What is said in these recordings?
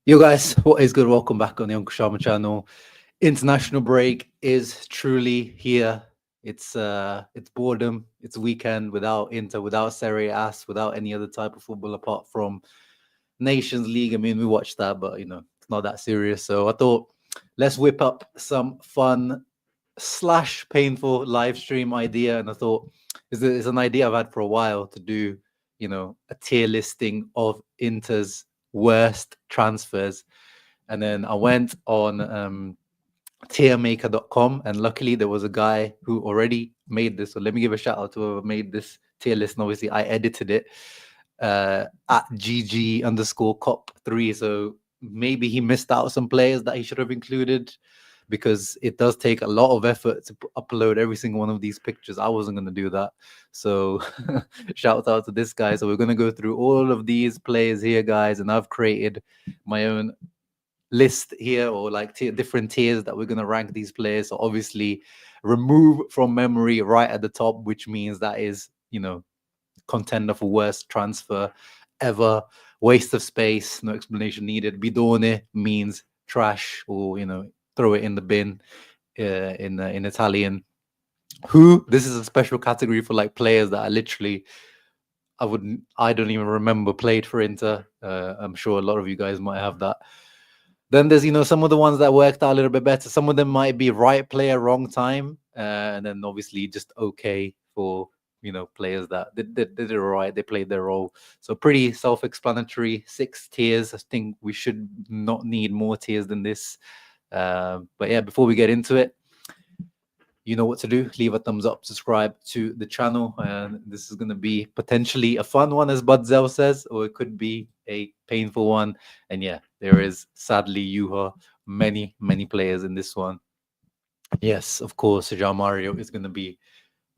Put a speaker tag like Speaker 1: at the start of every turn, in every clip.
Speaker 1: Yo guys, what is good? Welcome back on the Uncle Sharma channel. International break is truly here. It's boredom. It's weekend without Inter, without Serie A, without any other type of football apart from Nations League. I mean, we watched that, but it's not that serious. So I thought let's whip up some fun slash painful live stream idea. And I thought it's an idea I've had for a while to do, a tier listing of Inter's worst transfers. And then I went on tiermaker.com, and luckily there was a guy who already made this. So let me give a shout out to whoever made this tier list. And obviously I edited it at GG_cop3. So maybe he missed out some players that he should have included, because it does take a lot of effort to upload every single one of these pictures. I wasn't going to do that. So shout out to this guy. So we're going to go through all of these players here, guys. And I've created my own list here, or like different tiers that we're going to rank these players. So obviously remove from memory right at the top, which means that is, contender for worst transfer ever. Waste of space, no explanation needed. Bidone means trash, or throw it in the bin in Italian. This is a special category for like players that are literally I don't even remember played for Inter. I'm sure a lot of you guys might have that. Then there's some of the ones that worked out a little bit better. Some of them might be right player, wrong time, and then obviously just okay for players that did it all right. They played their role. So pretty self-explanatory. 6 tiers. I think we should not need more tiers than this. But yeah, before we get into it, you know what to do. Leave a thumbs up, subscribe to the channel, and this is going to be potentially a fun one, as Budzel says, or it could be a painful one. And yeah, there is sadly many players in this one. Yes, of course, Jean Mario is going to be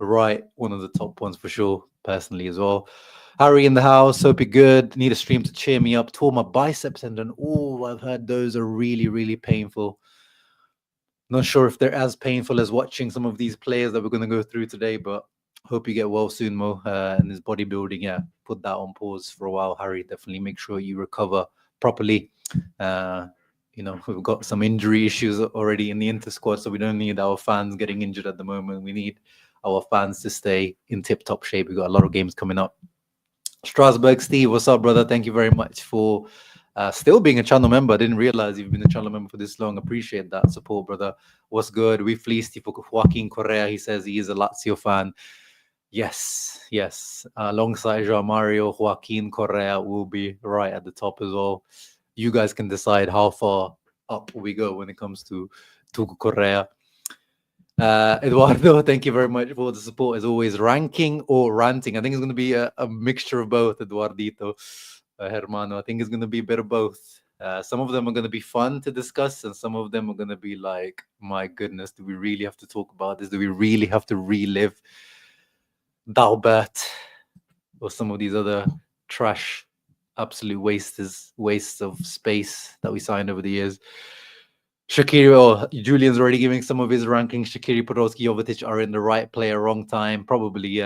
Speaker 1: right one of the top ones for sure, personally as well. Harry in the house, hope you're good. Need a stream to cheer me up. Tore my biceps tendon. Oh, I've heard those are really painful. Not sure if they're as painful as watching some of these players that we're going to go through today, but hope you get well soon, Mo. And his bodybuilding, yeah, put that on pause for a while, Harry. Definitely make sure you recover properly. We've got some injury issues already in the Inter squad, so we don't need our fans getting injured at the moment. We need our fans to stay in tip-top shape. We've got a lot of games coming up. Strasbourg Steve, what's up, brother? Thank you very much for still being a channel member. I didn't realize you've been a channel member for this long. Appreciate that support, brother. What's good? We fleeced you for Joaquin Correa. He says he is a Lazio fan. Yes. Alongside João Mario, Joaquin Correa will be right at the top as well. You guys can decide how far up we go when it comes to Tuco Correa. Eduardo, thank you very much for the support as always. Ranking or ranting? I think it's going to be a mixture of both, Eduardito. Hermano, I think it's going to be a bit of both. Some of them are going to be fun to discuss, and some of them are going to be like, my goodness, do we really have to talk about this? Do we really have to relive Dalbert or some of these other trash, absolute wastes of space that we signed over the years? Shaqiri, Julian's already giving some of his rankings. Shaqiri, Podolski, Jovetic are in the right player, wrong time. Probably.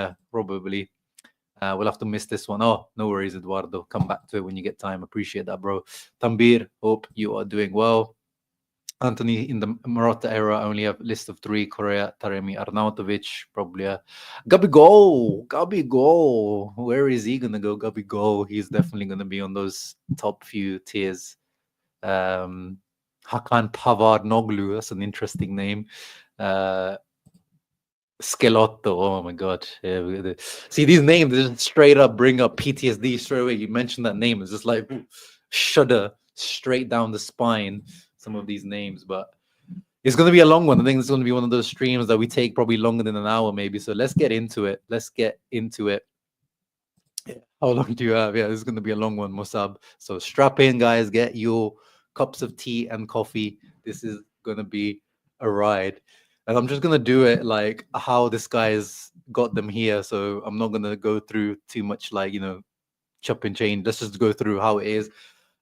Speaker 1: We'll have to miss this one. Oh, no worries, Eduardo. Come back to it when you get time. Appreciate that, bro. Tambir, hope you are doing well. Anthony, in the Marotta era, I only have a list of 3. Correa, Taremi, Arnautovic, probably. Gabigol. Where is he going to go? Gabigol. He's definitely going to be on those top few tiers. Hakan Pavarnoglu, that's an interesting name. Skelotto, oh my god. Yeah, see, these names just straight up bring up PTSD straight away. You mentioned that name, it's just like shudder straight down the spine, some of these names. But it's going to be a long one. I think it's going to be one of those streams that we take probably longer than an hour maybe. So let's get into it. How long do you have? Yeah, this is going to be a long one, Mossab. So strap in, guys. Get your cups of tea and coffee. This is going to be a ride. And I'm just going to do it like how this guy's got them here. So I'm not going to go through too much like, chop and change. Let's just go through how it is.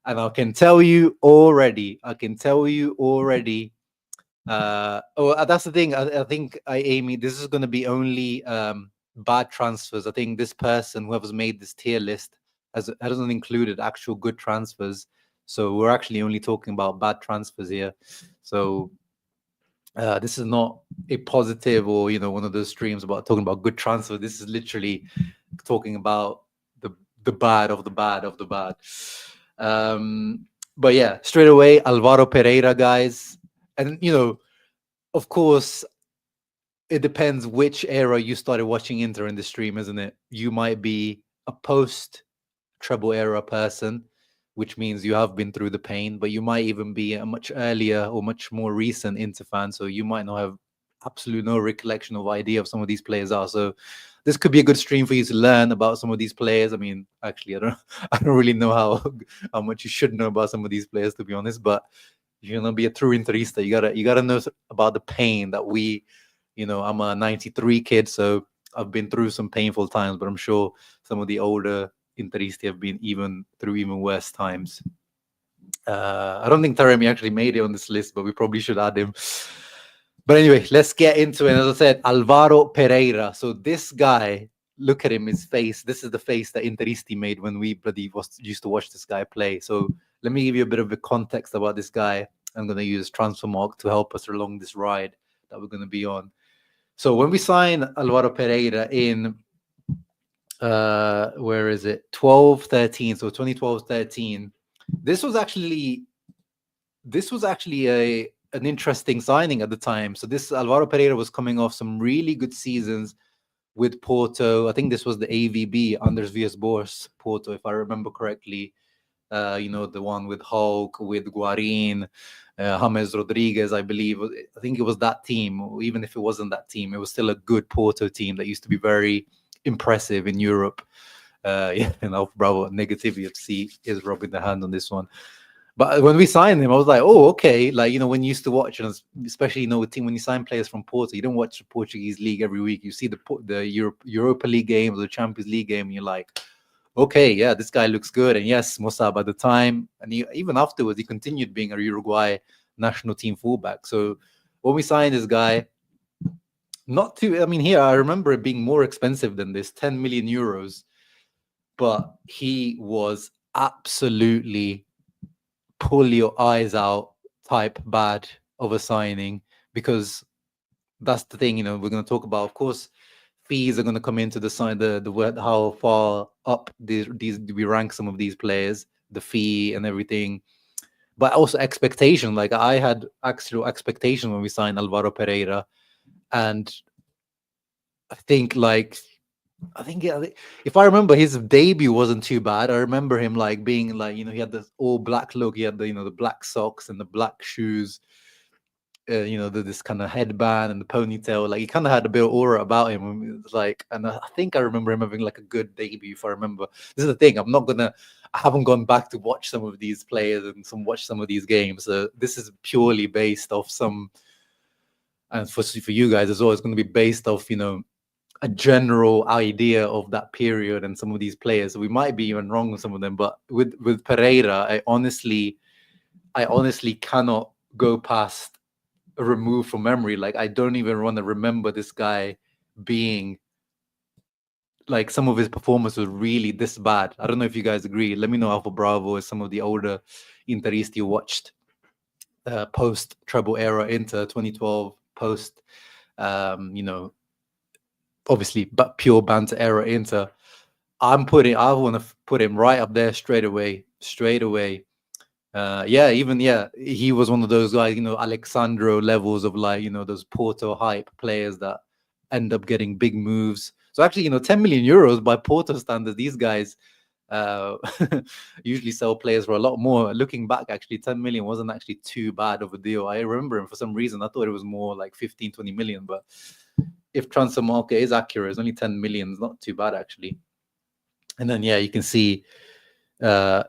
Speaker 1: And I can tell you already. That's the thing. I think, Amy, this is going to be only bad transfers. I think this person, whoever's made this tier list, hasn't included actual good transfers. So we're actually only talking about bad transfers here. So this is not a positive or one of those streams about talking about good transfer. This is literally talking about the bad of the bad of the bad. But yeah, straight away, Alvaro Pereira, guys. And of course, it depends which era you started watching Inter in the stream, isn't it? You might be a post treble era person, which means you have been through the pain, but you might even be a much earlier or much more recent Inter fan, so you might not have absolutely no recollection of idea of some of these players are. So this could be a good stream for you to learn about some of these players. I mean, actually, I don't really know how much you should know about some of these players, to be honest. But if you're gonna be a true Interista, you gotta know about the pain that we, I'm a '93 kid, so I've been through some painful times, but I'm sure some of the older Interisti have been through even worse times. I don't think Taremi actually made it on this list, but we probably should add him. But anyway, let's get into it. As I said, Alvaro Pereira. So this guy, look at him, his face. This is the face that Interisti made when we used to watch this guy play. So let me give you a bit of a context about this guy. I'm going to use Transfermarkt to help us along this ride that we're going to be on. So when we signed Alvaro Pereira in where is it 12-13, so 2012-13, this was actually an interesting signing at the time. So this Alvaro Pereira was coming off some really good seasons with Porto. I think this was the AVB, Anders Villas-Boas Porto, if I remember correctly. The one with Hulk, with Guarin, James Rodriguez, I believe. I think it was that team. Even if it wasn't that team, it was still a good Porto team that used to be very impressive in Europe. Bravo, negativity FC is rubbing the hand on this one. But when we signed him, I was like, oh, okay. Like, when you used to watch, and especially, a team, when you sign players from Porto, you don't watch the Portuguese league every week. You see the Europa League game or the Champions League game, and you're like, okay, yeah, this guy looks good. And yes, Mossab at the time, and even afterwards, he continued being a Uruguay national team fullback. So when we signed this guy, here, I remember it being more expensive than this, 10 million euros. But he was absolutely pull your eyes out type bad of a signing, because that's the thing, we're going to talk about. Of course, fees are going to come into the sign, the word, how far up these we rank some of these players, the fee and everything, but also expectation. Like, I had actual expectation when we signed Alvaro Pereira, and I think if I remember, his debut wasn't too bad. I remember him being he had this all black look. He had the black socks and the black shoes. This kind of headband and the ponytail. Like, he kind of had a bit of aura about him. And I think I remember him having a good debut. If I remember, this is the thing. I haven't gone back to watch some of these players and watch some of these games. So this is purely based off some. And for you guys as well, it's going to be based off a general idea of that period and some of these players. So we might be even wrong with some of them, but with Pereira, I honestly cannot go past a remove from memory. Like, I don't even want to remember this guy being some of his performance was really this bad. I don't know if you guys agree. Let me know Alpha Bravo is some of the older Interisti you watched post treble era Inter 2012, post obviously, but pure Banter era Inter. I want to put him right up there straight away. He was one of those guys, Alexandro levels of those Porto hype players that end up getting big moves. So actually, 10 million euros by Porto standards, these guys usually sell players for a lot more. Looking back, actually, 10 million wasn't actually too bad of a deal. I remember him for some reason. I thought it was more like 15, 20 million, but if transfer market is accurate, it's only 10 million. It's not too bad, actually. And then, you can see the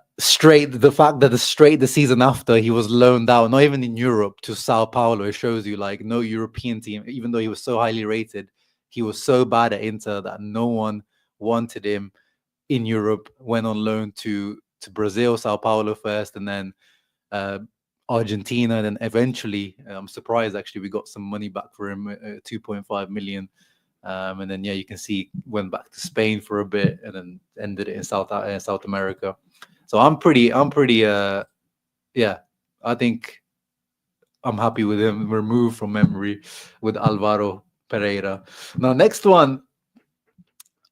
Speaker 1: fact that the season after he was loaned out, not even in Europe, to Sao Paulo. It shows you no European team, even though he was so highly rated, he was so bad at Inter that no one wanted him in Europe. Went on loan to Brazil, Sao Paulo first, and then Argentina, and then eventually, I'm surprised actually we got some money back for him, 2.5 million. And then you can see went back to Spain for a bit and then ended it in South America. So I'm pretty yeah, I think I'm happy with him. Removed from memory with Alvaro Pereira. Now, next one,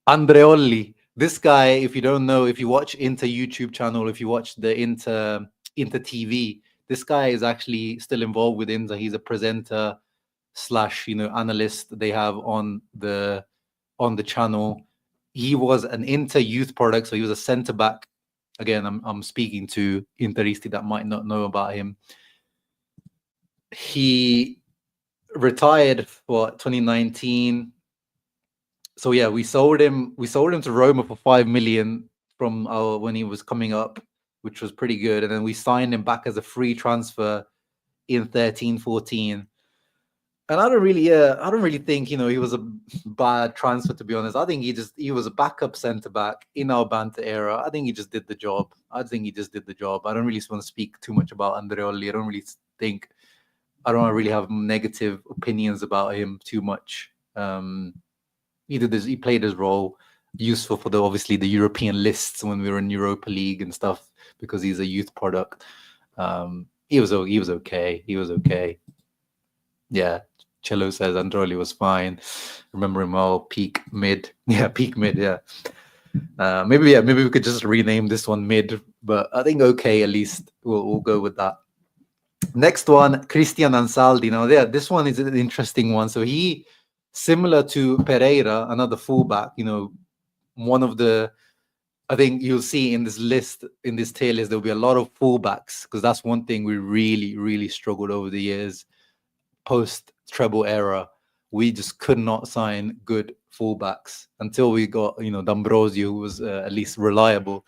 Speaker 1: Andreoli. This guy, if you don't know, if you watch Inter YouTube channel, if you watch the Inter TV, this guy is actually still involved with Inter. He's a presenter slash analyst they have on the channel. He was an Inter youth product, so he was a centre back. Again, I'm speaking to Interisti that might not know about him. He retired for 2019. So yeah, we sold him to Roma for 5 million from when he was coming up, which was pretty good. And then we signed him back as a free transfer in 13-14. And I don't really think he was a bad transfer, to be honest. I think he was a backup centre back in our Banter era. I think he just did the job. I don't really want to speak too much about Andreoli. I don't really have negative opinions about him too much. He played his role, useful for obviously the European lists when we were in Europa League and stuff, because he's a youth product. He was okay. Yeah. Cello says Androli was fine. Remember him all peak mid. Yeah, peak mid. Yeah. Maybe we could just rename this one mid, but I think okay, at least we'll go with that. Next one, Christian Ansaldi. Now, this one is an interesting one. So he, similar to Pereira, another fullback. One of the, I think you'll see in this list, in this tier list, there'll be a lot of fullbacks, because that's one thing we really, really struggled over the years. Post treble era, we just could not sign good fullbacks until we got D'Ambrosio, who was at least reliable.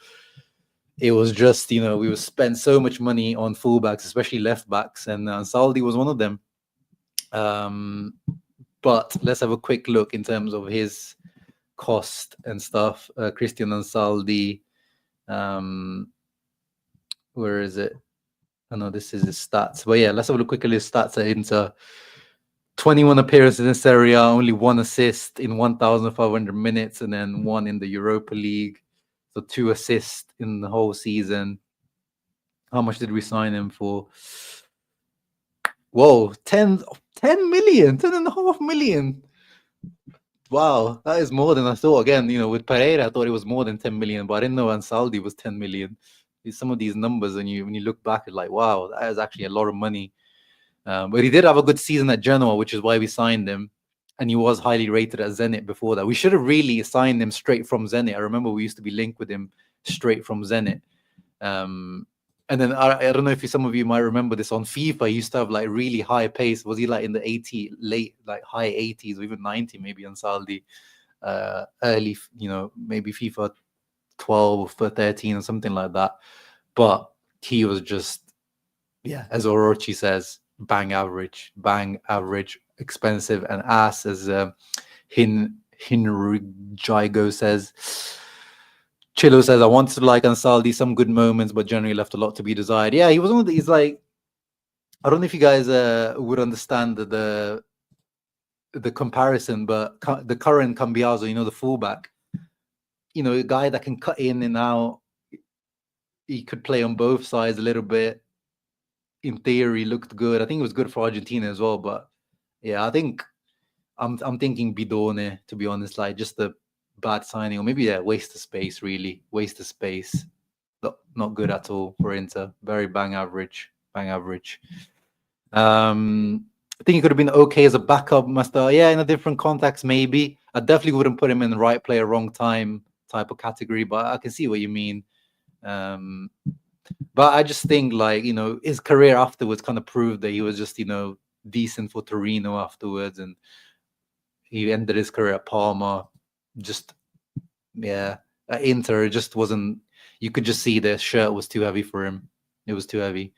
Speaker 1: It was just we would spend so much money on fullbacks, especially left backs, and Saldi was one of them. But let's have a quick look in terms of his cost and stuff. Christian Ansaldi, where is it? I know this is his stats, but yeah, let's have a quick look at his stats at Inter. 21 appearances in Serie A, only 1 assist in 1,500 minutes, and then 1 in the Europa League. So 2 assists in the whole season. How much did we sign him for? Whoa, 10 million, 10.5 million. Wow, that is more than I thought. Again, with Pereira, I thought it was more than 10 million, but I didn't know Ansaldi was 10 million. Some of these numbers, when you look back, it's like, wow, that is actually a lot of money. But he did have a good season at Genoa, which is why we signed him. And he was highly rated at Zenit before that. We should have really signed him straight from Zenit. I remember we used to be linked with him straight from Zenit. And then I don't know if some of you might remember this, on FIFA, he used to have like really high pace. Was he like in the high 80s or even 90, maybe on Saldi? Early, maybe FIFA 12 or 13 or something like that. But he was just, yeah, as Orochi says, bang average, expensive and ass, as Hinrigigo says. Chilo says, I wanted to like Ansaldi, some good moments, but generally left a lot to be desired. Yeah, he was one of these, like, I don't know if you guys would understand the comparison, but the current Cambiaso, the fullback, a guy that can cut in and out. He could play on both sides a little bit. In theory, looked good. I think it was good for Argentina as well. But yeah, I think I'm thinking Bidone, to be honest. Like, just a bad signing, or maybe waste of space. Really, waste of space. Not good at all for Inter. Very bang average. I think he could have been okay as a backup master. Yeah, in a different context, maybe. I definitely wouldn't put him in the right player, wrong time type of category. But I can see what you mean. But I just think, like, his career afterwards kind of proved that he was just, decent for Torino afterwards. And he ended his career at Parma. Just, yeah, at Inter, it just wasn't, you could just see the shirt was too heavy for him. It was too heavy.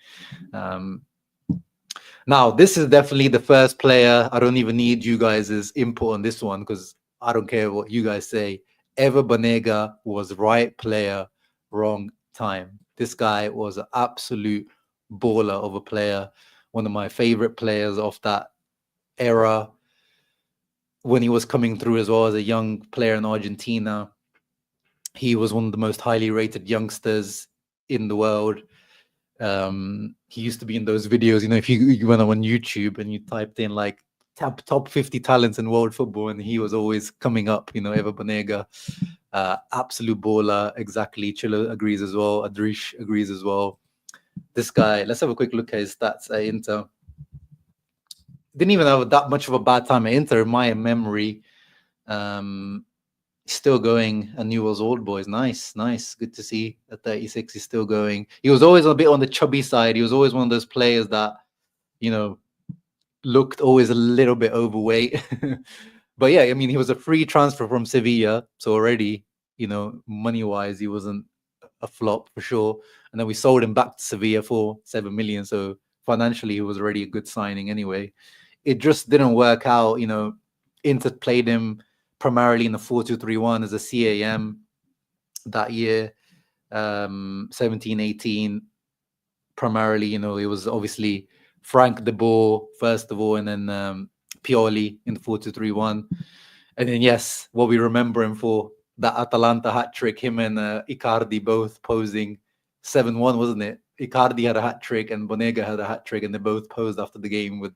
Speaker 1: Now, this is definitely the first player. I don't even need you guys' input on this one, because I don't care what you guys say. Ever Banega was right player, wrong time. This guy was an absolute baller of a player. One of my favorite players of that era, when he was coming through as well as a young player in Argentina. He was one of the most highly rated youngsters in the world. He used to be in those videos, if you went on YouTube and you typed in like top 50 talents in world football, and he was always coming up, Eva Banega. Absolute baller. Exactly. Chilo agrees as well. Adrish agrees as well. This guy, let's have a quick look at his stats at Inter. Didn't even have that much of a bad time at Inter, in my memory. Still going at Newell's Old Boys. Nice. Good to see at 36 he's still going. He was always a bit on the chubby side. He was always one of those players that, looked always a little bit overweight. But yeah, I mean, he was a free transfer from Sevilla. So already, money-wise, he wasn't a flop for sure. And then we sold him back to Sevilla for 7 million. So financially, he was already a good signing anyway. It just didn't work out. Inter played him primarily in the 4-2-3-1 as a CAM that year, 17-18. Primarily, it was obviously Frank de Boer first of all, and then Pioli in the 4-2-3-1. And then, yes, what we remember him for, that Atalanta hat trick, him and Icardi both posing 7-1, wasn't it? Icardi had a hat trick and Bonega had a hat trick, and they both posed after the game with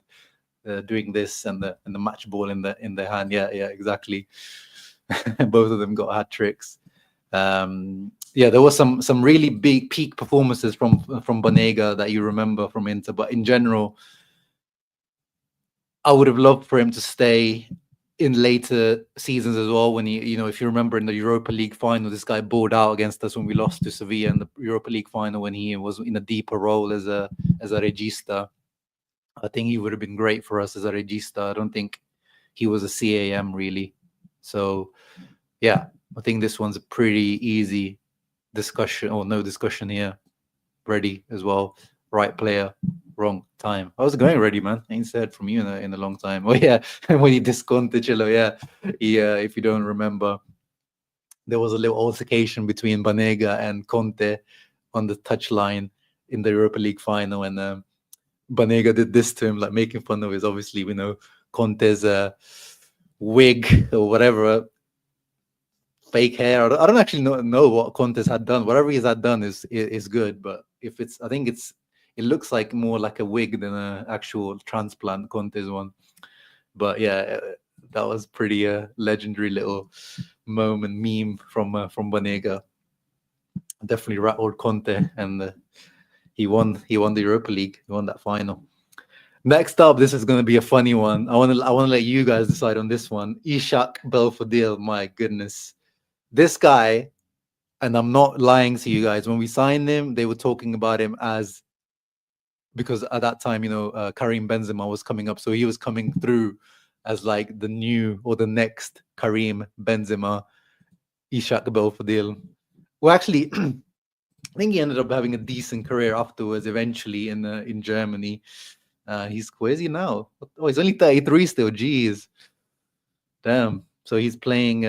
Speaker 1: doing this and the match ball in their hand. Yeah, exactly. Both of them got hat tricks. There was some really big peak performances from Bonega that you remember from Inter, but in general, I would have loved for him to stay in later seasons as well. When he, if you remember in the Europa League final, this guy balled out against us when we lost to Sevilla in the Europa League final, when he was in a deeper role as a regista. I think he would have been great for us as a regista. I don't think he was a CAM really. So yeah, I think this one's a pretty easy discussion, or no discussion here. Ready as well. Right player, wrong time. I was going ready, man. I ain't said from you in a long time. Oh yeah, when he discounted Chilo, yeah. If you don't remember, there was a little altercation between Banega and Conte on the touchline in the Europa League final, and Banega did this to him, like making fun of his, obviously, Conte's wig or whatever, fake hair. I don't actually know what Conte's had done. Whatever he's had done is good, but I think it looks like more like a wig than an actual transplant, Conte's one. But yeah, that was pretty legendary little moment meme from Banega. Definitely rattled Conte, and he won the Europa League. He won that final. Next up, this is going to be a funny one. I want to let you guys decide on this one. Ishak Belfodil, my goodness. This guy, and I'm not lying to you guys, when we signed him, they were talking about him as, because at that time, Karim Benzema was coming up. So he was coming through as like the new or the next Karim Benzema, Ishak Belfodil. Well, actually, I think he ended up having a decent career afterwards, eventually in Germany. Where is he now? Oh, he's only 33 still. Jeez. Damn. So he's playing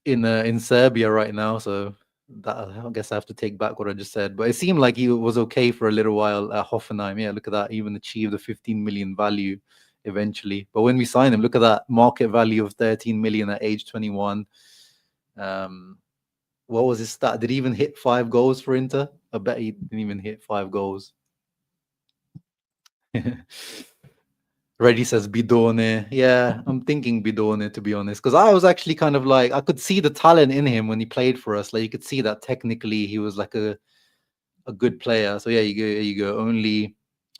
Speaker 1: in Serbia right now. So that, I guess I have to take back what I just said. But it seemed like he was okay for a little while at Hoffenheim. Yeah, look at that. Even achieved a 15 million value eventually. But when we signed him, look at that market value of 13 million at age 21. What was his stat? Did he even hit 5 goals for Inter? I bet he didn't even hit 5 goals. Reggie says Bidone. Yeah, I'm thinking Bidone, to be honest, because I was actually kind of like, I could see the talent in him when he played for us. Like, you could see that technically he was like a good player. So yeah, you go. Only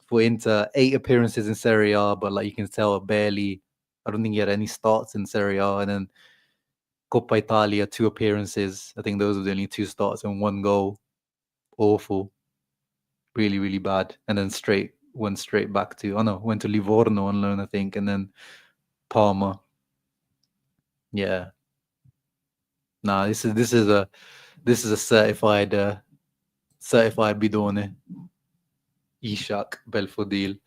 Speaker 1: for Inter, 8 appearances in Serie A, but like you can tell, barely. I don't think he had any starts in Serie A, and then Coppa Italia, 2 appearances. I think those were the only 2 starts and 1 goal. Awful, really, really bad. And then went straight back to, went to Livorno on loan, I think, and then Parma. Yeah. Nah, this is a certified bidone. Ishak Belfodil.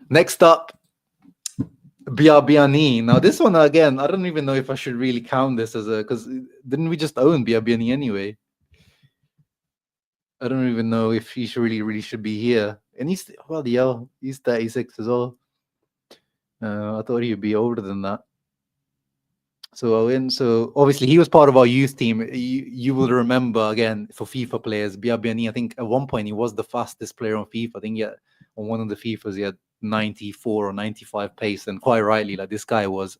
Speaker 1: Next up, Biabiani. Now this one again, I don't even know if I should really count this as because didn't we just own Biabiani anyway? I don't even know if he really should be here. And he's 36 as well. I thought he'd be older than that. So obviously he was part of our youth team. You will remember again for FIFA players, Biabiani. I think at one point he was the fastest player on FIFA. I think yeah, on one of the FIFAs he had 94 or 95 pace, and quite rightly, like this guy was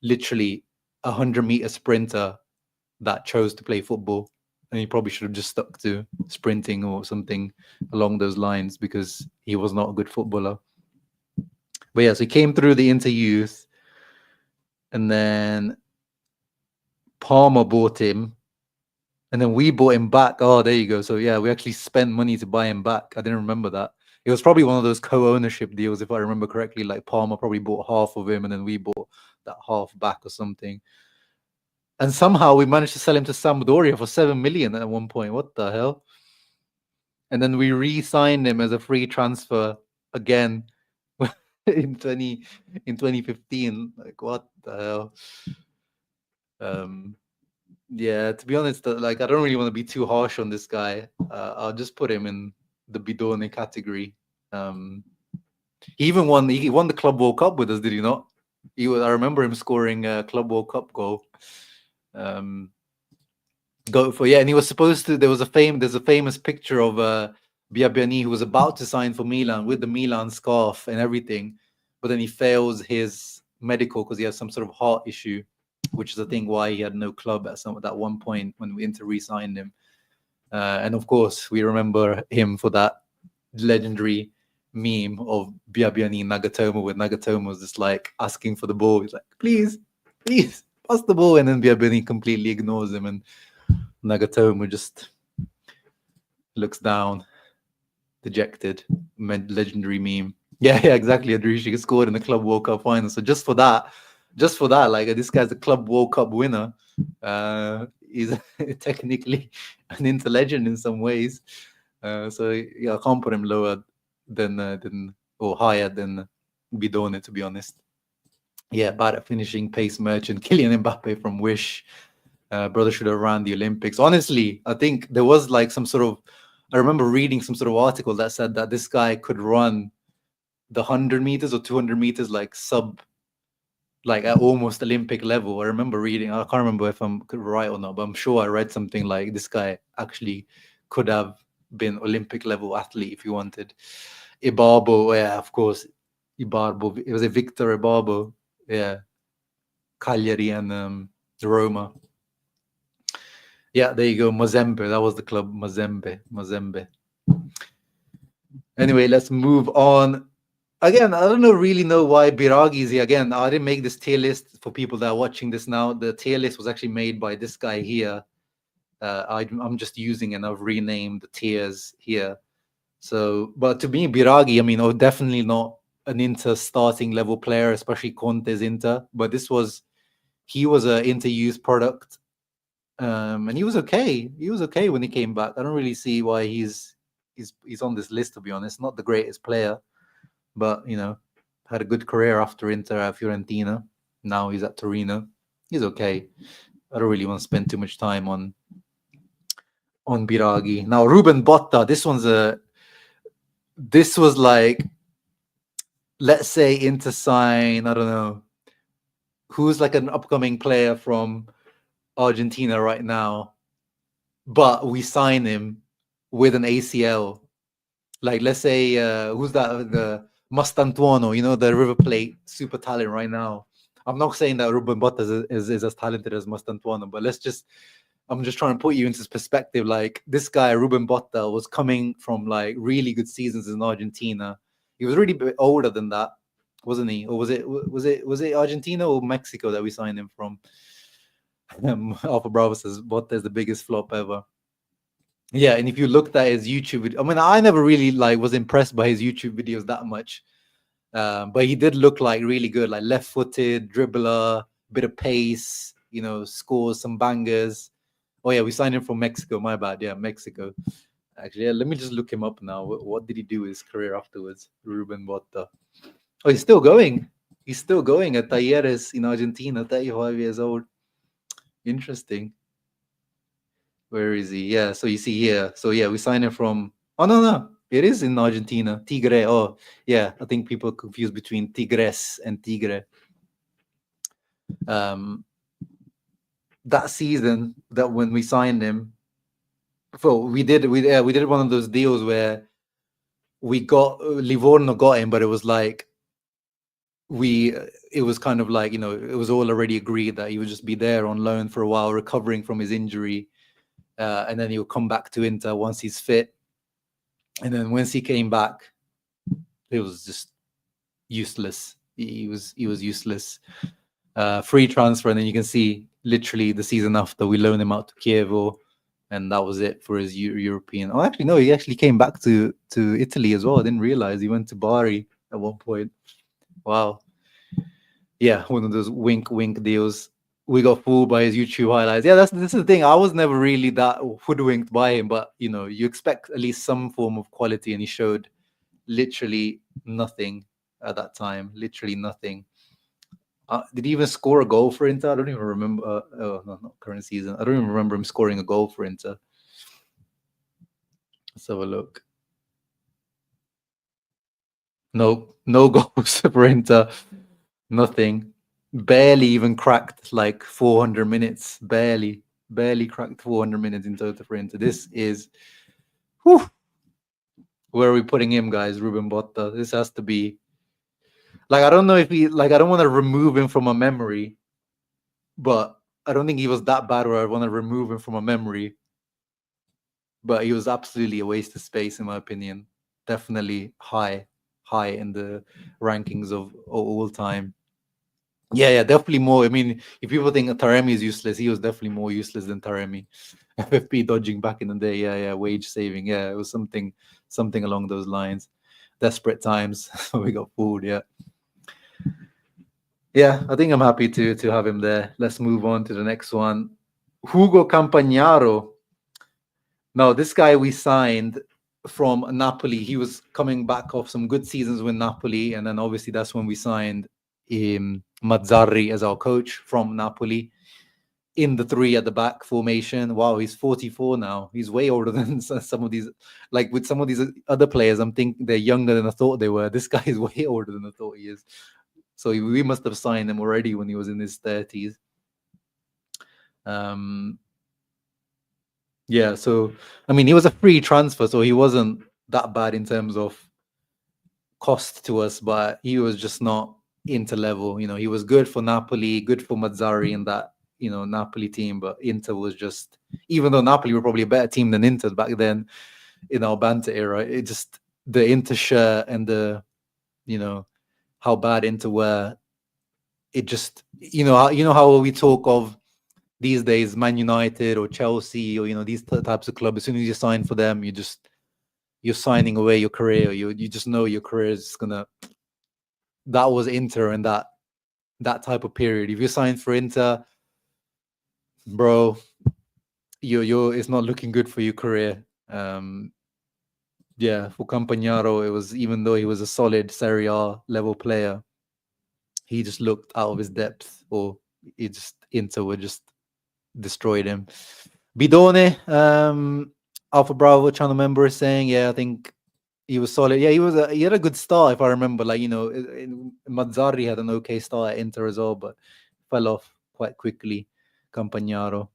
Speaker 1: literally 100-meter sprinter that chose to play football, and he probably should have just stuck to sprinting or something along those lines because he was not a good footballer. But yeah, so he came through the Inter youth, and then Parma bought him, and then we bought him back. Oh, there you go. So yeah, we actually spent money to buy him back. I didn't remember that. It was probably one of those co-ownership deals, if I remember correctly. Like Parma probably bought half of him, and then we bought that half back or something. And somehow we managed to sell him to Sampdoria for 7 million at one point. What the hell? And then we re-signed him as a free transfer again in 2015. Like what the hell? Yeah, to be honest, like I don't really want to be too harsh on this guy. I'll just put him in the bidone category. He won the Club World Cup with us, did he not? I remember him scoring a Club World Cup goal. And he was supposed to. There's a famous picture of Biabiani, who was about to sign for Milan with the Milan scarf and everything, but then he fails his medical because he has some sort of heart issue, which is the thing why he had no club at that one point when we Inter re-signed him. And of course, we remember him for that legendary meme of Biabiani and Nagatomo, where Nagatomo was just like asking for the ball. He's like, please, pass the ball. And then Biabiani completely ignores him, and Nagatomo just looks down, dejected. Legendary meme. Yeah, exactly. Adrishi scored in the Club World Cup final. So just for that, like this guy's a Club World Cup winner. He's technically an Inter legend in some ways. So yeah, I can't put him lower than or higher than Bidone, to be honest. Yeah, bad at finishing, pace merchant, Kylian Mbappe from Wish. Brother should have ran the Olympics. Honestly, I think there was like some sort of, I remember reading some sort of article that said that this guy could run the 100 meters or 200 meters like at almost Olympic level. I remember reading, I can't remember if I'm right or not, but I'm sure I read something like this guy actually could have been Olympic level athlete if he wanted. Ibarbo, yeah, of course. Ibarbo, it was a Victor Ibarbo, yeah. Cagliari and Roma. Yeah, there you go. Mazembe. That was the club. Mazembe. Anyway, let's move on. Again, I don't really know why Biragi is here. Again, I didn't make this tier list for people that are watching this now. The tier list was actually made by this guy here. I'm just using and I've renamed the tiers here. So, but to me, Biragi, I mean, definitely not an Inter starting level player, especially Conte's Inter. But he was an Inter youth product. And he was okay. He was okay when he came back. I don't really see why he's on this list, to be honest. Not the greatest player, but had a good career after Inter at Fiorentina. Now he's at Torino. He's okay. I don't really want to spend too much time on Biragi. Now Ruben Botta. This was like, let's say Inter sign, I don't know, who's like an upcoming player from Argentina right now, but we sign him with an ACL. Like, let's say, who's that? The Mastantuono, the River Plate super talent right now. I'm not saying that Ruben Botta is as talented as Mastantuono, but I'm just trying to put you into perspective. Like, this guy, Ruben Botta, was coming from like really good seasons in Argentina. He was really a bit older than that, wasn't he? Or was it Argentina or Mexico that we signed him from? Alpha Bravo says Botta is the biggest flop ever. Yeah, and if you looked at his YouTube video, I mean, I never really was impressed by his YouTube videos that much, but he did look like really good, like left-footed dribbler, bit of pace, scores some bangers. Oh yeah, we signed him from Mexico. My bad. Yeah, Mexico. Actually, yeah, let me just look him up now. What did he do his career afterwards? Ruben Botta. Oh, he's still going. He's still going at Talleres in Argentina. 35 years old. Interesting. Where is he? Yeah, so you see here. So yeah, we signed him from. Oh no, it is in Argentina. Tigre. Oh yeah, I think people confuse between Tigres and Tigre. that season that when we signed him, so we did one of those deals where we got Livorno got him, but it was like we it was kind of like, it was all already agreed that he would just be there on loan for a while, recovering from his injury, and then he'll come back to Inter once he's fit. And then once he came back, it was just useless. He was useless. Free transfer, and then you can see literally the season after we loaned him out to Chievo, and that was it for his European. Oh, actually, no, he actually came back to Italy as well. I didn't realize he went to Bari at one point. Wow. Yeah, one of those wink deals. We got fooled by his YouTube highlights. Yeah, this is the thing. I was never really that hoodwinked by him, but you expect at least some form of quality, and he showed literally nothing at that time. Literally nothing. Did he even score a goal for Inter? I don't even remember. Oh, no, not current season. I don't even remember him scoring a goal for Inter. Let's have a look. No goals for Inter. Nothing. Barely even cracked like 400 minutes. Barely cracked 400 minutes in total for Inter. This is, whew, where are we putting him, guys? Ruben Botta. This has to be, like, I don't know if he, like, I don't want to remove him from a memory, but I don't think he was that bad where I want to remove him from a memory. But he was absolutely a waste of space, in my opinion. Definitely high in the rankings of all time. Yeah, definitely more. I mean, if people think Taremi is useless, he was definitely more useless than Taremi. FFP dodging back in the day. Yeah, wage saving. Yeah, it was something along those lines. Desperate times. We got fooled. Yeah, I think I'm happy to have him there. Let's move on to the next one. Hugo Campagnaro. No, this guy we signed from Napoli. He was coming back off some good seasons with Napoli, and then obviously that's when we signed Mazzarri as our coach from Napoli in the three at the back formation. Wow, he's 44 now. He's way older than some of these. Like with some of these other players, I'm thinking they're younger than I thought they were. This guy is way older than I thought he is. So we must have signed him already when he was in his 30s. Yeah, so I mean, he was a free transfer, so he wasn't that bad in terms of cost to us, but he was just not Inter level. He was good for Napoli, good for Mazzarri and that Napoli team, but Inter was just, even though Napoli were probably a better team than Inter back then in our Banter era, it just, the Inter shirt and the how bad Inter were, it just, how we talk of these days Man United or Chelsea or these types of clubs. As soon as you sign for them, you're signing away your career. You just know your career is gonna. That was Inter and that type of period. If you sign for Inter, bro, you're it's not looking good for your career. Yeah, for Campagnaro, it was, even though he was a solid Serie A level player, he just looked out of his depth, or Inter were just destroyed him. Bidone, Alpha Bravo channel member is saying, yeah, I think he was solid. Yeah, he had a good start, if I remember. Like, Mazzarri had an okay start at Inter as well, but fell off quite quickly. Campagnaro.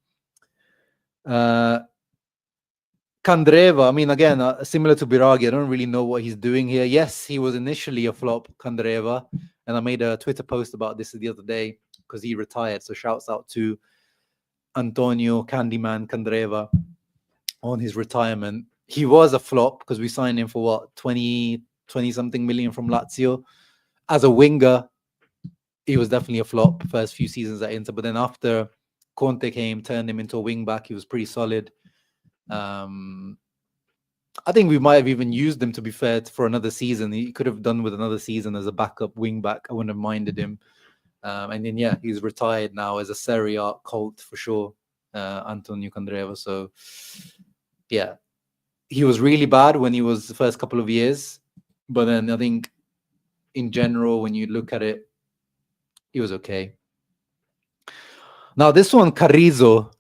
Speaker 1: Candreva, I mean, again, similar to Biraghi, I don't really know what he's doing here. Yes, he was initially a flop, Candreva, and I made a Twitter post about this the other day because he retired. So shouts out to Antonio Candyman Candreva on his retirement. He was a flop because we signed him for what, 20 something million from Lazio. As a winger, he was definitely a flop first few seasons at Inter, but then after Conte came, turned him into a wing back, he was pretty solid. I think we might have even used him, to be fair, for another season. He could have done with another season as a backup wing back. I wouldn't have minded him. And then, yeah, he's retired now as a Serie A cult for sure, Antonio Candreva. So, yeah, he was really bad when he was the first couple of years. But then I think in general, when you look at it, he was okay. Now, this one, Carrizo,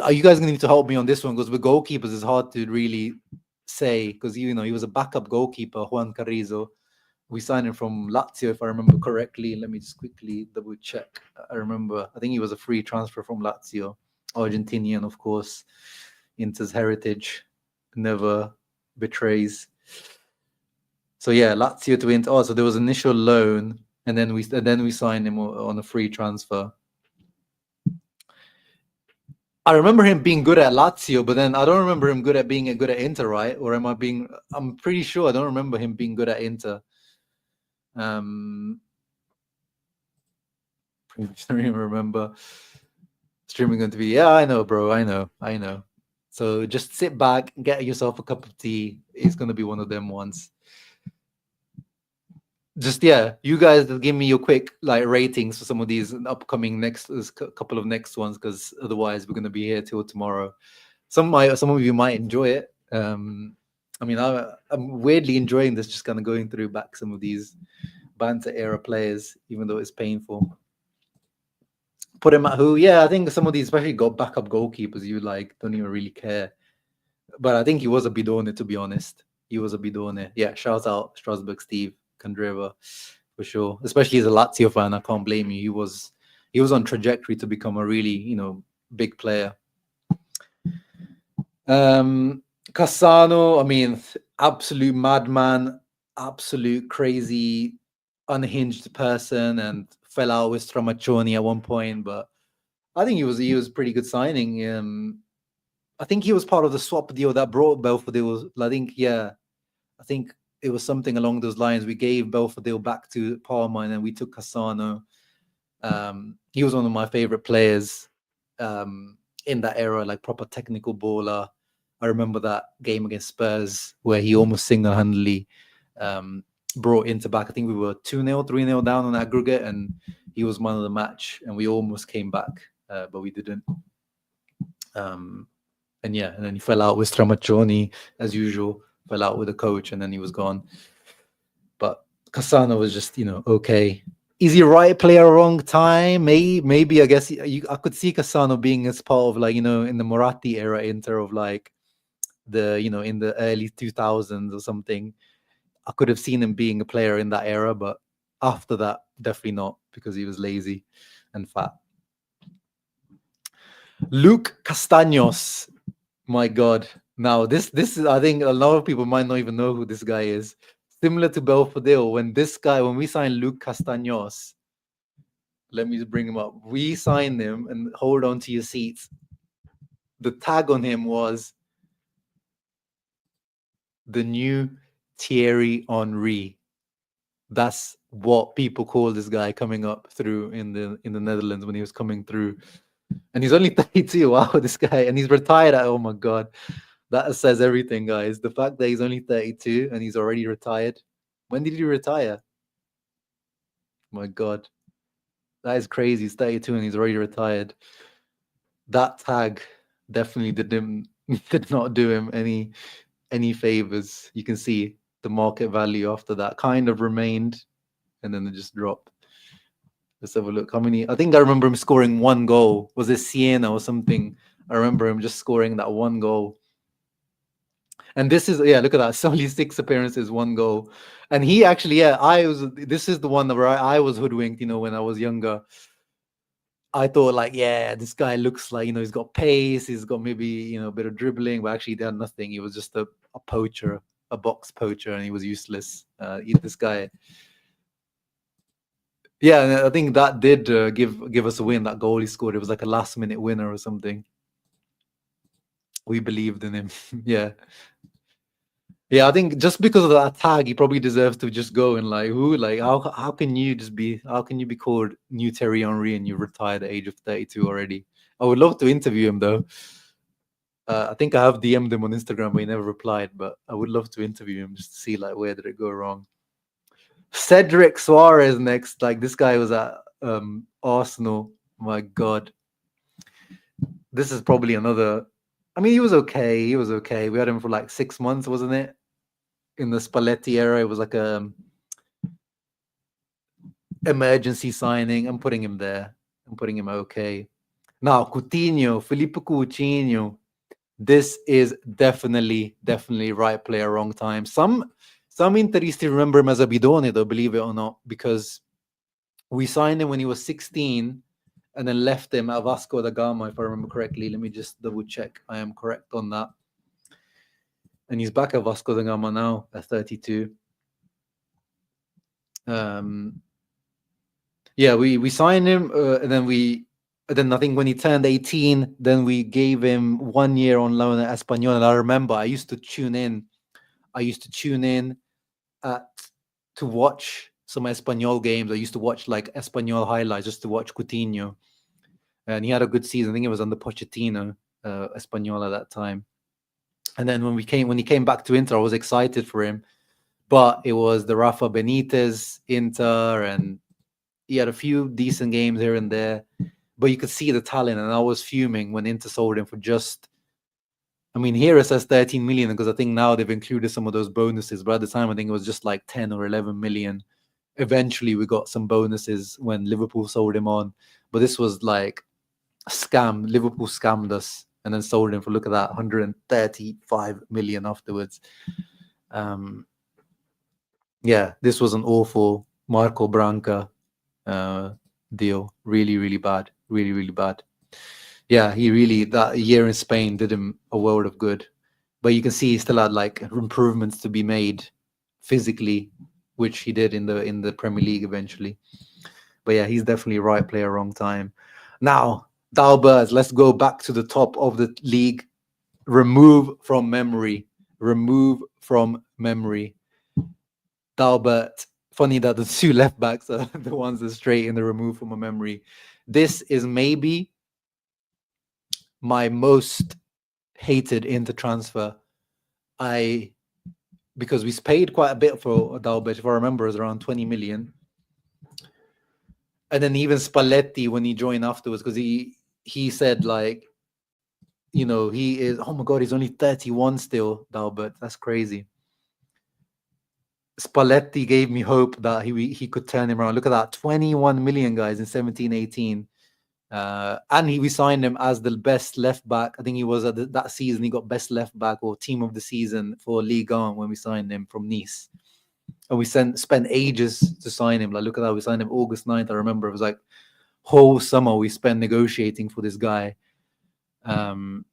Speaker 1: are you guys going to need to help me on this one? Because with goalkeepers, it's hard to really say, because, he was a backup goalkeeper, Juan Carrizo. We signed him from Lazio, if I remember correctly. Let me just quickly double check. I think he was a free transfer from Lazio. Argentinian, of course. Inter's heritage never betrays. So yeah, Lazio to Inter. Oh, so there was initial loan, and then we signed him on a free transfer. I remember him being good at Lazio, but then I don't remember him being good at Inter, right? Or am I being? I'm pretty sure I don't remember him being good at Inter. Pretty sure I remember streaming going to be. Yeah, I know, bro. I know. So just sit back, get yourself a cup of tea. It's gonna be one of them ones. Just yeah, you guys give me your quick like ratings for some of these upcoming next couple of next ones, because otherwise we're gonna be here till tomorrow. Some of you might enjoy it. I mean, I'm weirdly enjoying this, just kind of going through back some of these Banter era players, even though it's painful. Put him at who? Yeah, I think some of these, especially got backup goalkeepers, you like don't even really care. But I think he was a bidone, to be honest. He was a bidone. Yeah, shout out Strasbourg Steve Kandreva for sure. Especially as a Lazio fan, I can't blame you. He was on trajectory to become a really, big player. Cassano, I mean, absolute madman, absolute crazy, unhinged person, and fell out with Stramaccioni at one point. But I think he was pretty good signing. I think he was part of the swap deal that brought Belfodil. I think it was something along those lines. We gave Belfodil back to Parma, and then we took Cassano. He was one of my favorite players in that era, like proper technical baller. I remember that game against Spurs where he almost single-handedly brought Inter back. I think we were 2-0, 3-0 down on aggregate, and he was man of the match, and we almost came back, but we didn't. And then he fell out with Stramaccioni, as usual, fell out with the coach, and then he was gone. But Cassano was just, okay. Is he right player, wrong time? Maybe I guess I could see Cassano being as part of, like, in the Moratti era Inter of like the, in the early 2000s or something. I could have seen him being a player in that era, but after that, definitely not, because he was lazy and fat. Luke Castaños. My God. Now, this is, I think a lot of people might not even know who this guy is. Similar to Belfodil, when we signed Luke Castaños, let me just bring him up. We signed him, and hold on to your seats. The tag on him was the new Thierry Henry. That's what people call this guy coming up through in the Netherlands when he was coming through. And he's only 32. Wow, this guy. And he's retired at, oh my God. That says everything, guys. The fact that he's only 32 and he's already retired. When did he retire? My God. That is crazy. He's 32 and he's already retired. That tag definitely did not do him any favors. You can see the market value after that kind of remained, and then it just dropped. Let's have a look. How many? I think I remember him scoring one goal. Was it Siena or something? I remember him just scoring that one goal. And this is, look at that. It's only 6 appearances, 1 goal. And he actually, this is the one where I was hoodwinked, when I was younger. I thought, like, this guy looks like, he's got pace, he's got maybe, a bit of dribbling, but actually he had nothing. He was just a poacher, a box poacher, and he was useless. This guy. Yeah, I think that did give us a win, that goal he scored. It was like a last-minute winner or something. We believed in him. Yeah. Yeah, I think just because of that tag, he probably deserves to just go. And how can you be called new Thierry Henry and you retire at the age of 32 already? I would love to interview him though. I think I have DM'd him on Instagram, but he never replied. But I would love to interview him just to see where did it go wrong. Cedric Suarez next. Like, this guy was at Arsenal. My God, this is probably another. I mean, he was okay. We had him for 6 months, wasn't it? In the Spalletti era, it was like a emergency signing. I'm putting him there. I'm putting him okay. Now, Coutinho, Filippo Coutinho. This is definitely right player, wrong time. Some Interisti remember him as a bidone, though, believe it or not, because we signed him when he was 16. and then left him at Vasco da Gama, if I remember correctly. Let me just double check. I am correct on that. And he's back at Vasco da Gama now at 32. Yeah, we signed him, and then I think when he turned 18, then we gave him 1 year on loan at Espanyol. And I remember I used to tune in at to watch some Espanyol games. I used to watch like Espanyol highlights just to watch Coutinho, and he had a good season. I think it was under Pochettino, Espanyol at that time. And then when he came back to Inter, I was excited for him, but it was the Rafa Benitez Inter, and he had a few decent games here and there, but you could see the talent, and I was fuming when Inter sold him for just. I mean, here it says 13 million because I think now they've included some of those bonuses, but at the time I think it was just like 10 or 11 million. Eventually, we got some bonuses when Liverpool sold him on, but this was like a scam. Liverpool scammed us and then sold him for, look at that, 135 million afterwards. Yeah, this was an awful Marco Branca deal. Really bad. Really bad. Yeah, that year in Spain did him a world of good. But you can see he still had like improvements to be made physically, which he did in the Premier League eventually. But yeah, he's definitely right player, wrong time. Now, Dalbert, let's go back to the top of the league. Remove from memory. Dalbert. Funny that the two left backs are the ones that straight in the remove from a memory. This is maybe my most hated Inter transfer. Because we paid quite a bit for Dalbert, if I remember, it was around 20 million. And then even Spalletti, when he joined afterwards, because he said like, he is, oh my God, he's only 31 still, Dalbert. That's crazy. Spalletti gave me hope that he could turn him around. Look at that, 21 million, guys, in 17-18. And we signed him as the best left back. I think he was at that season, he got best left back or team of the season for Ligue 1 when we signed him from Nice. And we spent ages to sign him. Like, look at that, we signed him August 9th. I remember it was like whole summer we spent negotiating for this guy. And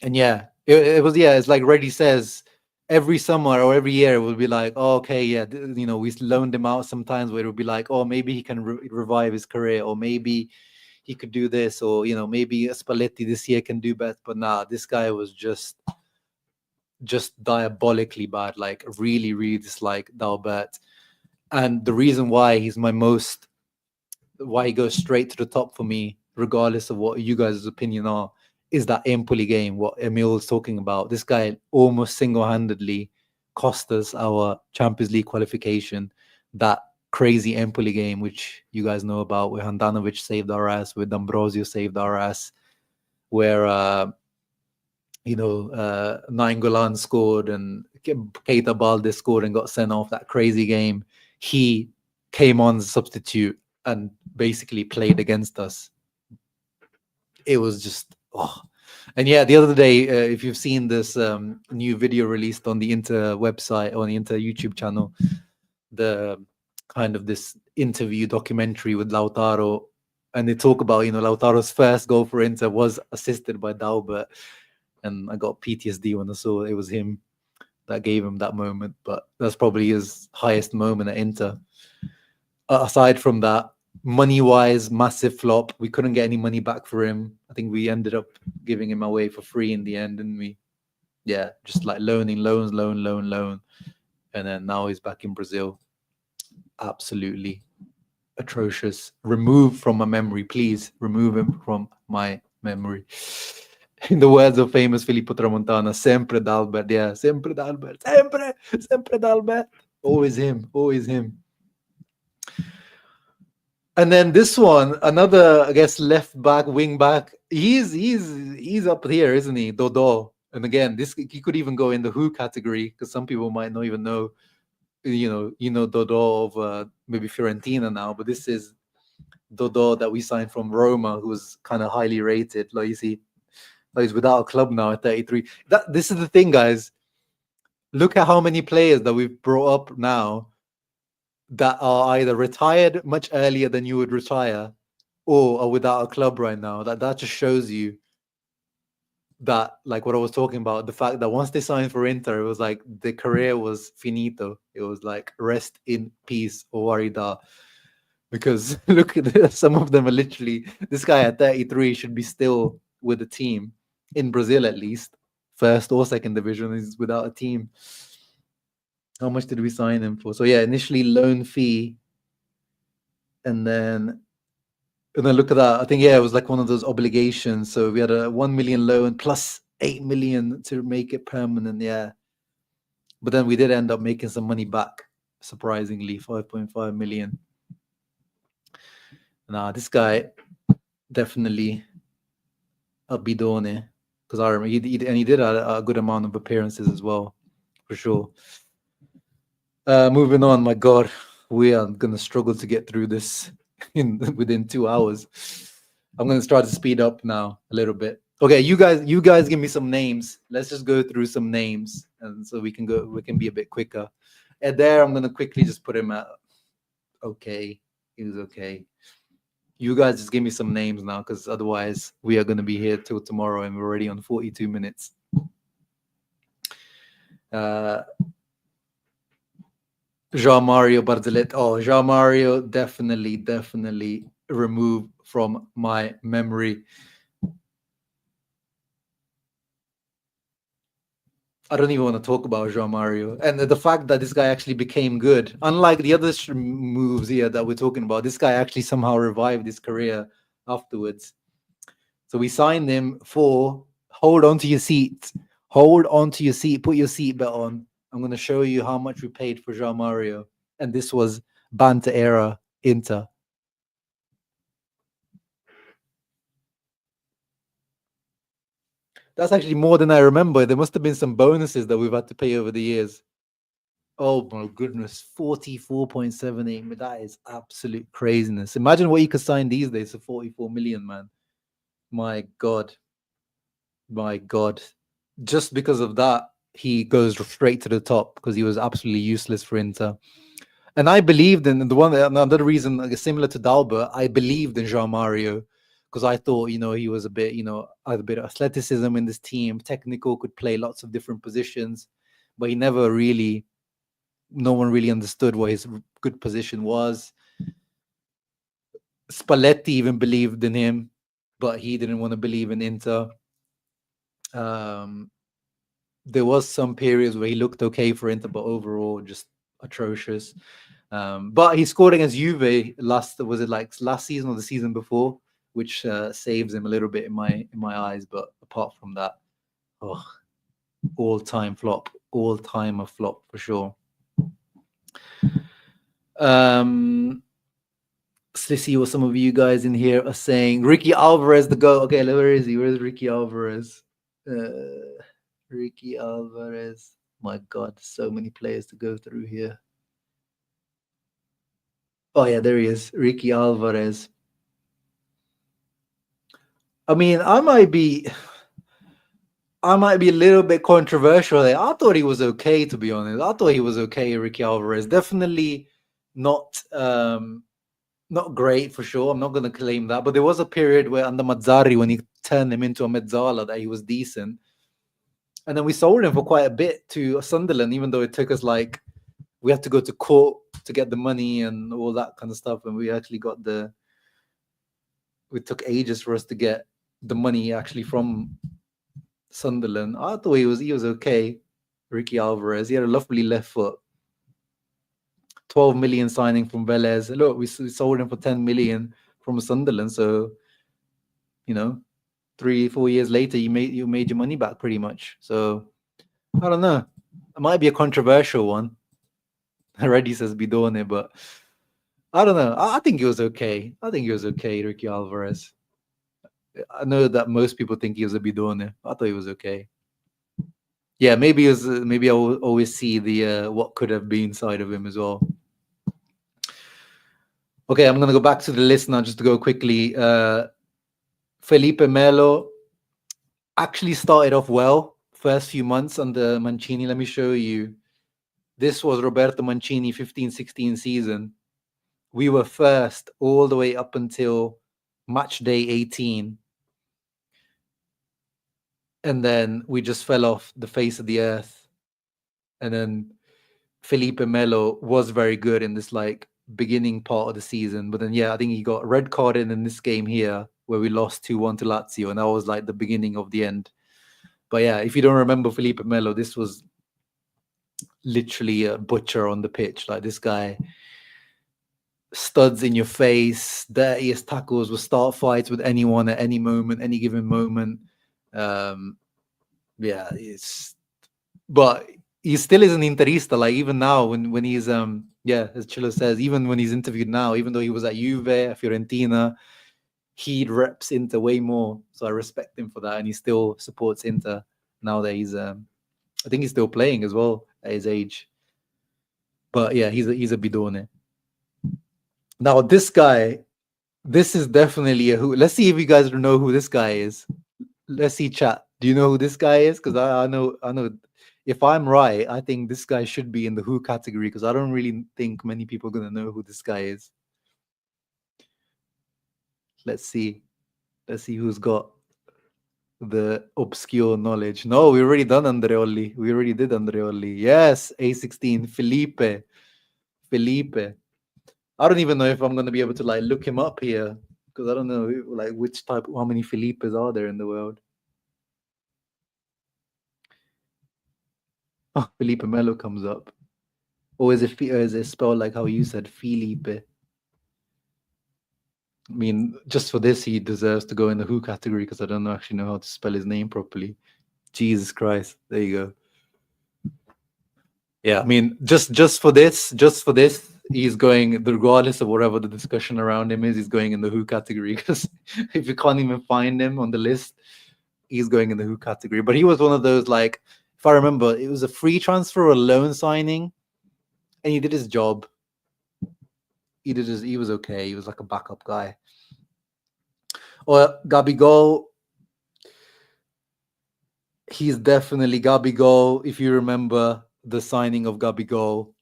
Speaker 1: yeah, it was, it's like Reggie says, every summer or every year it will be like, oh, okay, yeah, we loaned him out sometimes where it would be like, oh, maybe he can revive his career, or maybe he could do this, or maybe Spalletti this year can do better. But nah, this guy was just diabolically bad. Like, really dislike Dalbert. And the reason why why he goes straight to the top for me, regardless of what you guys' opinion are, is that Empoli game, what Emil was talking about. This guy almost single-handedly cost us our Champions League qualification. That crazy Empoli game, which you guys know about, where Handanovic saved our ass, where D'Ambrosio saved our ass, where Nainggolan scored and Keita Balde scored and got sent off. That crazy game. He came on as a substitute and basically played against us. It was just, And yeah, the other day, if you've seen this new video released on the Inter website, on the Inter YouTube channel, the kind of this interview documentary with Lautaro, and they talk about, Lautaro's first goal for Inter was assisted by Dalbert, and I got PTSD when I saw it was him that gave him that moment. But that's probably his highest moment at Inter. Aside from that, money-wise, massive flop. We couldn't get any money back for him. I think we ended up giving him away for free in the end, didn't we? Yeah, just like loan. And then now he's back in Brazil. Absolutely atrocious. Remove from my memory, please. Remove him from my memory. In the words of famous Filippo Tramontana, sempre Dalbert. Yeah, sempre Dalbert. Sempre Dalbert. Always him. And then this one, another, I guess, left back, wing back. He's up here, isn't he? Dodo. And again, he could even go in the who category, because some people might not even know, Dodo of maybe Fiorentina now, but this is Dodo that we signed from Roma, who was kind of highly rated. Like, you see, he's without a club now at 33. This is the thing, guys. Look at how many players that we've brought up now that are either retired much earlier than you would retire, or are without a club right now. That just shows you that, like what I was talking about, the fact that once they signed for Inter, it was like the career was finito. It was like rest in peace, Owarida. Because look at this, some of them are literally, this guy at 33 should be still with the team in Brazil, at least first or second division. He's without a team. How much did we sign him for? So yeah, initially loan fee, and then look at that. I think yeah, it was like one of those obligations. So we had a 1 million loan plus 8 million to make it permanent. Yeah, but then we did end up making some money back, surprisingly, 5.5 million. Nah, this guy definitely a bidone, because I remember he did a good amount of appearances as well, for sure. Moving on, my God, we are gonna struggle to get through this within 2 hours. I'm gonna start to speed up now a little bit. Okay, you guys give me some names. Let's just go through some names, and so we can be a bit quicker. And there, I'm gonna quickly just put him at okay. He was okay. You guys just give me some names now, because otherwise we are gonna be here till tomorrow, and we're already on 42 minutes. Jean Mario Bardelet. Oh, Jean Mario, definitely remove from my memory. I don't even want to talk about Jean Mario. And the fact that this guy actually became good, unlike the other moves here that we're talking about, this guy actually somehow revived his career afterwards. So we signed him for, hold on to your seat. Hold on to your seat. Put your seatbelt on. I'm going to show you how much we paid for Jean Mario. And this was Banter era Inter. That's actually more than I remember. There must have been some bonuses that we've had to pay over the years. Oh my goodness, 44.78. That is absolute craziness. Imagine what you could sign these days for 44 million, man. My God. My God. Just because of that, he goes straight to the top because he was absolutely useless for Inter. And I believed in the one, another reason, similar to Dalbert, I believed in Jean Mario because I thought, he was a bit, had a bit of athleticism in this team, technical, could play lots of different positions, but he never really, no one really understood what his good position was. Spalletti even believed in him, but he didn't want to believe in Inter. There was some periods where he looked okay for Inter, but overall just atrocious. But he scored against Juve last season or the season before, which saves him a little bit in my eyes. But apart from that, all-time flop, all-timer flop for sure. Let's see what some of you guys in here are saying. Ricky Alvarez, the GOAT. Okay, where is he? Where's Ricky Alvarez? Ricky Alvarez. My God, so many players to go through here. Oh yeah, there he is, Ricky Alvarez. I mean, I might be a little bit controversial there. I thought he was okay, to be honest. I thought he was okay, Ricky Alvarez. Definitely not great for sure. I'm not going to claim that. But there was a period where under Mazzarri, when he turned him into a mezzala, that he was decent. And then we sold him for quite a bit to Sunderland, even though it took us we had to go to court to get the money and all that kind of stuff. And we actually got it took ages for us to get the money actually from Sunderland. I thought he was okay. Ricky Alvarez, he had a lovely left foot. 12 million signing from Velez. Look, we sold him for 10 million from Sunderland. So, 3-4 years later, you made your money back pretty much. So, I don't know. It might be a controversial one. Already says Bidone, but I don't know. I think he was okay. Ricky Alvarez. I know that most people think he was a bidone. I thought he was okay. Yeah, maybe maybe I will always see the what could have been side of him as well. Okay, I'm gonna go back to the list now just to go quickly. Felipe Melo actually started off well first few months under Mancini. Let me show you. This was Roberto Mancini 15-16 season. We were first all the way up until match day 18, and then we just fell off the face of the earth. And then Felipe Melo was very good in this like beginning part of the season, but then yeah, I think he got red carded in this game here where we lost 2-1 to Lazio, and that was like the beginning of the end. But yeah, if you don't remember Felipe Melo, this was literally a butcher on the pitch. Like this guy, studs in your face, dirtiest tackles, will start fights with anyone at any moment, any given moment. Yeah, but he still is an Interista. Like even now, when he's yeah, as Chilo says, even when he's interviewed now, even though he was at Juve, Fiorentina, he reps Inter way more. So I respect him for that, and he still supports Inter now that he's I think he's still playing as well at his age. But yeah, he's a bidone. Now this guy, this is definitely a who. Let's see if you guys know who this guy is. Let's see, chat. Do you know who this guy is? Because I know. If I'm right, I think this guy should be in the who category because I don't really think many people are gonna know who this guy is. Let's see. Let's see who's got the obscure knowledge. No, we already done Andreoli. We already did Andreoli. Yes, A16. Felipe. I don't even know if I'm gonna be able to like look him up here because I don't know like which type, how many Felipes are there in the world. Oh, Felipe Melo comes up. Or is it spelled like how you said, Felipe? I mean, just for this, he deserves to go in the who category because I don't actually know how to spell his name properly. Jesus Christ. There you go. Yeah, I mean, just for this, he's going, regardless of whatever the discussion around him is, he's going in the who category because if you can't even find him on the list, he's going in the who category. But he was one of those, like, if I remember, it was a free transfer or a loan signing, and he did his job. He was okay. He was like a backup guy. Or Gabigol, he's definitely Gabigol. If you remember the signing of Gabigol,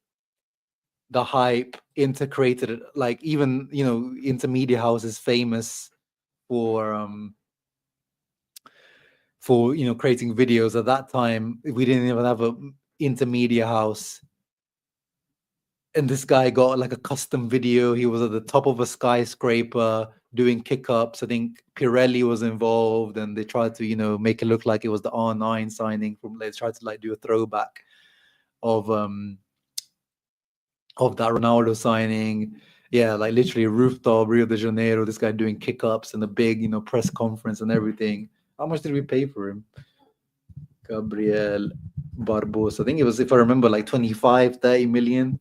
Speaker 1: the hype, Inter created, like, even, Intermedia House is famous for creating videos. At that time, we didn't even have a Intermedia House. And this guy got like a custom video. He was at the top of a skyscraper doing kick-ups. I think Pirelli was involved, and they tried to, make it look like it was the R9 signing from. They tried to like do a throwback of that Ronaldo signing. Yeah, like literally rooftop, Rio de Janeiro. This guy doing kick-ups and a big, press conference and everything. How much did we pay for him? Gabriel Barbosa. I think it was, if I remember, like 25, 30 million.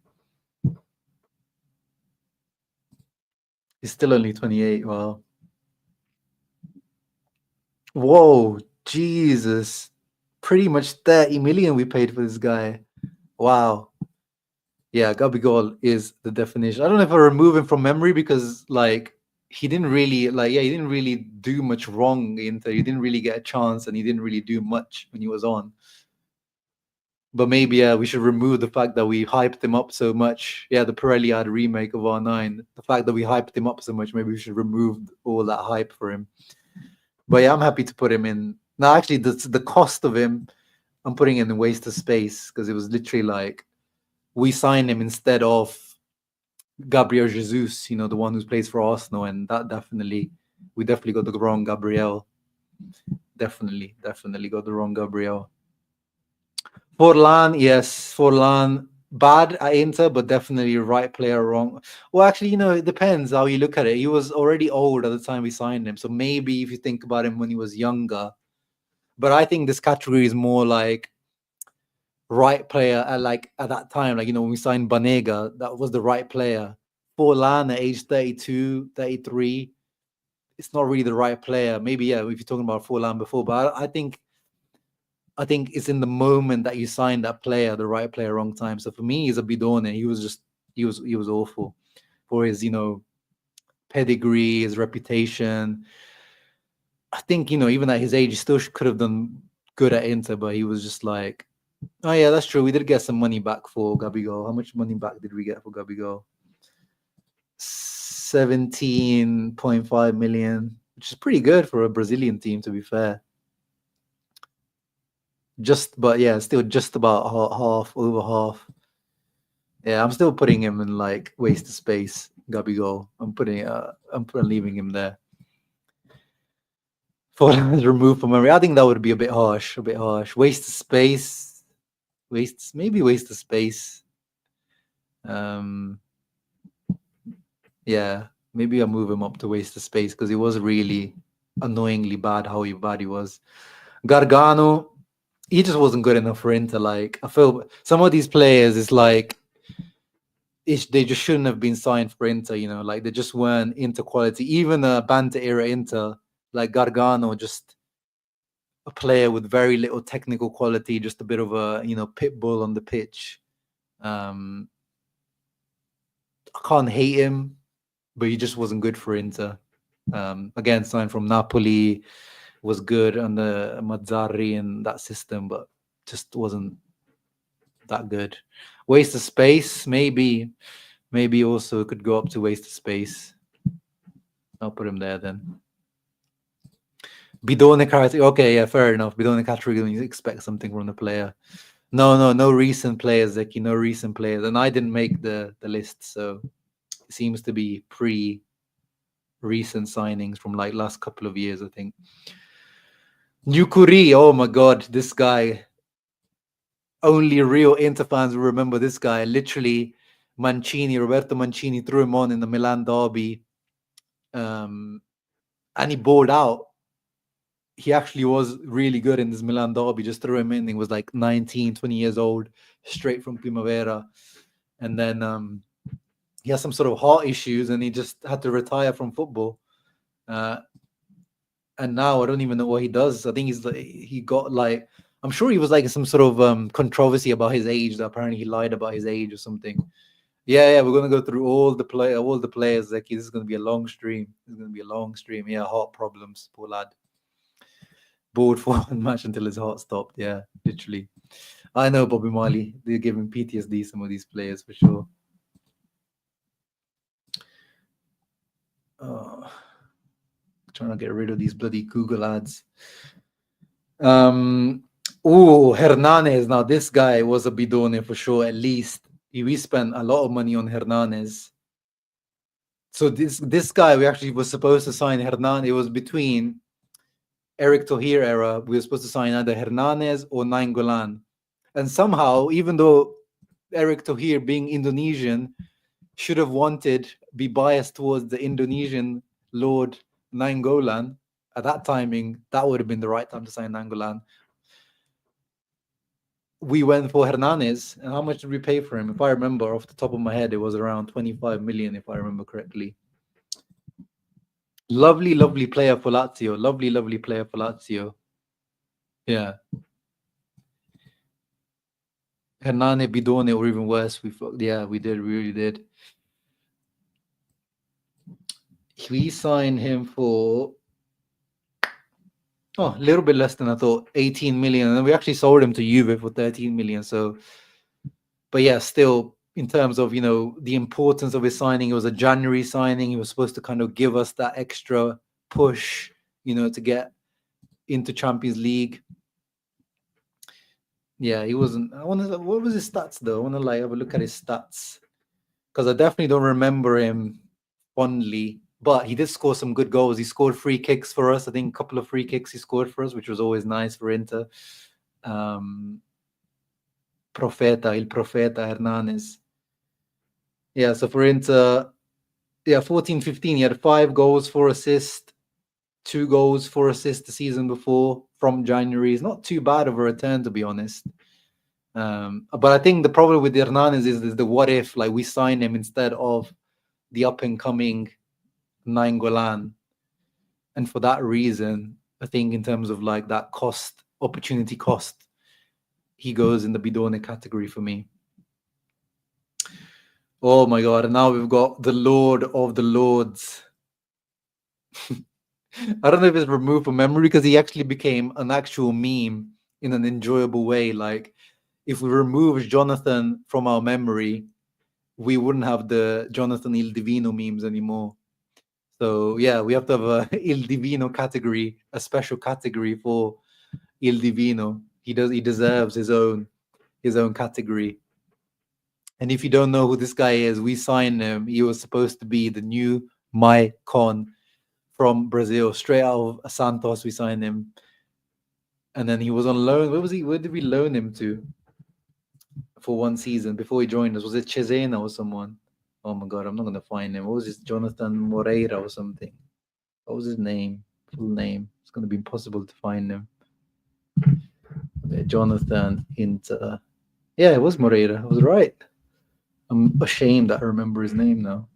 Speaker 1: He's still only 28. Wow. Whoa, Jesus. Pretty much 30 million we paid for this guy. Wow. Yeah, Gabigol is the definition. I don't know if I remove him from memory because like he didn't really do much wrong in Inter. He didn't really get a chance and he didn't really do much when he was on. But maybe we should remove the fact that we hyped him up so much. Yeah, the Pirelli ad remake of R9. The fact that we hyped him up so much, maybe we should remove all that hype for him. But yeah, I'm happy to put him in. Now, actually, the cost of him, I'm putting in waste of space because it was literally like we signed him instead of Gabriel Jesus, the one who plays for Arsenal, and that we definitely got the wrong Gabriel. Definitely got the wrong Gabriel. Forlan, bad at Inter, but definitely right player wrong. Well, actually, it depends how you look at it. He was already old at the time we signed him, so maybe if you think about him when he was younger. But I think this category is more like right player at that time. Like, when we signed Banega, that was the right player. Forlan at age 32, 33, it's not really the right player. Maybe, yeah, if you're talking about Forlan before, but I think it's in the moment that you sign that player, the right player, wrong time. So for me, he's a bidone. He was awful for his, pedigree, his reputation. I think, even at his age, he still could have done good at Inter, but he was just like, oh yeah, that's true. We did get some money back for Gabigol. How much money back did we get for Gabigol? 17.5 million, which is pretty good for a Brazilian team, to be fair. But yeah, still just about half, over half. Yeah, I'm still putting him in like waste of space, Gabigol. I'm leaving him there. For removed from memory, I think that would be a bit harsh. Waste of space, maybe waste of space. Yeah, maybe I'll move him up to waste of space because he was really annoyingly bad. Bad he was. Gargano, he just wasn't good enough for Inter. Like, I feel some of these players is like they just shouldn't have been signed for Inter. You know, like they just weren't Inter quality. Even a Banter era Inter, like Gargano, just a player with very little technical quality, just a bit of a pit bull on the pitch. I can't hate him, but he just wasn't good for Inter. Again, signed from Napoli, was good under Mazzarri and that system, but just wasn't that good. Waste of space, maybe also could go up to waste of space. I'll put him there then. Bidone category. Okay, yeah, fair enough. Bidone category, you expect something from the player. No recent players, Zeki, no recent players. And I didn't make the list, so it seems to be recent signings from like last couple of years, I think. Nukuri, oh my god, this guy. Only real Inter fans will remember this guy. Literally, Roberto Mancini threw him on in the Milan derby, and he balled out. He actually was really good in this Milan derby. Just threw him in. He was like 19, 20 years old, straight from Primavera. And then he has some sort of heart issues and he just had to retire from football. And now I don't even know what he does. I think he got like, I'm sure he was like some sort of controversy about his age. That apparently he lied about his age or something. Yeah, we're gonna go through all the players. Like, this is gonna be a long stream. Yeah, heart problems, poor lad. Bored for one match until his heart stopped. Yeah, literally. I know Bobby Marley. They're giving PTSD, some of these players, for sure. Trying to get rid of these bloody Google ads. Hernanes. Now, this guy was a bidone for sure. At least we spent a lot of money on Hernanes. So this guy, we actually was supposed to sign Hernanes. It was between Eric Tahir era. We were supposed to sign either Hernanes or Nainggolan. And somehow, even though Eric Tahir, being Indonesian, should have be biased towards the Indonesian Lord Nainggolan, at that timing, that would have been the right time to sign Nainggolan. We went for Hernanes, and how much did we pay for him? If I remember off the top of my head, it was around 25 million, if I remember correctly. Lovely player for Lazio. Lovely player for Lazio. Yeah. Hernane Bidone, or even worse. We really did. We signed him for a little bit less than I thought, 18 million. And then we actually sold him to Juve for 13 million. So, but yeah, still, in terms of, the importance of his signing, it was a January signing. He was supposed to kind of give us that extra push, to get into Champions League. Yeah, he wasn't. What was his stats though? I want to have a look at his stats, because I definitely don't remember him fondly. But he did score some good goals. He scored free kicks for us. I think a couple of free kicks he scored for us, which was always nice for Inter. Il Profeta Hernanes. Yeah, so for Inter, 14-15, he had 5 goals, 4 assists, 2 goals, 4 assists the season before from January. It's not too bad of a return, to be honest. But I think the problem with Hernanes is the what if, like, we sign him instead of the up and coming Nainggolan. And for that reason, I think in terms of like that opportunity cost, he goes in the Bidone category for me. Oh my God. And now we've got the Lord of the Lords. I don't know if it's removed from memory, because he actually became an actual meme in an enjoyable way. Like, if we remove Jonathan from our memory, we wouldn't have the Jonathan Il Divino memes anymore. So yeah, we have to have a Il Divino category, a special category for Il Divino. He deserves his own category. And if you don't know who this guy is, we signed him. He was supposed to be the new Maicon from Brazil, straight out of Santos. We signed him, and then he was on loan. Where was he? Where did we loan him to for one season before he joined us? Was it Cesena or someone? Oh my god, I'm not gonna find him. What was his Jonathan Moreira or something? What was his name? Full name? It's gonna be impossible to find him. Okay, Jonathan Inter. Yeah, it was Moreira. I was right. I'm ashamed that I remember his name now.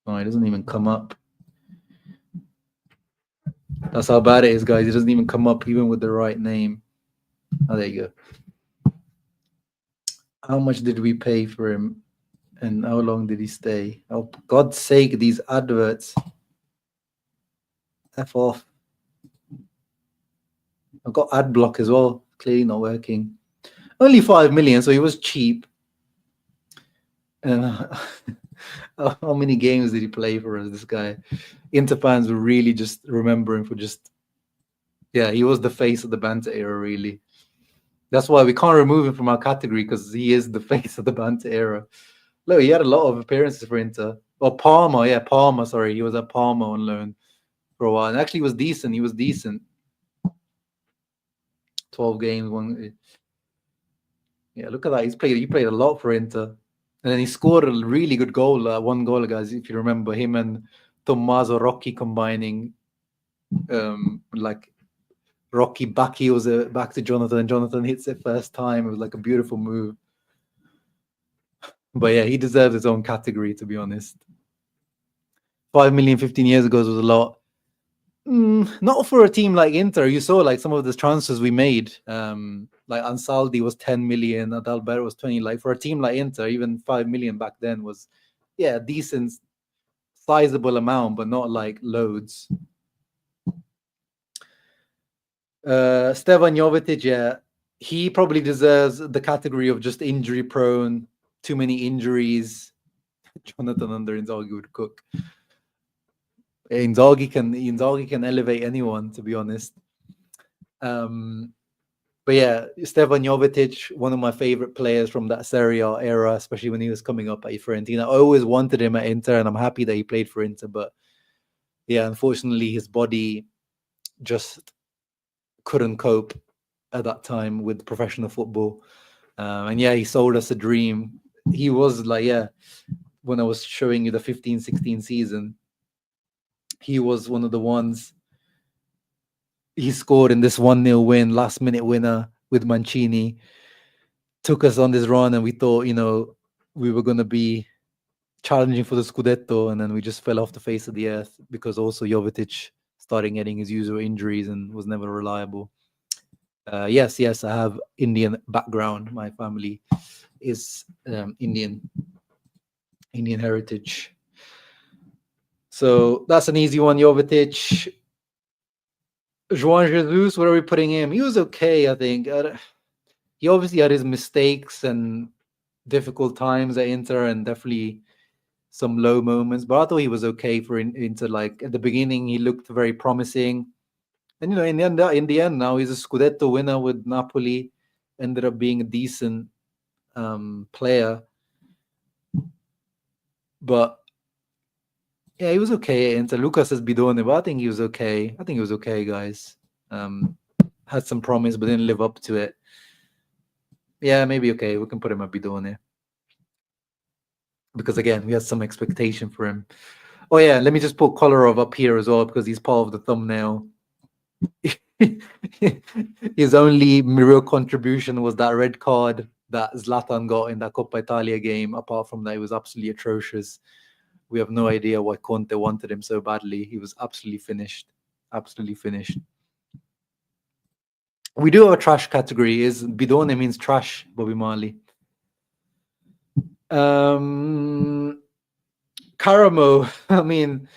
Speaker 1: Oh, he doesn't even come up. That's how bad it is, guys. He doesn't even come up even with the right name. Oh, there you go. How much did we pay for him? And how long did he stay? Oh, for God's sake, these adverts. F off. I've got ad block as well. Clearly not working. Only 5 million, so he was cheap. And how many games did he play for us, this guy? Inter fans will really just remember him for just, yeah, he was the face of the Banter era, really. That's why we can't remove him from our category, because he is the face of the Banter era. Look, he had a lot of appearances for Inter. Or Parma, yeah, Parma, sorry. He was at Parma on loan for a while. And actually, he was decent. He was decent. 12 games, one. Yeah, look at that. He played a lot for Inter. And then he scored a really good goal, one goal, guys, if you remember him and Tommaso Rocchi combining. Like Rocky back heels it back to Jonathan, and Jonathan hits it first time. It was like a beautiful move. But yeah, he deserves his own category, to be honest. 5 million 15 years ago was a lot. Not for a team like Inter. You saw like some of the transfers we made. Like Ansaldi was 10 million, Adalbert was 20. Like for a team like Inter, even 5 million back then was, yeah, decent, sizable amount, but not like loads. Stevan Jovetic, yeah, he probably deserves the category of just injury prone, too many injuries. Jonathan under Inzaghi would cook. Inzaghi can elevate anyone, to be honest. But yeah, Stevan Jovetic, one of my favorite players from that Serie A era, especially when he was coming up at Fiorentina. I always wanted him at Inter, and I'm happy that he played for Inter. But yeah, unfortunately, his body just couldn't cope at that time with professional football. And yeah, he sold us a dream. He was like, yeah, when I was showing you the 15-16 season, he was one of the ones. He scored in this 1-0 win, last minute winner with Mancini. Took us on this run, and we thought, we were going to be challenging for the Scudetto, and then we just fell off the face of the earth because also Jovetic started getting his usual injuries and was never reliable. Yes, I have Indian background. My family is Indian heritage. So that's an easy one, Jovetic. Juan Jesus, what are we putting him? He was okay, I think. He obviously had his mistakes and difficult times at Inter, and definitely some low moments. But I thought he was okay for Inter. Like at the beginning, he looked very promising, and in the end, now he's a Scudetto winner with Napoli. Ended up being a decent player, but yeah, he was okay at Inter. Lucas has bidone, but I think he was okay. Guys. Had some promise, but didn't live up to it. Yeah, maybe okay. We can put him at bidone. Because again, we had some expectation for him. Oh yeah, let me just put Kolarov up here as well because he's part of the thumbnail. His only real contribution was that red card that Zlatan got in that Coppa Italia game. Apart from that, he was absolutely atrocious. We have no idea why Conte wanted him so badly. He was absolutely finished. We do have a trash category. Is bidone means trash, Bobby Marley. Caramo. I mean,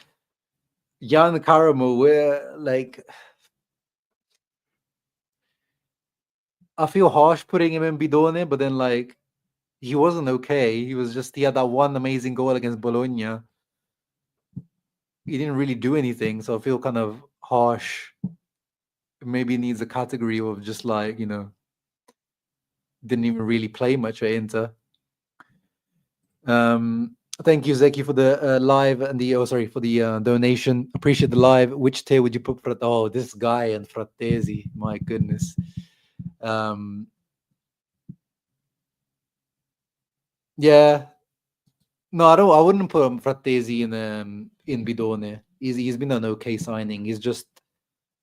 Speaker 1: Jan Caramo, we're like, I feel harsh putting him in bidone, but then like he wasn't okay. He had that one amazing goal against Bologna. he didn't really do anything. So I feel kind of harsh. Maybe needs a category of just like, didn't even really play much at Inter. Thank you, Zeki, for the live and the sorry for the donation. Appreciate the live. Which tier would you put for? Oh, this guy and Frattesi. My goodness. Yeah. No, I don't. I wouldn't put Frattesi in Bidone. He's been an okay signing. He's just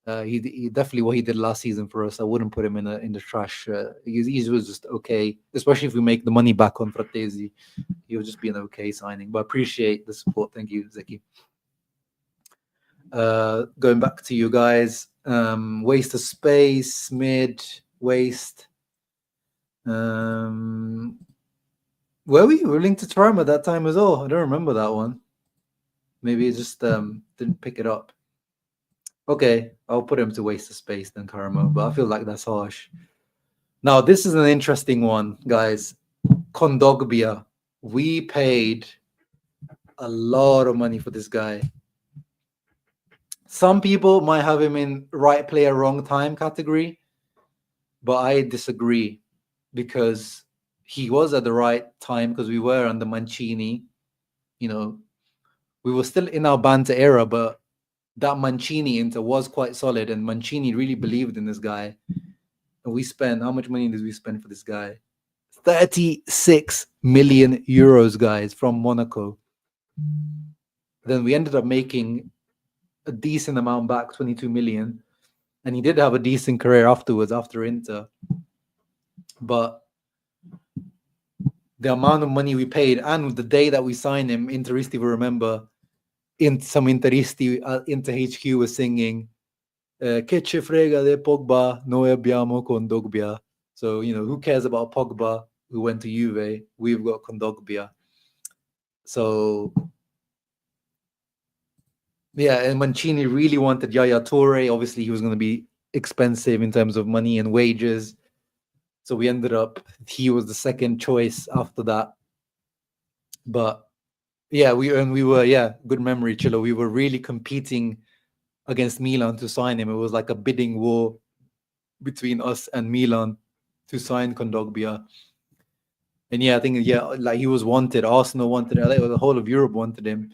Speaker 1: he definitely what he did last season for us. I wouldn't put him in the trash. He was just okay, especially if we make the money back on Frattesi. He would just be an okay signing. But I appreciate the support. Thank you, Zeki. Going back to you guys, waste of space, mid, waste. Were we linked to Tarama at that time as well? I don't remember that one. Maybe it just didn't pick it up. Okay, I'll put him to waste of space then, Karamo, but I feel like that's harsh. Now, this is an interesting one, guys. Kondogbia. We paid a lot of money for this guy. Some people might have him in right player, wrong time category, but I disagree because he was at the right time because we were under Mancini. We were still in our Banter era, but that Mancini Inter was quite solid, and Mancini really believed in this guy. And we spent, how much money did we spend for this guy? 36 million euros, guys, from Monaco. Then we ended up making a decent amount back, 22 million. And he did have a decent career afterwards, after Inter. But the amount of money we paid and the day that we signed him, Interisti will remember, some Interisti Inter HQ was singing, Che ce frega de Pogba, noi abbiamo Kondogbia. So, who cares about Pogba, who went to Juve? We've got Kondogbia. So, yeah, and Mancini really wanted Yaya Toure. Obviously, he was going to be expensive in terms of money and wages. So we ended up, he was the second choice after that. But yeah, we were, good memory, Chilo. We were really competing against Milan to sign him. It was like a bidding war between us and Milan to sign Kondogbia. And yeah, I think, like he was wanted. Arsenal wanted him. The whole of Europe wanted him.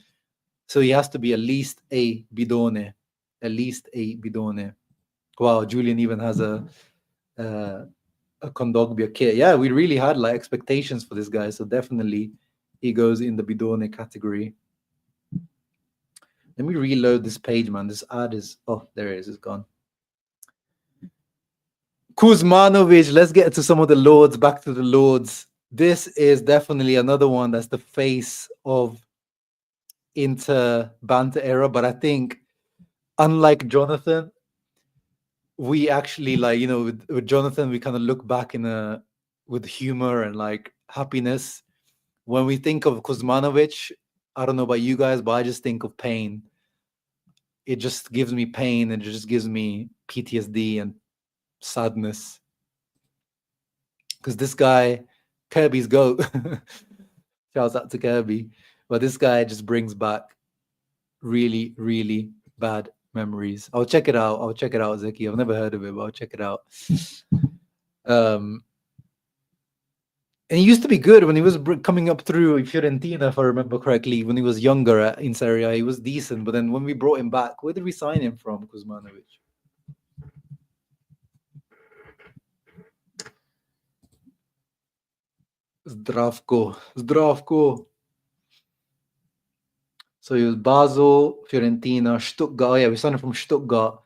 Speaker 1: So he has to be at least a bidone. At least a bidone. Wow, Julian even has a Kondogbia kit. Yeah, we really had like expectations for this guy. So definitely he goes in the bidone category. Let me reload this page, man. This ad is, oh, there it is. It's gone. Kuzmanovic. Let's get to some of the Lords. Back to the Lords. This is definitely another one that's the face of Inter Banter era. But I think, unlike Jonathan, we actually with Jonathan, we kind of look back with humor and like happiness. When we think of Kuzmanovic, I don't know about you guys, but I just think of pain. It just gives me pain and it just gives me PTSD and sadness. Because this guy, Kirby's GOAT, shouts out to Kirby, but this guy just brings back really, really bad memories. I'll check it out, Zeki. I've never heard of it, but I'll check it out. And he used to be good when he was coming up through Fiorentina, if I remember correctly. When he was younger in Serie A, he was decent. But then when we brought him back, where did we sign him from, Kuzmanovic? Zdravko. So he was Basel, Fiorentina, Stuttgart. Oh, yeah, we signed him from Stuttgart.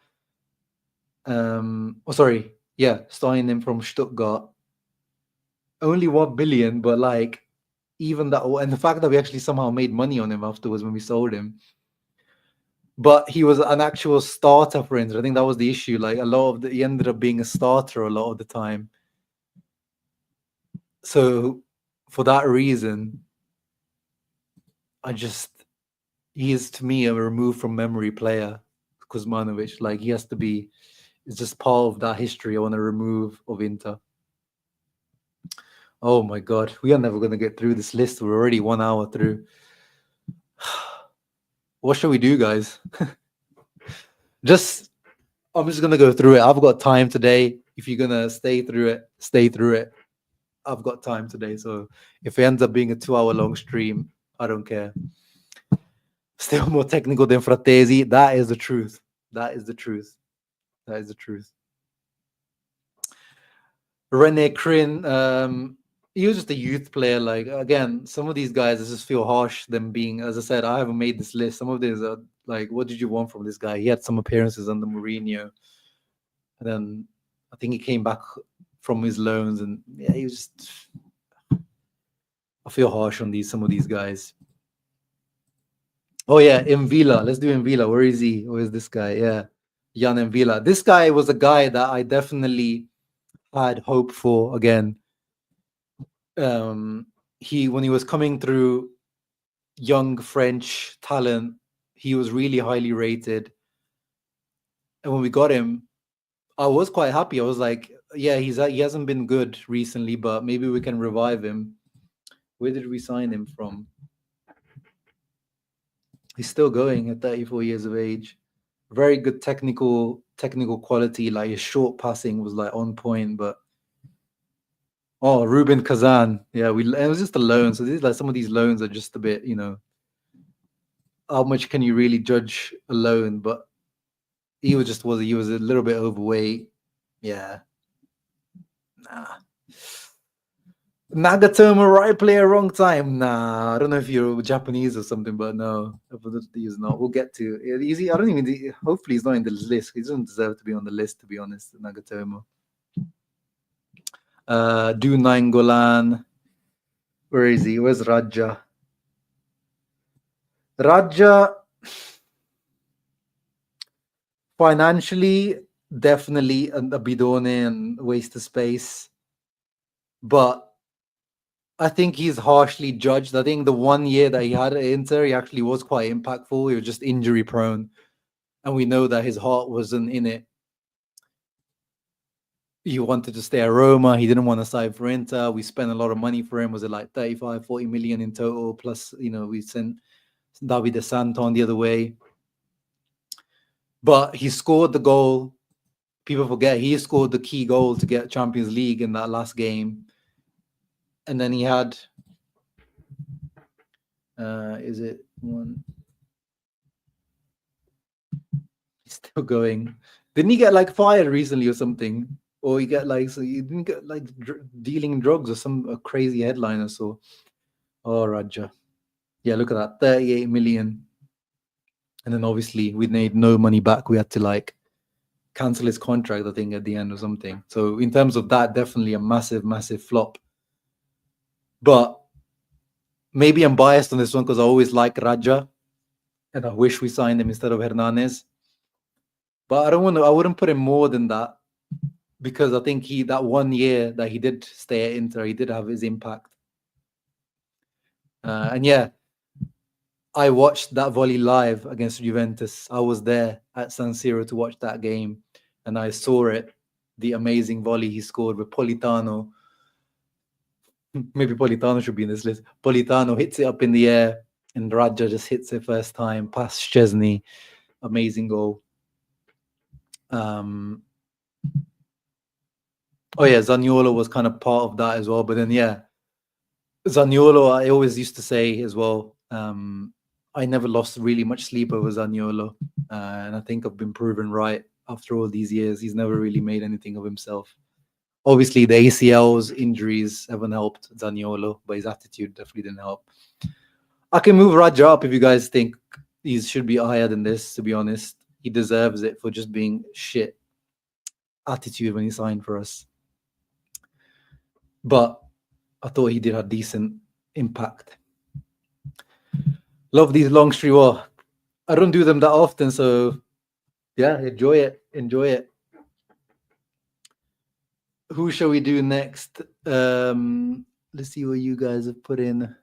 Speaker 1: Signing him from Stuttgart. Only 1 billion, but like even that, and the fact that we actually somehow made money on him afterwards when we sold him. But he was an actual starter for Inter. I think that was the issue. Like he ended up being a starter a lot of the time. So for that reason, he is to me a removed from memory player, Kuzmanovic. Like he has to be, it's just part of that history I want to remove of Inter. Oh my God, we are never going to get through this list. We're already 1 hour through. What shall we do, guys? Just I'm just gonna go through it. I've got time today. If you're gonna stay through it, stay through it. I've got time today. So if it ends up being a 2-hour long stream, I don't care. Still more technical than Fratesi. That is the truth. That is the truth. That is the truth. Rene Crin, he was just a youth player. Like, again, some of these guys, I just feel harsh them being, as I said, I haven't made this list. Some of these are like, what did you want from this guy? He had some appearances under Mourinho. And then I think he came back from his loans, and yeah, he was just, I feel harsh on some of these guys. Oh yeah, Mvila. Let's do Mvila. Where is he? Where is this guy? Yeah, Jan Mvila. This guy was a guy that I definitely had hope for again. When he was coming through, young French talent, he was really highly rated. And when we got him, I was quite happy. I was like, yeah, he hasn't been good recently, but maybe we can revive him. Where did we sign him from? He's still going at 34 years of age. Very good technical quality. Like his short passing was like on point, but Ruben Kazan. Yeah, it was just a loan. So these like some of these loans are just a bit, how much can you really judge a loan? But he was a little bit overweight. Yeah. Nah. Nagatomo, right player, wrong time. Nah, I don't know if you're Japanese or something, but no, he's not. We'll get to easy. I don't even. Hopefully, he's not in the list. He doesn't deserve to be on the list, to be honest. Nagatomo. Du Nainggolan. Where is he? Where's Raja? Raja. Financially, definitely a bidone and waste of space, but I think he's harshly judged. I think the 1 year that he had at Inter, he actually was quite impactful. He was just injury prone, and we know that his heart wasn't in it. He wanted to stay at Roma. He didn't want to sign for Inter. We spent a lot of money for him. Was it like 35, 40 million in total? Plus, we sent Davide Santon the other way. But he scored the goal. People forget he scored the key goal to get Champions League in that last game. And then he had, is it one? He's still going. Didn't he get like fired recently or something? Or he didn't get like dealing drugs or some crazy headline or so. Oh, Raja. Yeah, look at that. 38 million. And then obviously we made no money back. We had to like cancel his contract, I think, at the end or something. So in terms of that, definitely a massive, massive flop. But maybe I'm biased on this one because I always like Raja, and I wish we signed him instead of Hernandez. But I wouldn't put him more than that, because I think that 1 year that he did stay at Inter, he did have his impact. And yeah, I watched that volley live against Juventus. I was there at San Siro to watch that game, and I saw it. The amazing volley he scored with Politano. Maybe Politano should be in this list. Politano hits it up in the air, and Raja just hits it first time past Szczesny. Amazing goal. Oh yeah, Zaniolo was kind of part of that as well. But then yeah, Zaniolo, I always used to say as well, I never lost really much sleep over Zaniolo, and I think I've been proven right after all these years. He's never really made anything of himself. Obviously, the ACLs, injuries haven't helped Zaniolo, but his attitude definitely didn't help. I can move Raja up if you guys think he should be higher than this, to be honest. He deserves it for just being shit attitude when he signed for us. But I thought he did have decent impact. Love these long stream. Well, I don't do them that often, so yeah, enjoy it. Enjoy it. Who shall we do next? Let's see what you guys have put in.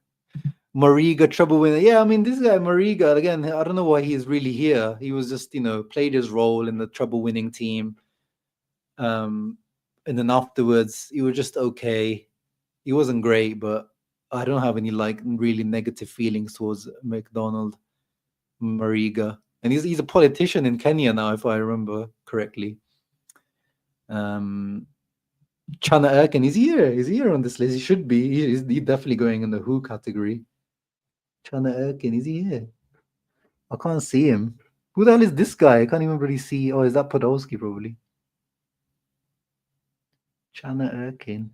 Speaker 1: Mariga, trouble winner. Yeah, I mean, this guy Mariga, again, I don't know why he's really here. He was just, played his role in the trouble winning team. And then afterwards, he was just okay. He wasn't great, but I don't have any like really negative feelings towards McDonald. Mariga. And he's a politician in Kenya now, if I remember correctly. Chana Erkin, he's here on this list. He should be. He's definitely going in the Who category. Chana Erkin, is he here? I can't see him. Who the hell is this guy? I can't even really see. Oh, is that Podolski probably? Chana Erkin.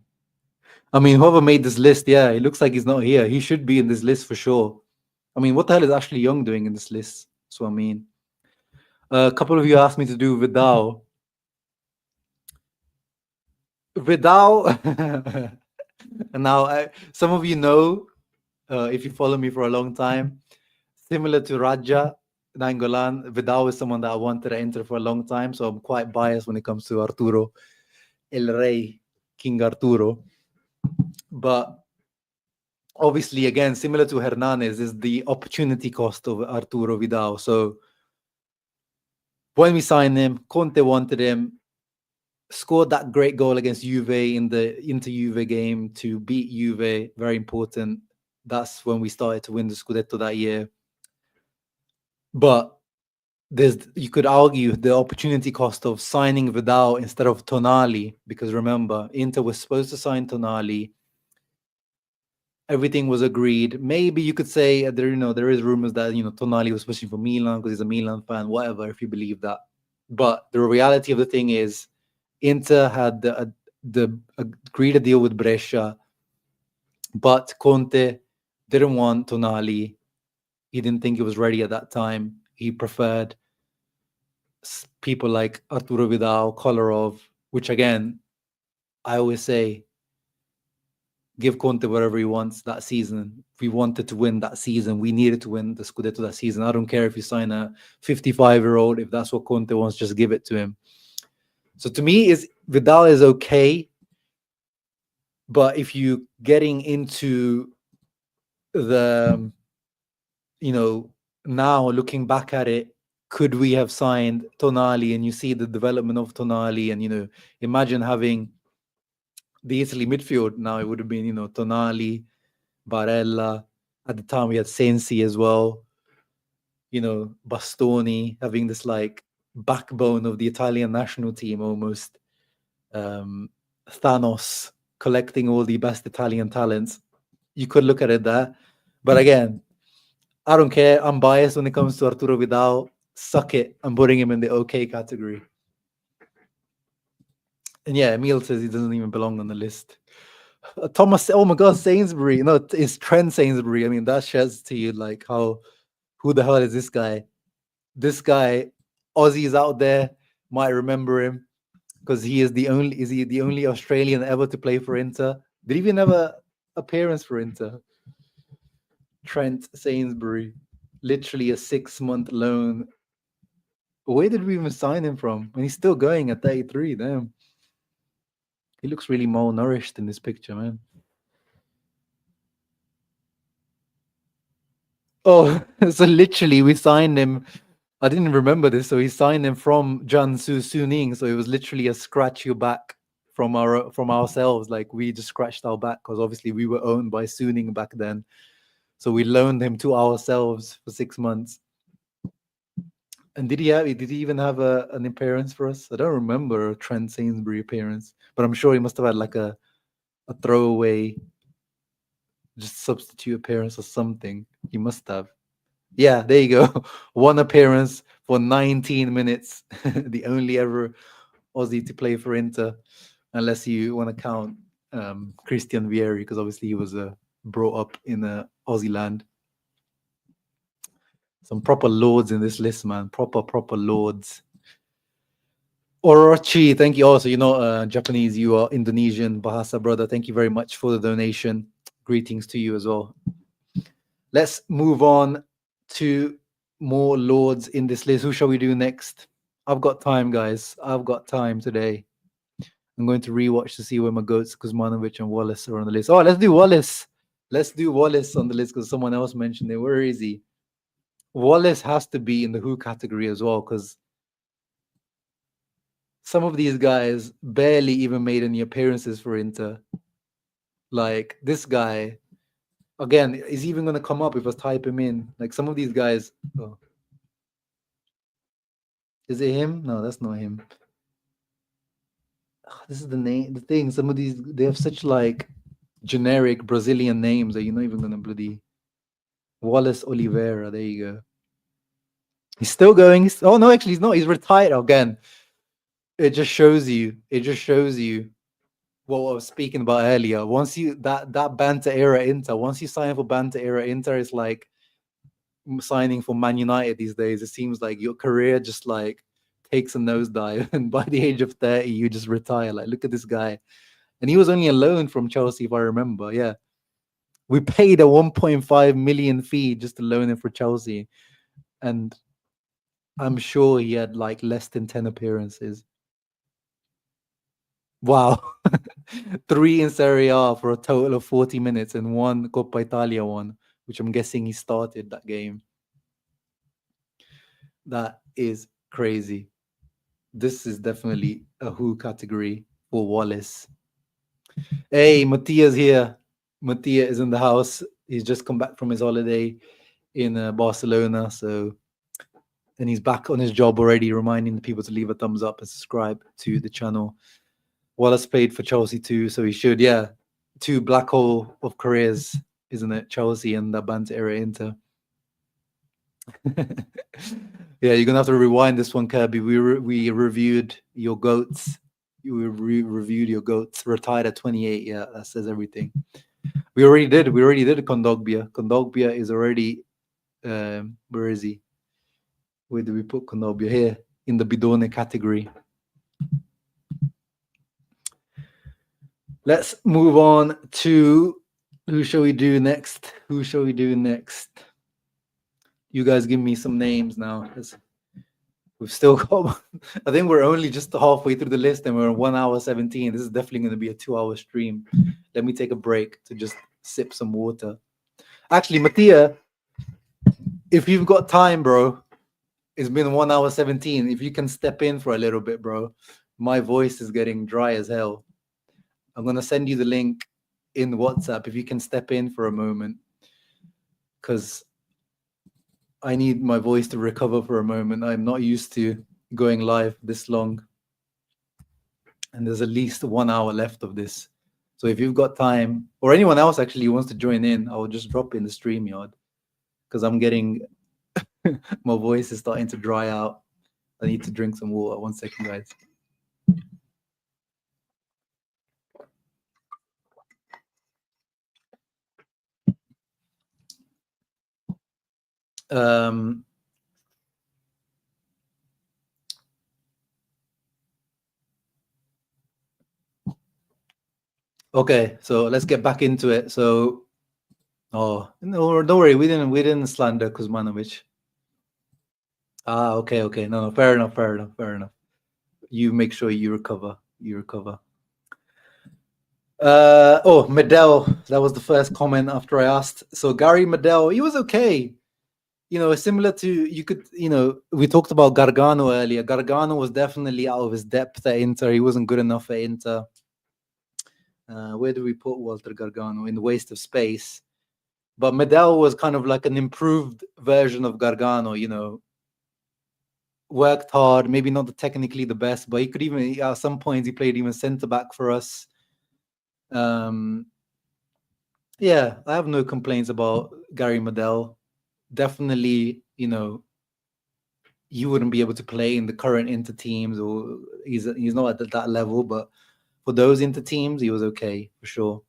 Speaker 1: I mean, whoever made this list, yeah, it looks like he's not here. He should be in this list for sure. I mean, what the hell is Ashley Young doing in this list? That's what I mean. A couple of you asked me to do Vidal. Vidal. And now, some of you know, if you follow me for a long time, similar to Raja Nangolan, Vidal is someone that I wanted to enter for a long time. So I'm quite biased when it comes to Arturo El Rey, King Arturo. But obviously, again, similar to Hernanes, is the opportunity cost of Arturo Vidal. So when we signed him, Conte wanted him, scored that great goal against Juve in the Inter-Juve game to beat Juve, very important. That's when we started to win the Scudetto that year. But you could argue the opportunity cost of signing Vidal instead of Tonali, because remember, Inter was supposed to sign Tonali. Everything was agreed. Maybe you could say there is rumors that Tonali was pushing for Milan because he's a Milan fan, whatever, if you believe that. But the reality of the thing is, Inter had agreed a deal with Brescia, but Conte didn't want Tonali. He didn't think he was ready at that time. He preferred people like Arturo Vidal, Kolarov, which again, I always say, give Conte whatever he wants that season. If we wanted to win that season, we needed to win the Scudetto that season. I don't care if you sign a 55-year-old. If that's what Conte wants, just give it to him. So to me, Vidal is okay. But if you getting into the, now looking back at it, could we have signed Tonali? And you see the development of Tonali, and imagine having the Italy midfield. Now it would have been Tonali, Barella. At the time we had Sensi as well. Bastoni, having this like backbone of the Italian national team almost. Thanos collecting all the best Italian talents. You could look at it there, but again, I don't care. I'm biased when it comes to Arturo Vidal. Suck it. I'm putting him in the okay category. And yeah, Emil says he doesn't even belong on the list. Thomas, oh my God, Sainsbury. No, it's Trent Sainsbury. I mean, that says to you like who the hell is this guy? This guy, Aussies out there might remember him because is he the only Australian ever to play for Inter? Did he even have an appearance for Inter? Trent Sainsbury, literally a 6-month loan. Where did we even sign him from? And he's still going at 33. Damn. He looks really malnourished in this picture, man. Oh, so literally we signed him. I didn't remember this. So we signed him from Jiangsu Suning. So it was literally a scratch your back from ourselves. Like we just scratched our back because obviously we were owned by Suning back then. So we loaned him to ourselves for 6 months. And did he even have an appearance for us? I don't remember a Trent Sainsbury appearance, but I'm sure he must have had like a throwaway, just substitute appearance or something. He must have. Yeah, there you go. One appearance for 19 minutes. The only ever Aussie to play for Inter, unless you want to count Christian Vieri, because obviously he was brought up in Aussie land. Some proper lords in this list, man. Proper lords. Orochi, thank you. Also, Japanese, you are Indonesian. Bahasa, brother. Thank you very much for the donation. Greetings to you as well. Let's move on to more lords in this list. Who shall we do next? I've got time, guys. I've got time today. I'm going to rewatch to see where my goats, Kuzmanovic and Wallace, are on the list. Oh, let's do Wallace. Let's do Wallace on the list because someone else mentioned it. Where is he? Wallace has to be in the Who category as well because some of these guys barely even made any appearances for Inter. Like this guy, again, is even going to come up if I type him in. Like some of these guys. Oh, Is it him? No, that's not him. This is the name. The thing. Some of these they have such like generic Brazilian names that you're not even gonna bloody Wallace Oliveira. There you go. He's still going. Oh no, actually, he's not. He's retired again. It just shows you. It just shows you what I was speaking about earlier. Once you that Banter era Inter, once you sign for Banter era Inter, it's like signing for Man United these days. It seems like your career just like takes a nosedive, and by the age of 30, you just retire. Like, look at this guy, and he was only a loan from Chelsea, if I remember. Yeah, we paid a 1.5 million fee just to loan him for Chelsea, and I'm sure he had like less than 10 appearances. Wow. 3 in Serie A for a total of 40 minutes and 1 Coppa Italia one, which I'm guessing he started that game. That is crazy. This is definitely a who category for Wallace. Hey, Mattia's here. Mattia is in the house. He's just come back from his holiday in Barcelona. So, and he's back on his job already, reminding the people to leave a thumbs up and subscribe to the channel. Wallace played for Chelsea too, so he should. Yeah, 2 black hole of careers, isn't it? Chelsea and the Banter era Inter. Yeah, you're gonna have to rewind this one, Kirby. We reviewed your goats. We reviewed your goats. Retired at 28. Yeah, that says everything. We already did Kondogbia. Kondogbia is already. Where is he? Where did we put Kondogbia? Here in the Bidone category. Let's move on to who shall we do next? Who shall we do next? You guys give me some names now. We've still got, I think we're only just halfway through the list and we're 1 hour 17. This is definitely going to be a 2-hour stream. Let me take a break to just sip some water. Actually, Mattia, if you've got time, bro, it's been 1 hour 17. If you can step in for a little bit, bro, my voice is getting dry as hell. I'm going to send you the link in WhatsApp if you can step in for a moment, because I need my voice to recover for a moment. I'm not used to going live this long, and there's at least 1 hour left of this. So if you've got time, or anyone else actually wants to join in, I'll just drop in the StreamYard, because I'm getting my voice is starting to dry out. I need to drink some water. 1 second, guys. Okay, so let's get back into it. So, oh no, don't worry, we didn't slander Kuzmanovic. Okay, no, fair enough. You make sure you recover. Medel, that was the first comment after I asked. So Gary Medel, he was okay. Similar to, we talked about Gargano earlier. Gargano was definitely out of his depth at Inter. He wasn't good enough at Inter. Where do we put Walter Gargano? In the waste of space. But Medel was kind of like an improved version of Gargano, worked hard, maybe not technically the best, but he could even, at some points, he played even centre-back for us. Yeah, I have no complaints about Gary Medel. Definitely, you wouldn't be able to play in the current Inter teams, or he's not at that level, but for those Inter teams, he was okay for sure.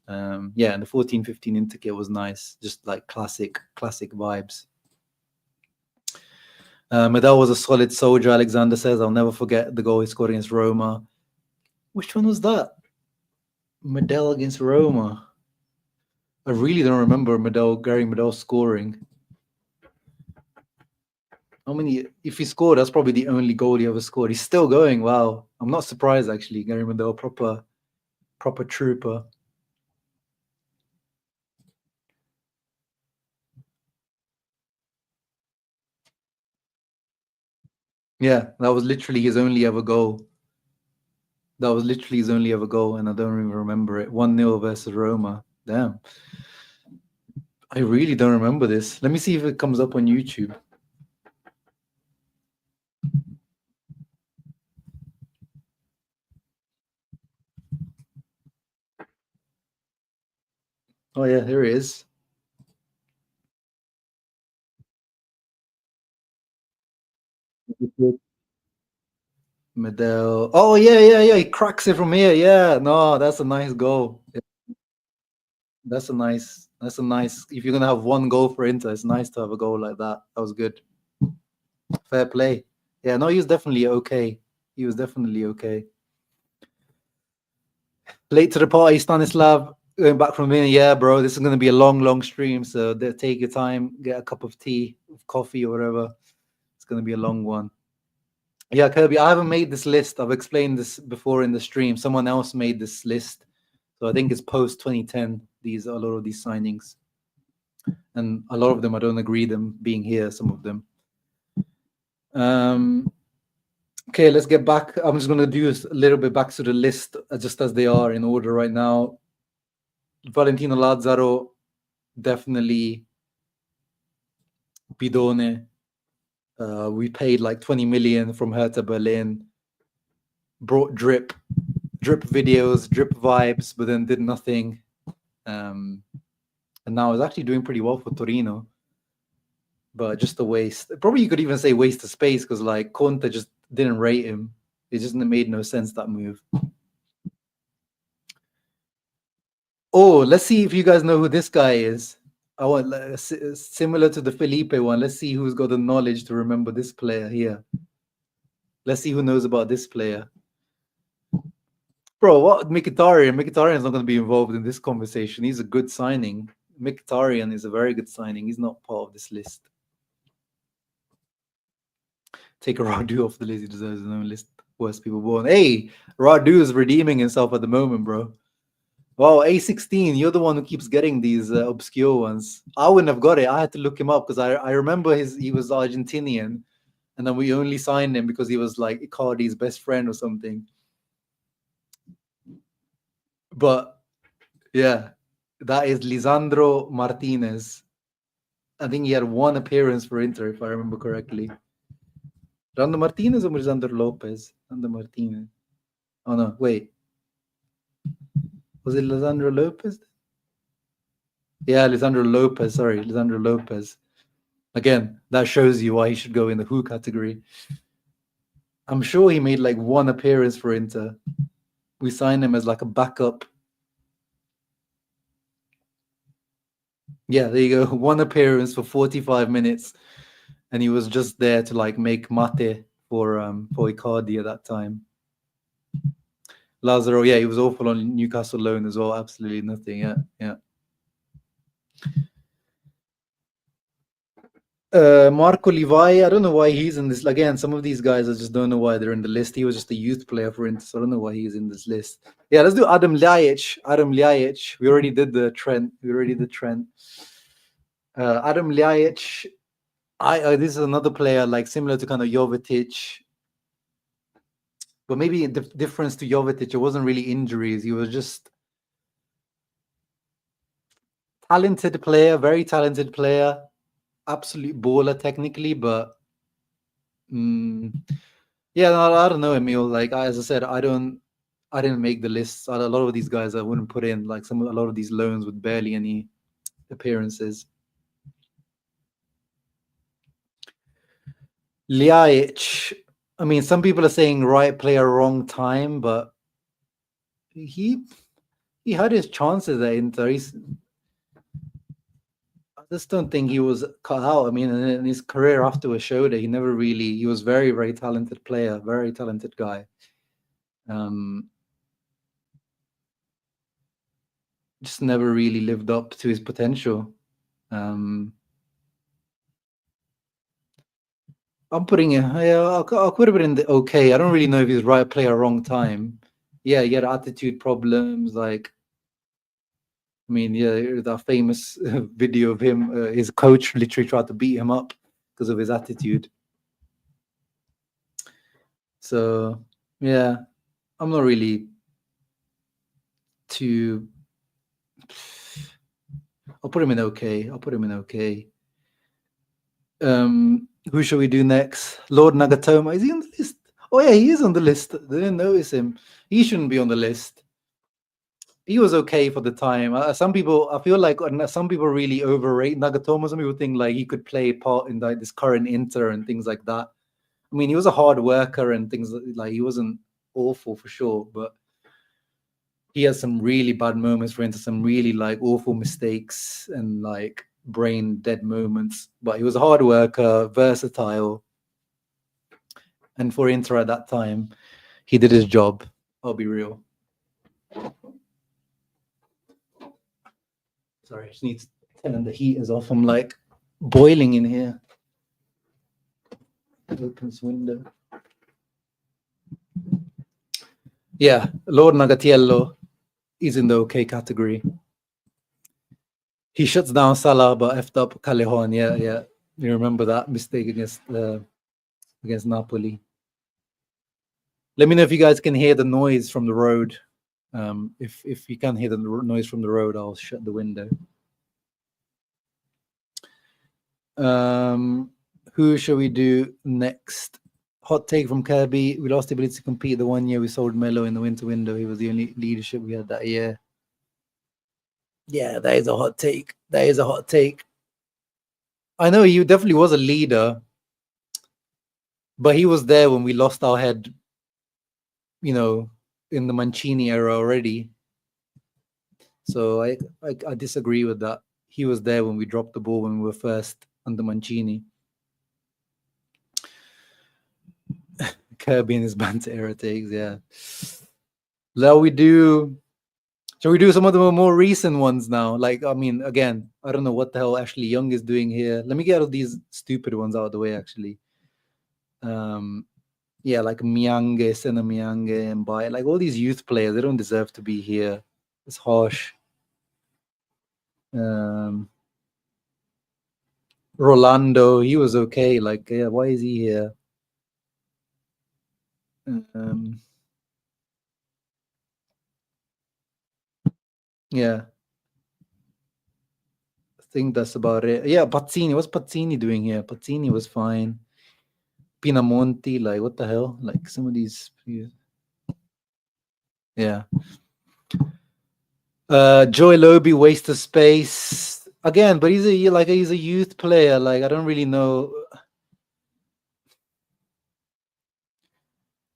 Speaker 1: Yeah, and the 14-15 Inter kit was nice, just like classic vibes. Medel was a solid soldier, Alexander says. I'll never forget the goal he scored against Roma. Which one was that? Medel against Roma. I really don't remember Gary Medel scoring. How many? If he scored, that's probably the only goal he ever scored. He's still going. Wow, I'm not surprised actually. Gary Medel, proper trooper. Yeah, that was literally his only ever goal. And I don't even remember it. 1-0 versus Roma. Damn. I really don't remember this. Let me see if it comes up on YouTube. Oh yeah, here he is. Medel. Oh yeah, yeah, yeah. He cracks it from here. Yeah, no, that's a nice goal. That's a nice. That's a nice. If you're gonna have one goal for Inter, it's nice to have a goal like that. That was good. Fair play. Yeah, no, he was definitely okay. He was definitely okay. Late to the party, Stanislav. Going back from in, yeah, bro. This is gonna be a long, long stream. So take your time, get a cup of tea, coffee, or whatever. It's gonna be a long one. Yeah, Kirby, I haven't made this list. I've explained this before in the stream. Someone else made this list. So I think it's post 2010. These a lot of these signings. And a lot of them I don't agree them being here, some of them. Okay, let's get back. I'm just gonna do a little bit back to the list just as they are in order right now. Valentino Lazzaro, definitely Bidone. We paid like 20 million from Hertha Berlin. Brought drip videos, drip vibes, but then did nothing. And now is actually doing pretty well for Torino. But just a waste. Probably you could even say waste of space because like Conte just didn't rate him. It just made no sense, that move. Oh, let's see if you guys know who this guy is. I want similar to the Felipe one. Let's see who's got the knowledge to remember this player here. Let's see who knows about this player. Bro, what Mkhitaryan? Mkhitaryan's not going to be involved in this conversation. He's a good signing. Mkhitaryan is a very good signing. He's not part of this list. Take a Radu off the list. He deserves his own list. Worst people born. Hey, Radu is redeeming himself at the moment, bro. Wow, A16, you're the one who keeps getting these obscure ones. I wouldn't have got it. I had to look him up because I remember he was Argentinian, and then we only signed him because he was like Icardi's best friend or something. But yeah, that is Lisandro Martinez. I think he had one appearance for Inter, if I remember correctly. Rando Martinez or Lisandro Lopez? Rando Martinez. Oh no, wait. Was it Lisandro Lopez? Yeah, Lisandro Lopez. Sorry, Lisandro Lopez. Again, that shows you why he should go in the who category. I'm sure he made like one appearance for Inter. We signed him as like a backup. Yeah, there you go. One appearance for 45 minutes. And he was just there to like make mate for Icardi at that time. Lazaro, yeah, he was awful on Newcastle loan as well. Absolutely nothing. Yeah, yeah. Marco Levi, I don't know why he's in this. Again, some of these guys, I just don't know why they're in the list. He was just a youth player for Inter, so I don't know why he's in this list. Yeah, let's do Adam Ljajic. Adam Ljajic. We already did the Trent. Adam Ljajic. This is another player like similar to kind of Jovetic, but maybe the difference to Jovetic, it wasn't really injuries. He was just talented player, very talented player, absolute baller technically, but yeah, no, I don't know, Emil. Like as I said, I didn't make the lists. A lot of these guys I wouldn't put in. Like a lot of these loans with barely any appearances. Ljajic. I mean, some people are saying right player, wrong time, but he had his chances at Inter. I just don't think he was cut out. I mean, in his career afterwards showed that he was very, very talented player, very talented guy. Just never really lived up to his potential. I'm putting it. Yeah, I'll put it in the okay. I don't really know if he's right player, wrong time. Yeah, he had attitude problems. Like, I mean, yeah, that famous video of him, his coach literally tried to beat him up because of his attitude. So yeah, I'm not really too. I'll put him in okay. Who shall we do next? Lord Nagatoma. Is he on the list? Oh yeah, he is on the list. They didn't notice him. He shouldn't be on the list. he was okay for the time. Some people, I feel like some people really overrate Nagatomo. Some people think like he could play a part in like this current Inter and things like that. I mean, he was a hard worker and things like he wasn't awful for sure, but he has some really bad moments. For instance, some really like awful mistakes and like brain dead moments. But he was a hard worker, versatile, and for Inter at that time, he did his job. I'll be real. Sorry, I just need to turn the heaters off. I'm like boiling in here. Open this window. Yeah, Lord Nagatiello is in the okay category. He shuts down Salah but effed up Callejon. Yeah. You remember that mistake against Napoli. Let me know if you guys can hear the noise from the road. If you can hear the noise from the road, I'll shut the window. Who shall we do next? Hot take from Kirby. We lost the ability to compete the 1 year we sold Melo in the winter window. He was the only leadership we had that year. Yeah, that is a hot take. That is a hot take. I know he definitely was a leader, but he was there when we lost our head, you know, in the Mancini era already. So I disagree with that. He was there when we dropped the ball when we were first under Mancini. Kirby and his Banter era takes, yeah. Shall we do some of the more recent ones now? Like, I mean, again, I don't know what the hell Ashley Young is doing here. Let me get all these stupid ones out of the way, actually. Yeah, like Miange, Sena Miange, and Bai, like all these youth players, they don't deserve to be here. It's harsh. Rolando, he was okay. Like, yeah, why is he here? Yeah. I think that's about it. Yeah, Pazzini. What's Pazzini doing here? Pazzini was fine. Pinamonti, like, what the hell? Like, some of these. Yeah. Joy Lobi, waste of space. Again, but he's a youth player. Like, I don't really know.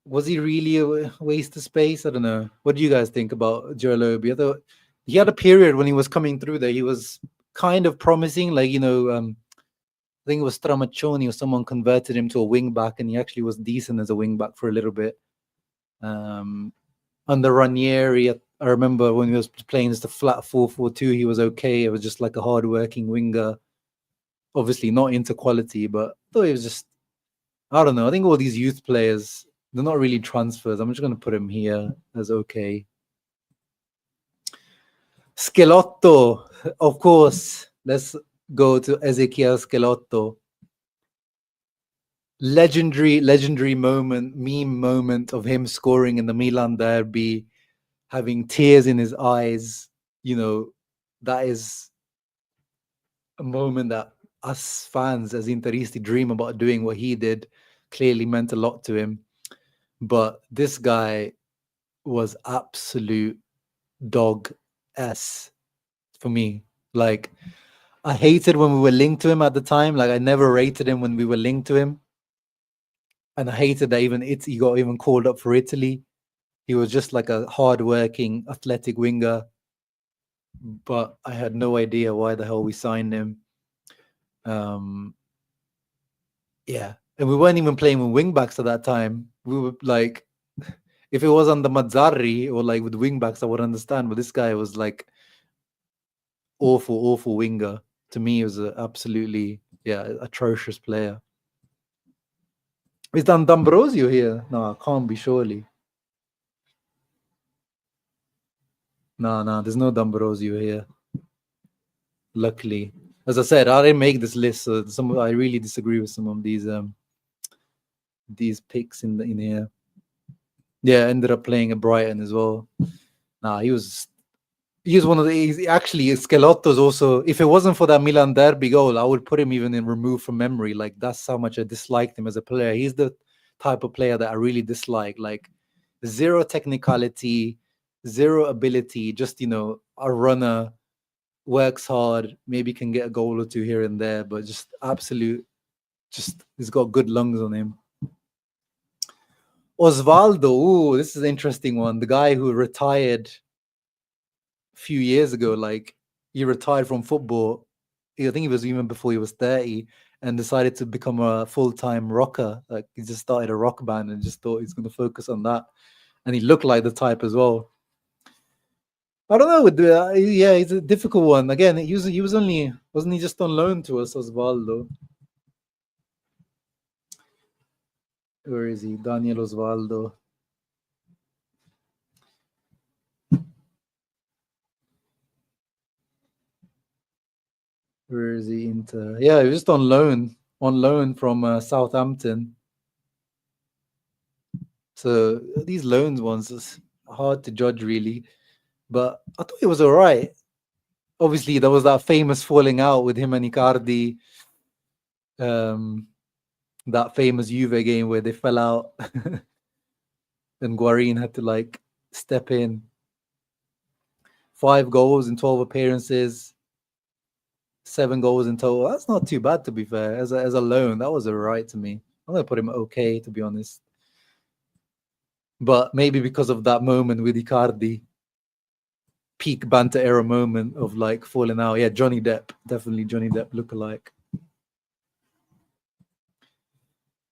Speaker 1: Was he really a waste of space? I don't know. What do you guys think about Joe Lobi? I thought he had a period when he was coming through there. He was kind of promising, like, I think it was Stramaccioni or someone converted him to a wing back, and he actually was decent as a wing back for a little bit. Under Ranieri, I remember when he was playing as the flat 4-4-2, he was okay. It was just like a hard-working winger. Obviously not into quality, but I thought he was just, I don't know. I think all these youth players, they're not really transfers. I'm just going to put him here as okay. Schelotto, of course. Let's go to Ezequiel Schelotto. Legendary moment, meme moment of him scoring in the Milan derby, having tears in his eyes. That is a moment that us fans as Interisti dream about doing what he did. Clearly meant a lot to him. But this guy was absolute dog S for me. Like, I hated when we were linked to him at the time. Like, I never rated him when we were linked to him. And I hated that he got even called up for Italy. He was just like a hard-working, athletic winger. But I had no idea why the hell we signed him. Yeah. And we weren't even playing with wingbacks at that time. We were like, if it was on the Mazzarri or like with wingbacks, I would understand. But this guy was like awful winger. To me, he was an absolutely, atrocious player. Is D'Ambrosio here? No, it can't be, surely. No, there's no D'Ambrosio here. Luckily. As I said, I didn't make this list, so I really disagree with some of these picks in here. Yeah, ended up playing at Brighton as well. Nah, he was one of the. Actually, Schelotto's also. If it wasn't for that Milan derby goal, I would put him even in removed from memory. Like, that's how much I disliked him as a player. He's the type of player that I really dislike. Like, zero technicality, zero ability, just, a runner, works hard, maybe can get a goal or two here and there, but just he's got good lungs on him. Osvaldo, ooh, this is an interesting one. The guy who retired a few years ago, like he retired from football. I think it was even before he was 30, and decided to become a full-time rocker. Like he just started a rock band and just thought he's going to focus on that. And he looked like the type as well. I don't know. Yeah, it's a difficult one. Again, he was only, wasn't he just on loan to us, Osvaldo? Where is he? Daniel Osvaldo. Where is he? Inter. Yeah, he was just on loan from Southampton. So these loans ones is hard to judge really, but I thought it was all right. Obviously, there was that famous falling out with him and Icardi. That famous Juve game where they fell out, and Guarin had to step in. 5 goals in 12 appearances, 7 goals in total. That's not too bad, to be fair. As a loan, that was all right to me. I'm gonna put him okay, to be honest. But maybe because of that moment with Icardi, peak Banter era moment of falling out. Yeah, Johnny Depp, definitely Johnny Depp lookalike.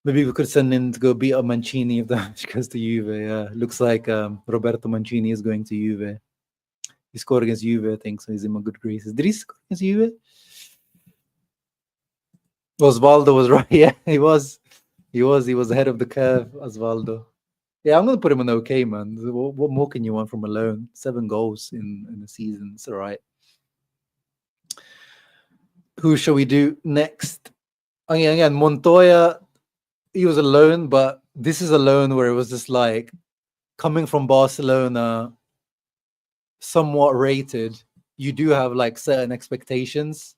Speaker 1: Maybe we could send him to go beat up Mancini if that goes to Juve. Yeah, looks like Roberto Mancini is going to Juve. He scored against Juve, I think, so he's in my good graces. Did he score against Juve? Osvaldo was right. Yeah, he was. He was ahead of the curve, Osvaldo. Yeah, I'm gonna put him on okay, man. What more can you want from a loan? 7 goals in the season. It's all right. Who shall we do next? Again, Montoya. He was a loan, but this is a loan where it was just coming from Barcelona, somewhat rated. You do have certain expectations.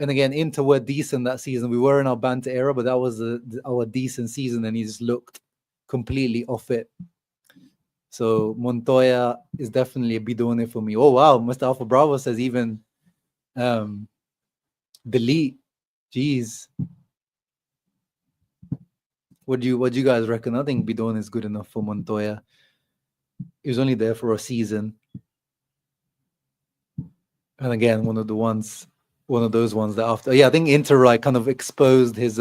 Speaker 1: And again, Inter were decent that season. We were in our Banter era, but that was our decent season, and he just looked completely off it. So Montoya is definitely a bidone for me. Oh wow, Mr. Alpha Bravo says even delete. Jeez. What do you guys reckon? I think bidone is good enough for Montoya. He was only there for a season. And again, one of those ones that after, I think Inter kind of exposed his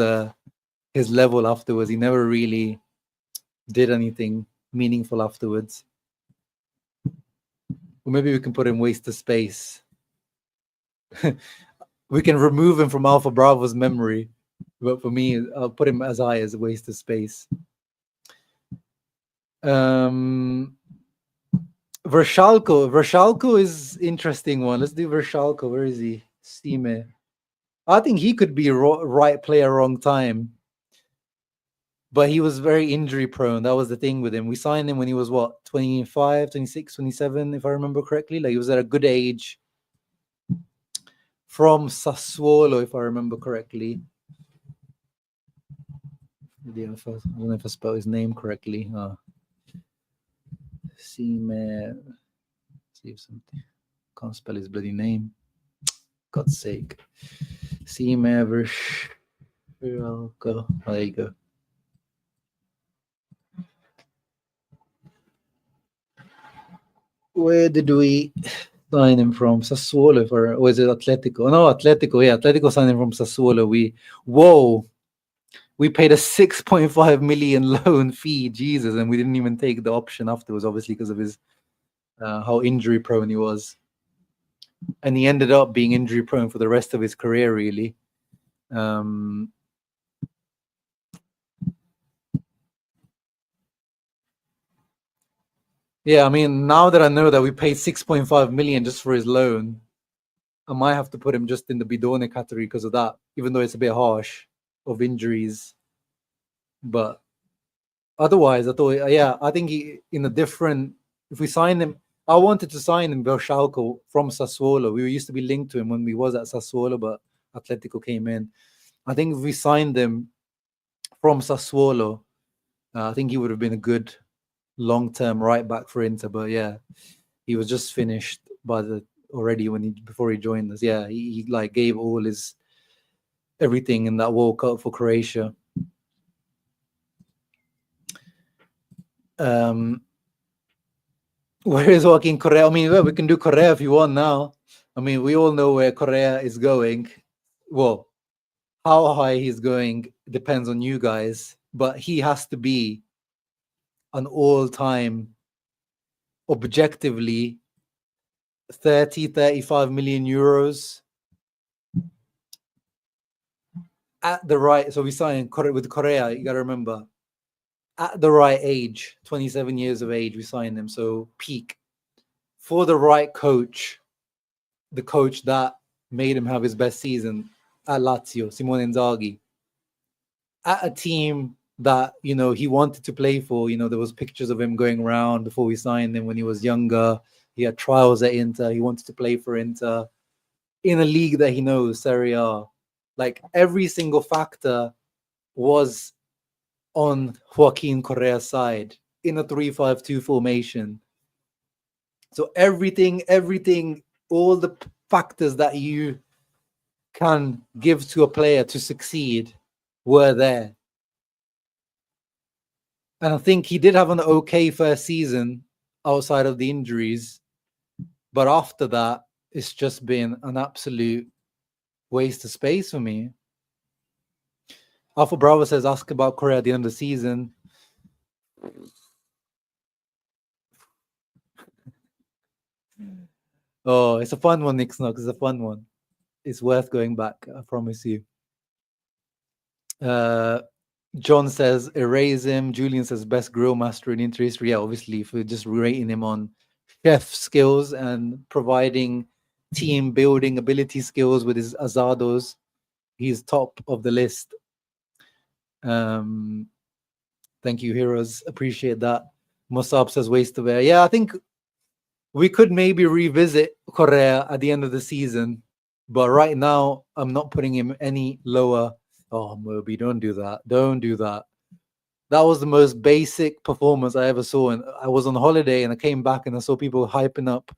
Speaker 1: level afterwards. He never really did anything meaningful afterwards. Or maybe we can put him waste of space. We can remove him from Alpha Bravo's memory, but for me, I'll put him as high as a waste of space. Vershalko is interesting one. Let's do Vershalko. Where is he? Stime. I think he could be right player, wrong time. But he was very injury prone. That was the thing with him. We signed him when he was 25, 26, 27, if I remember correctly. He was at a good age. From Sassuolo, if I remember correctly. I don't know if I spelled his name correctly. Sime. See if something. Can't spell his bloody name. God's sake. Sime Vershalko. Oh, there you go. Where did we sign him from? Sassuolo, or was it Atletico? No, Atletico. Yeah, Atletico signed him from Sassuolo. We paid a 6.5 million loan fee, Jesus, and we didn't even take the option afterwards, obviously, because of his how injury prone he was. And he ended up being injury prone for the rest of his career, really. Yeah, I mean, now that I know that we paid 6.5 million just for his loan, I might have to put him just in the bidone category because of that, even though it's a bit harsh of injuries. But otherwise, I thought, I think if we sign him, I wanted to sign him Vershalko from Sassuolo. We used to be linked to him when we was at Sassuolo, but Atletico came in. I think if we signed him from Sassuolo, I think he would have been a good long-term right back for Inter. But yeah, he was just finished already before he joined us. Yeah, he like gave all his everything in that World Cup for Croatia. Where is Joaquin Correa? I mean, well, we can do Correa if you want now. I mean, we all know where Correa is going. Well, how high he's going depends on you guys, but he has to be an all-time, objectively, 35 million euros at the right. So we signed with Correa, you got to remember, at the right age, 27 years of age, we signed him. So peak for the right coach, the coach that made him have his best season at Lazio, Simone Inzaghi, at a team that, you know, he wanted to play for. You know, there was pictures of him going around before we signed him when he was younger. He had trials at Inter. He wanted to play for Inter in a league that he knows, Serie A. Like, every single factor was on Joaquin Correa's side in a 3-5-2 formation. So everything, all the factors that you can give to a player to succeed were there. And I think he did have an okay first season outside of the injuries. But after that, it's just been an absolute waste of space for me. Alpha Bravo says, ask about Correa at the end of the season. Oh, it's a fun one, Nick Snook. It's a fun one. It's worth going back, I promise you. John says, erase him. Julian says, best grill master in Inter history. Yeah, obviously, if we're just rating him on chef skills and providing team building ability skills with his azados, he's top of the list. Thank you, heroes. Appreciate that. Musab says, waste of air. Yeah, I think we could maybe revisit Correa at the end of the season, but right now, I'm not putting him any lower. Oh, Moby, don't do that. Don't do that. That was the most basic performance I ever saw. And I was on holiday and I came back and I saw people hyping up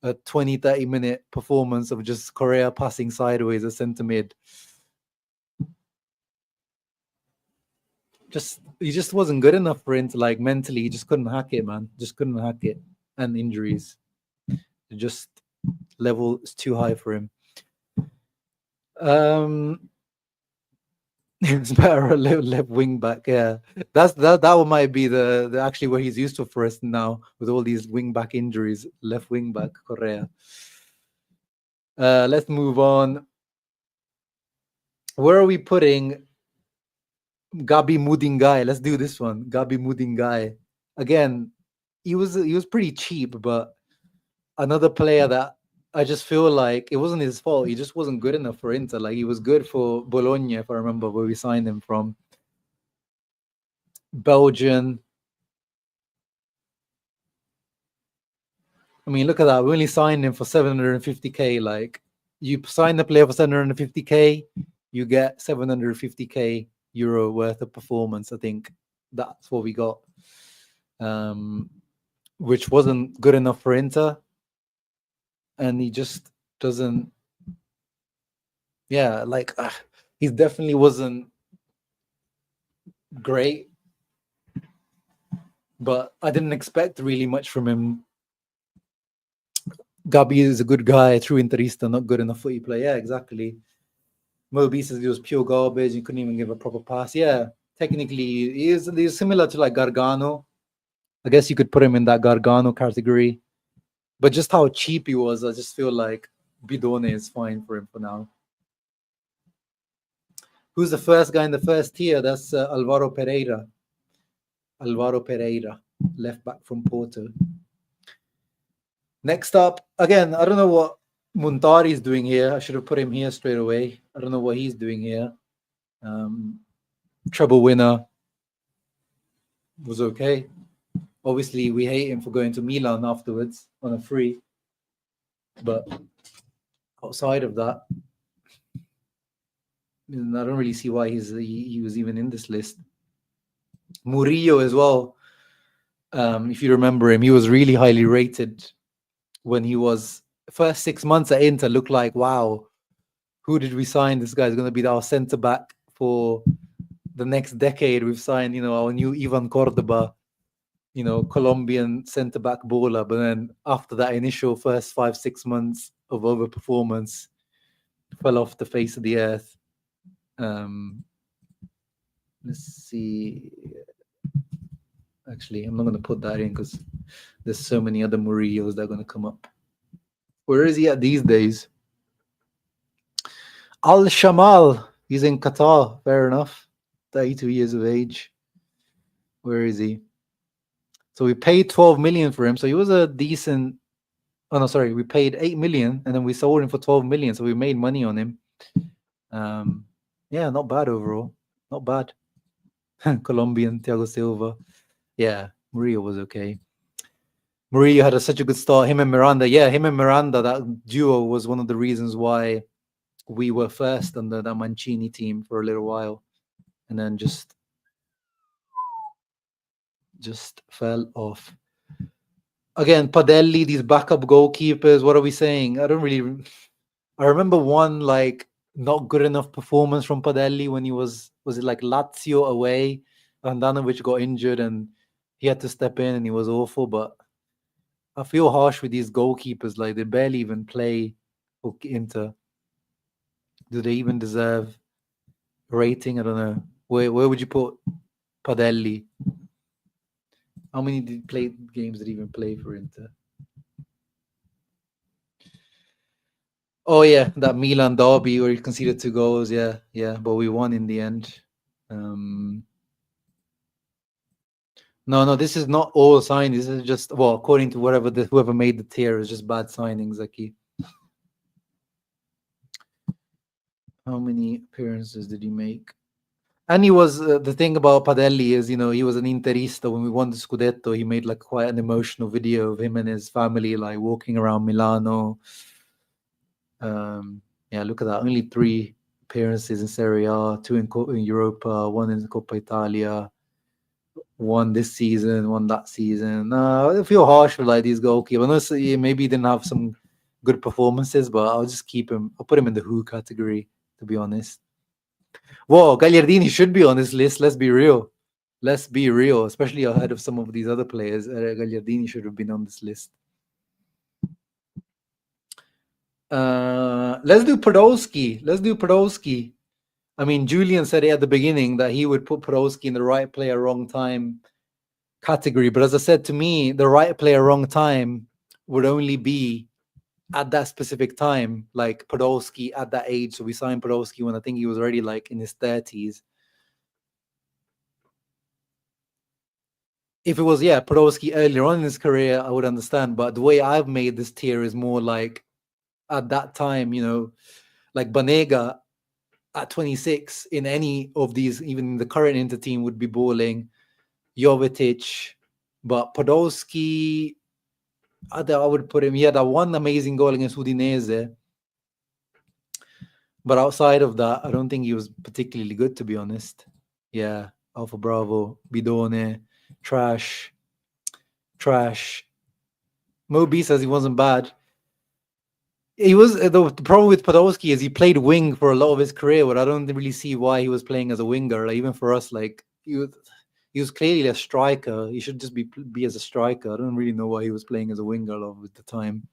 Speaker 1: a 20, 30-minute performance of just Correa passing sideways at center mid. He just wasn't good enough for him to, like, mentally. He just couldn't hack it, man. Just couldn't hack it. And injuries. Just level is too high for him. It's better a left wing back. Yeah, that one might be the actually where he's useful for us now with all these wing back injuries. Left wing back Correa. Let's move on. Where are we putting Gabi Mudingai? Let's do this one. Gabi Mudingai. Again, he was pretty cheap, but another player that I just feel like it wasn't his fault. He just wasn't good enough for Inter. Like, he was good for Bologna, if I remember where we signed him from. Belgian. I mean, look at that. We only signed him for 750k. Like, you sign the player for 750k, you get 750k euro worth of performance. I think that's what we got, which wasn't good enough for Inter. And he just doesn't. Yeah, like, he definitely wasn't great, but I didn't expect really much from him. Gabi is a good guy, true Interista, not good enough footy play. Yeah, exactly. Moby says he was pure garbage. He couldn't even give a proper pass. Yeah, technically, he's similar to like Gargano. I guess you could put him in that Gargano category. But just how cheap he was, I just feel like Bidone is fine for him for now. Who's the first guy in the first tier? That's Alvaro Pereira. Alvaro Pereira, left back from Porto. Next up, again, I don't know what Muntari is doing here. I should have put him here straight away. I don't know what he's doing here. Treble winner was okay. Obviously, we hate him for going to Milan afterwards on a free. But outside of that, I don't really see why he was even in this list. Murillo as well. If you remember him, he was really highly rated when he was first 6 months at Inter. Looked like, wow, who did we sign? This guy's going to be our centre back for the next decade. We've signed, our new Ivan Cordoba, Colombian centre back baller. But then after that initial first 5-6 months of overperformance, fell off the face of the earth. Let's see. Actually, I'm not going to put that in because there's so many other Murillos that are going to come up. Where is he at these days? Al Shamal. He's in Qatar. Fair enough. 32 years of age. Where is he? So we paid 12 million for him. So he was a decent. Oh no, sorry. We paid 8 million and then we sold him for 12 million. So we made money on him. Yeah, not bad overall. Not bad. Colombian Thiago Silva. Yeah, Murillo was okay. Murillo had such a good start. Him and Miranda. Yeah, him and Miranda. That duo was one of the reasons why we were first under the Mancini team for a little while, and then just fell off. Again, Padelli, these backup goalkeepers. What are we saying? I remember one like not good enough performance from Padelli when he was it like Lazio away? Andanovic got injured and he had to step in and he was awful. But I feel harsh with these goalkeepers. Like they barely even play for Inter. Do they even deserve rating? I don't know. Where would you put Padelli? How many games did he even play for Inter? Oh yeah, that Milan derby where he conceded 2 goals. Yeah, but we won in the end. No, this is not all signings. This is just according to whoever made the tier is just bad signings, Aki. How many appearances did he make? And he was the thing about Padelli is, he was an Interista. When we won the Scudetto, he made like quite an emotional video of him and his family like walking around Milano. Yeah, look at that. Only 3 appearances in Serie A, 2 in Europa, 1 in Coppa Italia, 1 this season, 1 that season. I feel harsh for like these goalkeepers. Maybe he didn't have some good performances, but I'll just keep him. I'll put him in the who category, to be honest. Whoa, Gagliardini should be on this list. Let's be real. Especially ahead of some of these other players. Gagliardini should have been on this list. Let's do Podolski. I mean, Julian said it at the beginning that he would put Podolski in the right player, wrong time category. But as I said, to me, the right player, wrong time would only be at that specific time, like Podolski at that age. So we signed Podolski when I think he was already like in his 30s. If it was, Podolski earlier on in his career, I would understand. But the way I've made this tier is more like at that time, like Banega at 26 in any of these, even the current Inter team would be balling. Jovetic, but Podolski, I would put him. He had that one amazing goal against Udinese. But outside of that, I don't think he was particularly good, to be honest. Yeah, Alpha Bravo, Bidone, trash. Moby says he wasn't bad. He was the problem with Podolski is he played wing for a lot of his career, but I don't really see why he was playing as a winger. Like, even for us, like he was clearly a striker. He should just be as a striker. I don't really know why he was playing as a winger a lot of the time.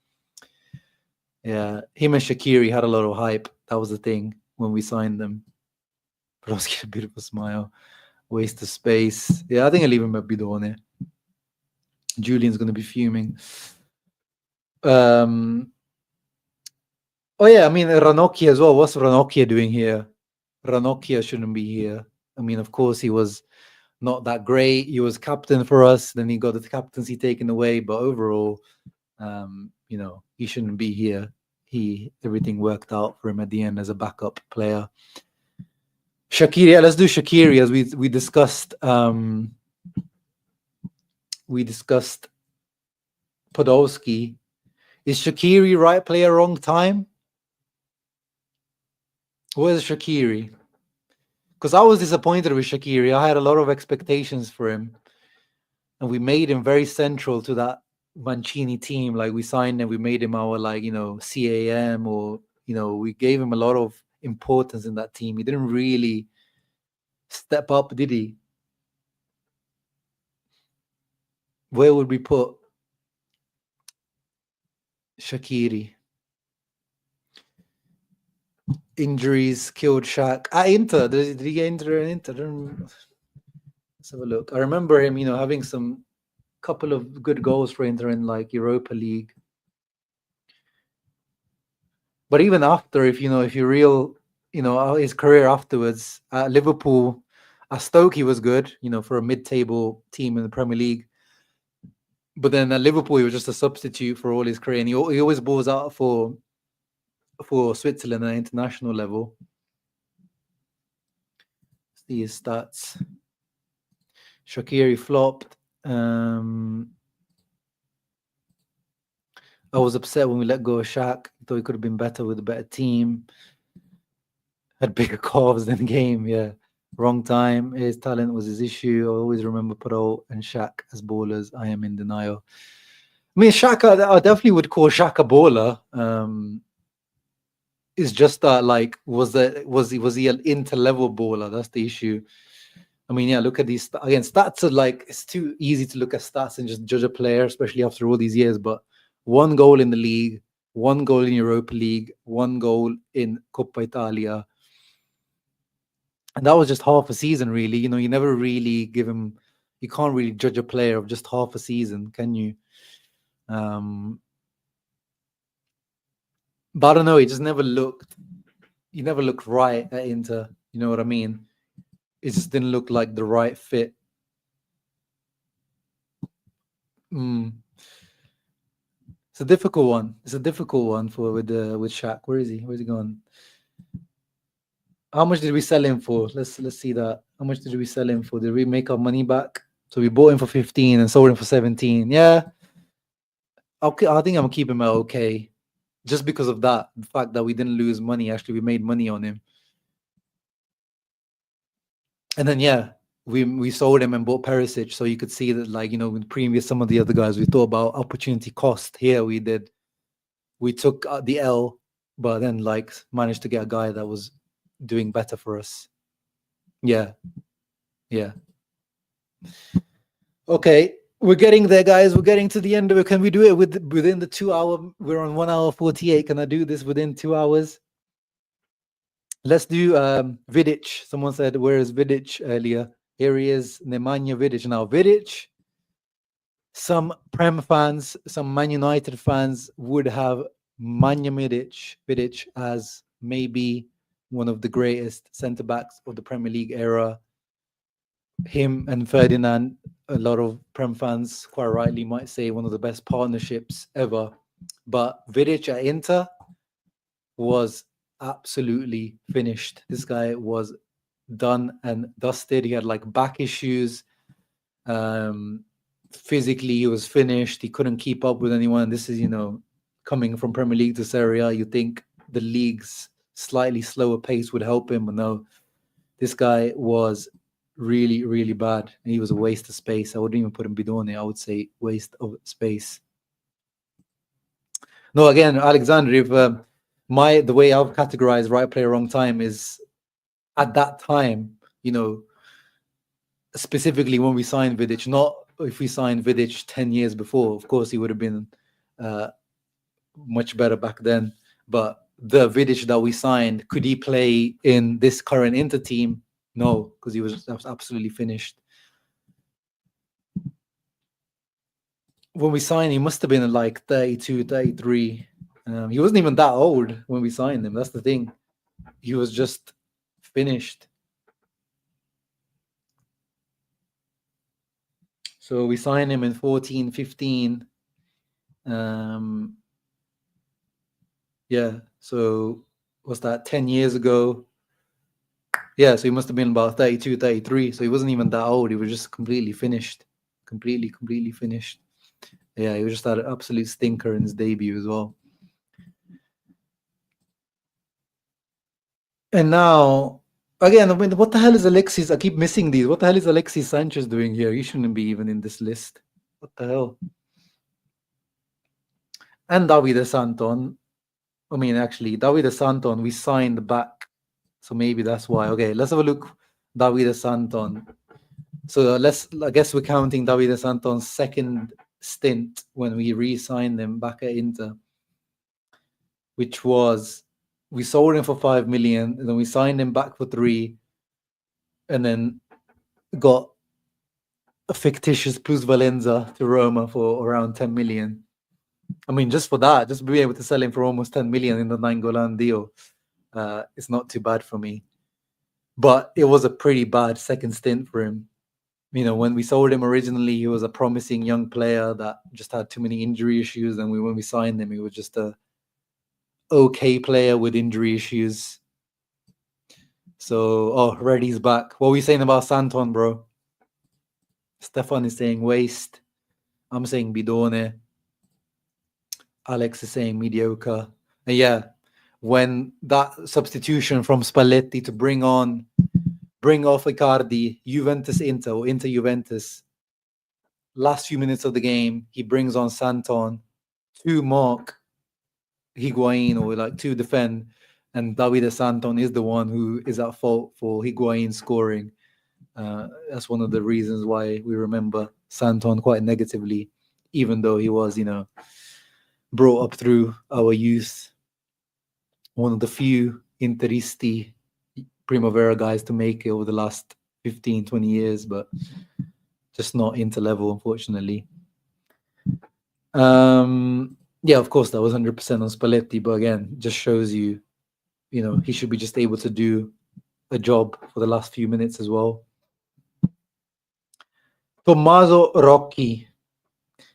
Speaker 1: Yeah, him and Shaqiri had a lot of hype. That was the thing when we signed them. Podolski had a bit of a smile. Waste of space. Yeah, I think I'll leave him at Bidone. Julian's going to be fuming. Oh yeah, I mean Ranocchia as well. What's Ranocchia doing here? Ranocchia shouldn't be here. I mean, of course, he was not that great. He was captain for us. Then he got the captaincy taken away. But overall, he shouldn't be here. Everything worked out for him at the end as a backup player. Shaqiri, let's do Shaqiri as we discussed. We discussed Podolski. Is Shaqiri right player, wrong time? Where's Shaqiri? Because I was disappointed with Shaqiri. I had a lot of expectations for him. and we made him very central to that Mancini team. Like, we signed him, we made him our, like, CAM, or we gave him a lot of importance in that team. He didn't really step up, did he? Where would we put Shaqiri? Injuries killed Shaq at Inter. Did he get injured at Inter? Let's have a look. I remember him, having some couple of good goals for Inter in, like, Europa League. But even after, if you real, his career afterwards at Liverpool, at Stoke, he was good, for a mid-table team in the Premier League. But then at Liverpool, he was just a substitute for all his career, and he always balls out for Switzerland at international level. See his stats. Shaqiri flopped. I was upset when we let go of Shaq. Thought he could have been better with a better team. Had bigger calves than game. Yeah, wrong time. His talent was his issue. I always remember Perot and Shaq as ballers. I am in denial. I mean, Shaq, I definitely would call Shaq a baller. It's just that, like, was he an inter-level baller? That's the issue. I mean, yeah, look at these again. Stats are like, it's too easy to look at stats and just judge a player, especially after all these years. But 1 goal in the league, 1 goal in Europa League, 1 goal in Coppa Italia, and that was just half a season, really. You never really give him. You can't really judge a player of just half a season, can you? But I don't know. He just never looked. He never looked right at Inter. You know what I mean? It just didn't look like the right fit. It's a difficult one. It's a difficult one with Shaq. Where is he? Where's he going? How much did we sell him for? Let's see that. How much did we sell him for? Did we make our money back? So we bought him for 15 and sold him for 17. Yeah. Okay, I think I'm gonna keep him at okay. Just because of that, the fact that we didn't lose money. Actually, we made money on him. And then, yeah, we sold him and bought Perisic. So you could see that, like, with previous some of the other guys, we thought about opportunity cost. Here we did. We took the L, but then, like, managed to get a guy that was doing better for us. Yeah. Okay, we're getting there, guys. We're getting to the end of it. Can we do it within the 2 hour? We're on 1 hour 48. Can I do this within 2 hours? Let's do Vidic. Someone said, where is Vidic earlier? Here he is, Nemanja Vidic. Now, Vidic, some Prem fans, some Man United fans would have Nemanja Vidic as maybe one of the greatest centre-backs of the Premier League era. Him and Ferdinand, a lot of Prem fans quite rightly might say one of the best partnerships ever. But Vidic at Inter was absolutely finished. This guy was done and dusted. He had, like, back issues. Physically, he was finished. He couldn't keep up with anyone. This is, coming from Premier League to Serie A, you think the league's slightly slower pace would help him, but no. This guy was really, really bad. He was a waste of space. I wouldn't even put him bidone. I would say waste of space. No, again, Alexander, if the way I've categorized right player, wrong time is at that time, specifically when we signed Vidic, not if we signed Vidic 10 years before. Of course, he would have been much better back then. But the Vidic that we signed, could he play in this current Inter team? No, because he was absolutely finished. When we signed, he must have been like 32, 33. He wasn't even that old when we signed him. That's the thing. He was just finished. So we signed him in 14, 15. Yeah, so what's that, 10 years ago? Yeah, so he must have been about 32, 33. So he wasn't even that old. He was just completely finished. Completely finished. Yeah, he was just an absolute stinker in his debut as well. And now, Again, I mean, what the hell is Alexis? I keep missing these. What the hell is Alexis Sanchez doing here? He shouldn't be even in this list. What the hell? And Davide Santon. I mean, actually, Davide Santon, we signed back. So maybe that's why. Okay, let's have a look. Davide Santon. So I guess we're counting Davide Santon's second stint when we re-signed him back at Inter, which was we sold him for 5 million, and then we signed him back for 3, and then got a fictitious plusvalenza to Roma for around 10 million. I mean, just for that, just being able to sell him for almost 10 million in the Nainggolan deal, it's not too bad for me. But it was a pretty bad second stint for him. You know, when we sold him originally, he was a promising young player that just had too many injury issues. And when we signed him, he was just a okay player with injury issues. So, Reddy's back. What were you saying about Santon, bro? Stefan is saying waste. I'm saying bidone. Alex is saying mediocre. And yeah, when that substitution from Spalletti to bring off Icardi, Juventus Inter or Inter Juventus, last few minutes of the game, he brings on Santon to mark Higuain or like to defend, and Davide Santon is the one who is at fault for Higuain scoring. That's one of the reasons why we remember Santon quite negatively, even though he was, brought up through our youth. One of the few Interisti Primavera guys to make it over the last 15, 20 years, but just not Inter level, unfortunately. Yeah, of course, that was 100% on Spalletti, but again, just shows you, he should be just able to do a job for the last few minutes as well. Tommaso Rocchi.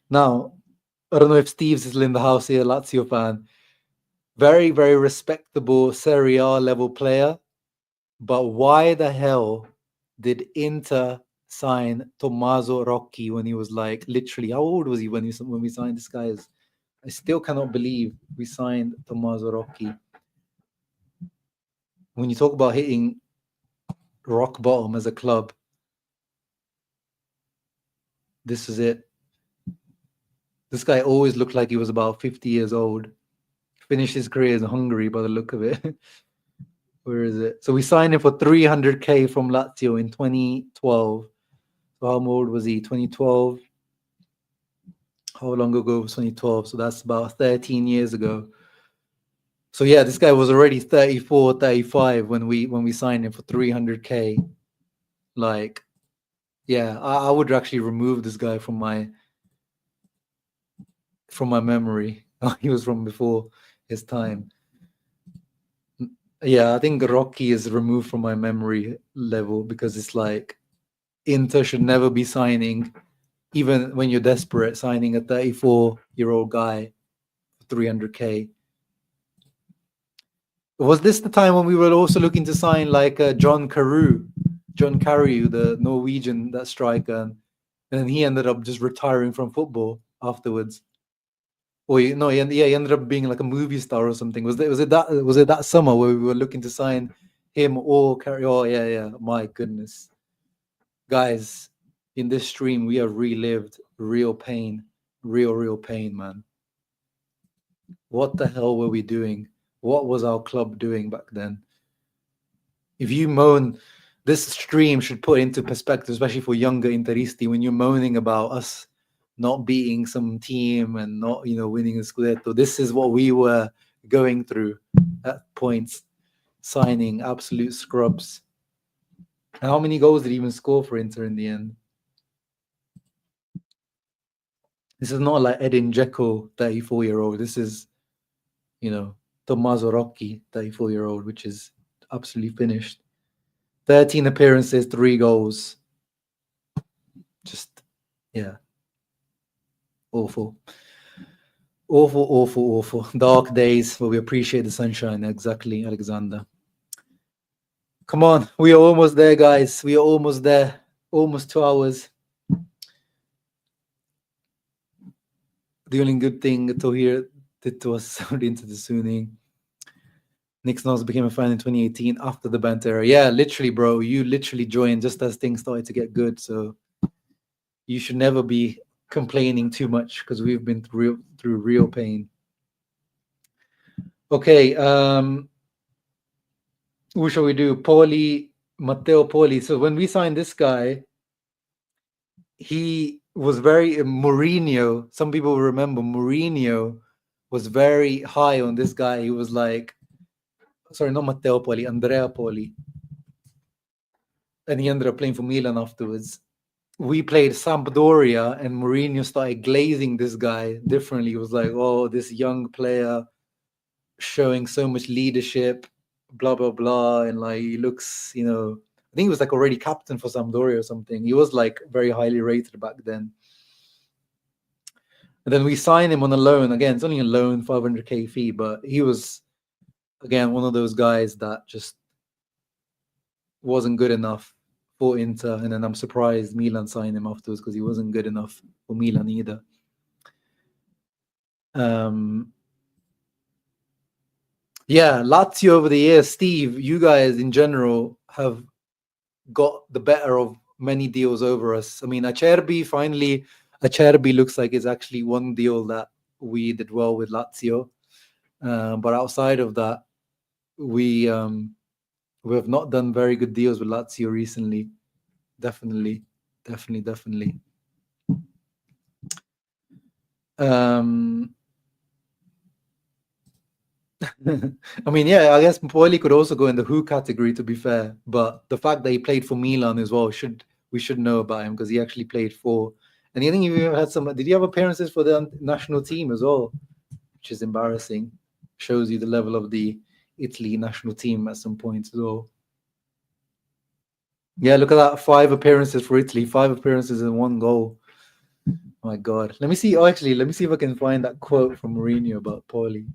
Speaker 1: Now, I don't know if Steve's is in the house here, Lazio fan. Very, very respectable Serie A level player. But why the hell did Inter sign Tommaso Rocchi when he was like literally, how old was he when we signed this guy? I still cannot believe we signed Tommaso Rocchi. When you talk about hitting rock bottom as a club, this is it. This guy always looked like he was about 50 years old. Finished his career in Hungary by the look of it. Where is it? So we signed him for 300k from Lazio in 2012. So how old was he? 2012. How long ago was 2012? So that's about 13 years ago. So yeah, this guy was already 34, 35 when we signed him for 300k. Like, yeah, I would actually remove this guy from my memory. He was from before his time. Yeah, I think Rocky is removed from my memory level because it's like Inter should never be signing, even when you're desperate, signing a 34-year-old guy for 300k. Was this the time when we were also looking to sign like John Carew, the Norwegian that striker, and he ended up just retiring from football afterwards? Or he ended up being like a movie star or something. Was it that summer where we were looking to sign him or Carew? Oh yeah. My goodness, guys, in this stream we have relived real pain, real pain, man. What the hell were we doing? What was our club doing back then? If you moan, this stream should put into perspective, especially for younger Interisti, when you're moaning about us not beating some team and not, winning a Scudetto. This is what we were going through at points, signing absolute scrubs. And how many goals did he even score for Inter in the end? This is not like Edin Dzeko, 34-year-old. This is, Tommaso Rocchi, 34-year-old, which is absolutely finished. 13 appearances, 3 goals. Just, yeah. Awful. Awful. Dark days, but we appreciate the sunshine. Exactly, Alexander. Come on. We are almost there, guys. We are almost there. Almost 2 hours. The only good thing Tohir did to us into the Sunni. Nick Snows became a fan in 2018 after the Banter era. Yeah, literally, bro. You literally joined just as things started to get good. So you should never be complaining too much because we've been through real pain. Okay, who shall we do? Matteo Poli. So when we signed this guy, he was very Mourinho. Some people will remember Mourinho was very high on this guy. He was like, sorry, not Matteo Poli, Andrea Poli. And he ended up playing for Milan afterwards. We played Sampdoria, and Mourinho started glazing this guy differently. He was like, oh, this young player showing so much leadership, blah, blah, blah. And like, he looks, I think he was like already captain for Sampdoria or something. He was like very highly rated back then. And then we signed him on a loan. Again, it's only a loan, 500k fee, but he was, again, one of those guys that just wasn't good enough for Inter. And then I'm surprised Milan signed him afterwards because he wasn't good enough for Milan either. Yeah, Lazio over the years, Steve, you guys in general have got the better of many deals over us. I mean, Acerbi looks like it's actually one deal that we did well with Lazio. But outside of that, we have not done very good deals with Lazio recently. Definitely. I mean, yeah, I guess Poli could also go in the who category, to be fair. But the fact that he played for Milan as well, we should know about him because he actually played for. And I think he had some. Did he have appearances for the national team as well? Which is embarrassing. Shows you the level of the Italy national team at some point as well. Yeah, look at that. 5 appearances for Italy, 5 appearances and 1 goal. Oh my God. Let me see. Oh, actually, let me see if I can find that quote from Mourinho about Poli.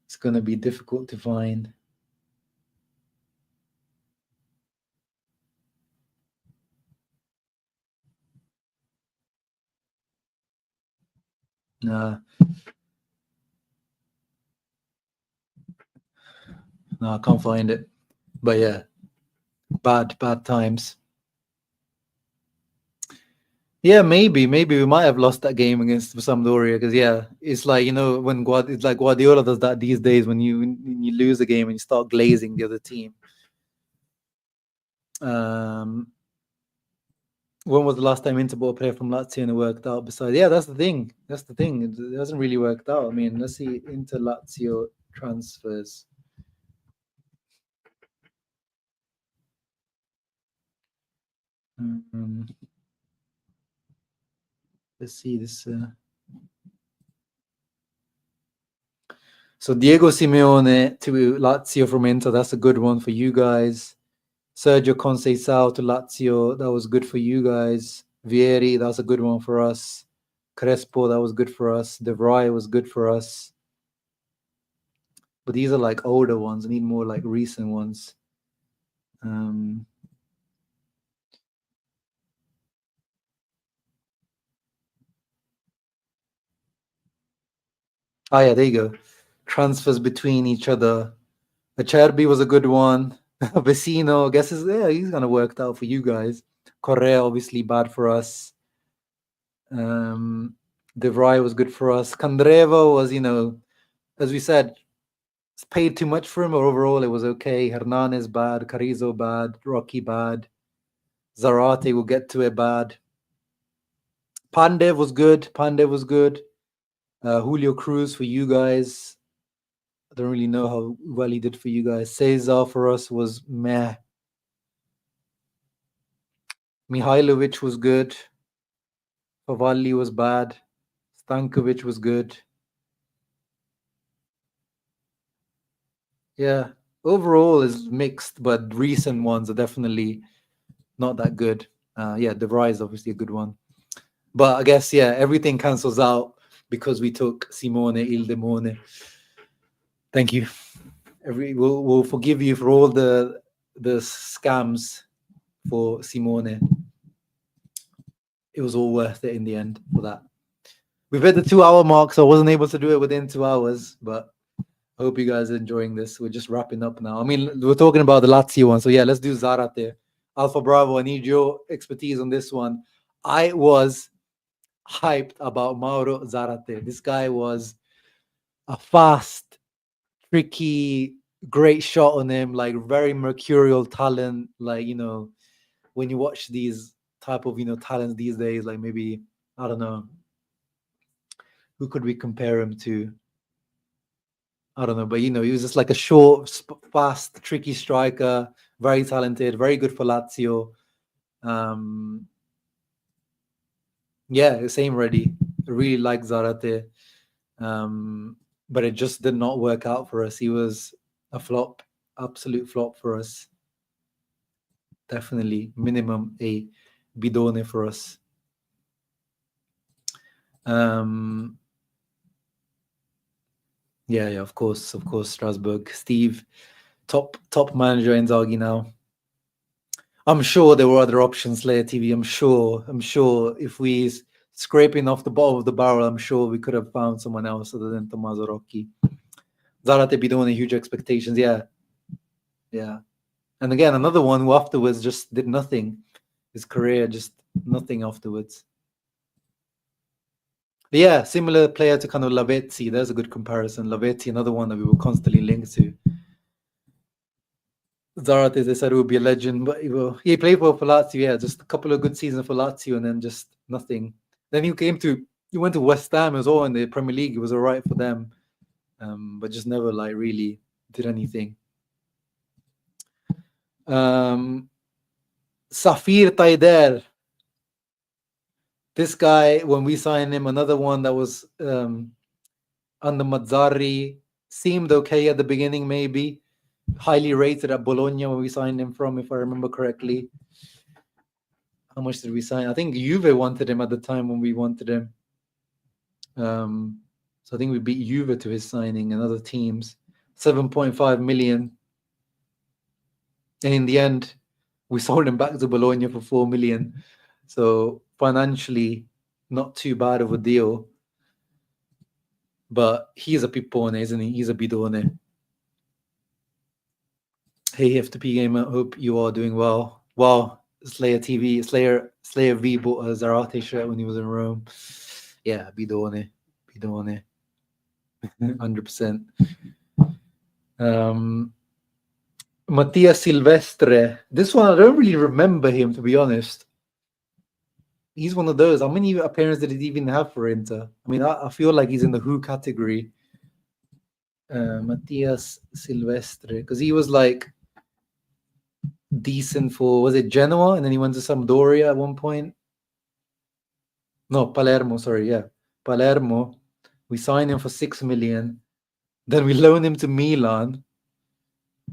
Speaker 1: It's going to be difficult to find. No, I can't find it. But yeah, bad times. Yeah, maybe we might have lost that game against Sampdoria because yeah, it's like when it's like Guardiola does that these days when you lose a game and you start glazing the other team. When was the last time Inter bought a player from Lazio and it worked out? Besides, yeah, that's the thing. It hasn't really worked out. I mean, let's see Inter Lazio transfers. Let's see this. So Diego Simeone to Lazio from Inter. That's a good one for you guys. Sergio Conceição to Lazio. That was good for you guys. Vieri, that's a good one for us. Crespo, that was good for us. De Vrij was good for us. But these are like older ones. I need more like recent ones. Oh yeah, there you go. Transfers between each other. Acerbi was a good one. Vecino, I guess he's gonna work out for you guys. Correa, obviously bad for us. De Vrij was good for us. Candreva was, as we said, paid too much for him, but overall it was okay. Hernandez bad, Carrizo bad, Rocky bad. Zarate, will get to it, bad. Pandev was good. Julio Cruz for you guys. I don't really know how well he did for you guys. Cesar for us was meh. Mihailovic was good. Favalli was bad. Stankovic was good. Yeah, overall is mixed, but recent ones are definitely not that good. Yeah, De Vrij is obviously a good one. But I guess, yeah, everything cancels out because we took Simone Il Demone. Thank you. We'll forgive you for all the scams for Simone. it was all worth it in the end for that. We've hit the 2-hour mark, so I wasn't able to do it within 2 hours, but I hope you guys are enjoying this. We're just wrapping up now. I mean, we're talking about the Lazio one, so yeah, let's do Zarate. Alpha Bravo, I need your expertise on this one. I was hyped about Mauro Zarate. This guy was a fast, tricky, great shot on him, like very mercurial talent. Like, you know, when you watch these type of, you know, talents these days, like maybe, I don't know, who could we compare him to? I don't know, but you know, he was just like a short, fast, tricky striker, very talented, very good for Lazio. Yeah, same ready. I really like Zarate. But it just did not work out for us. He was a flop, absolute flop for us. Definitely minimum a bidone for us. Yeah, of course, Strasbourg. Steve, top manager in Zaghi now. I'm sure there were other options, Slayer TV. I'm sure if we scraping off the bottom of the barrel, I'm sure we could have found someone else other than Tommaso Rocchi. Zarate Bidone, huge expectations. Yeah. And again, another one who afterwards just did nothing. His career, just nothing afterwards. But yeah, similar player to kind of Lavezzi. There's a good comparison. Lavezzi, another one that we were constantly linked to. Zarate, they said, would be a legend, but he played for Lazio. Yeah, just a couple of good seasons for Lazio, and then just nothing. Then he went to West Ham as well in the Premier League. It was all right for them, but just never like really did anything. Safir Taider. This guy, when we signed him, another one that was under Mazzarri, seemed okay at the beginning, maybe. Highly rated at Bologna when we signed him from, if I remember correctly. How much did we sign? I think Juve wanted him at the time when we wanted him. So I think we beat Juve to his signing and other teams. 7.5 million. And in the end, we sold him back to Bologna for 4 million. So financially, not too bad of a deal. But he's a pippone, isn't he? He's a bidone. Hey, FTP Gamer, hope you are doing well. Wow, Slayer V bought a Zarate shirt when he was in Rome. Yeah, bidone. 100%. Mattia Silvestre. This one, I don't really remember him, to be honest. He's one of those. How many appearances did he even have for Inter? I mean, I feel like he's in the who category. Mattias Silvestre, because he was like decent for, was it Genoa? And then he went to Sampdoria at one point. No, Palermo, sorry, yeah. Palermo. We signed him for 6 million. Then we loaned him to Milan.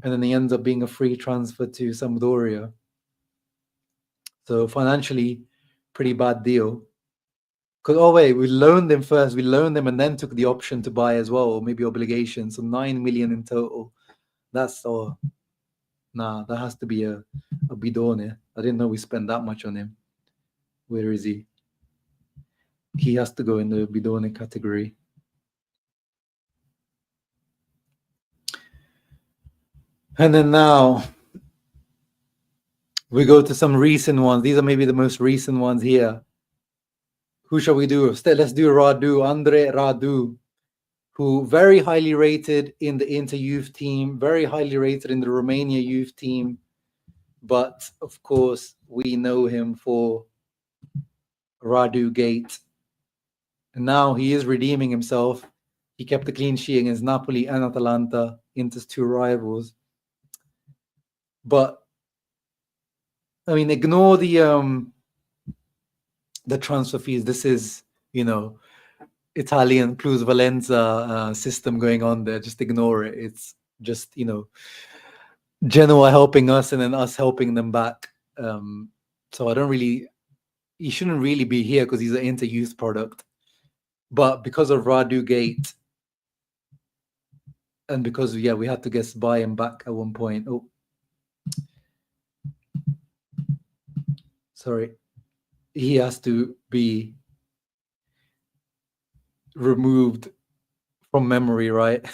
Speaker 1: And then he ends up being a free transfer to Sampdoria. So financially, pretty bad deal. Because, oh wait, we loaned them first. We loaned them and then took the option to buy as well, or maybe obligation. So 9 million in total. That's nah, that has to be a bidone. I didn't know we spent that much on him. Where is he? He has to go in the bidone category. And then now we go to some recent ones. These are maybe the most recent ones here. Who shall we do? Let's do Radu, Andre Radu, who very highly rated in the Inter youth team, very highly rated in the Romania youth team. But of course, we know him for Radu Gate. And now he is redeeming himself. He kept a clean sheet against Napoli and Atalanta, Inter's two rivals. But I mean, ignore the transfer fees. This is, you know, Italian plus Valenza system going on there. Just ignore it. It's just, you know, Genoa helping us and then us helping them back. So I don't really, he shouldn't really be here because he's an Inter youth product. But because of Radu Gate, and because, yeah, we had to guess buy him back at one point. Oh, sorry. he has to be removed from memory, right?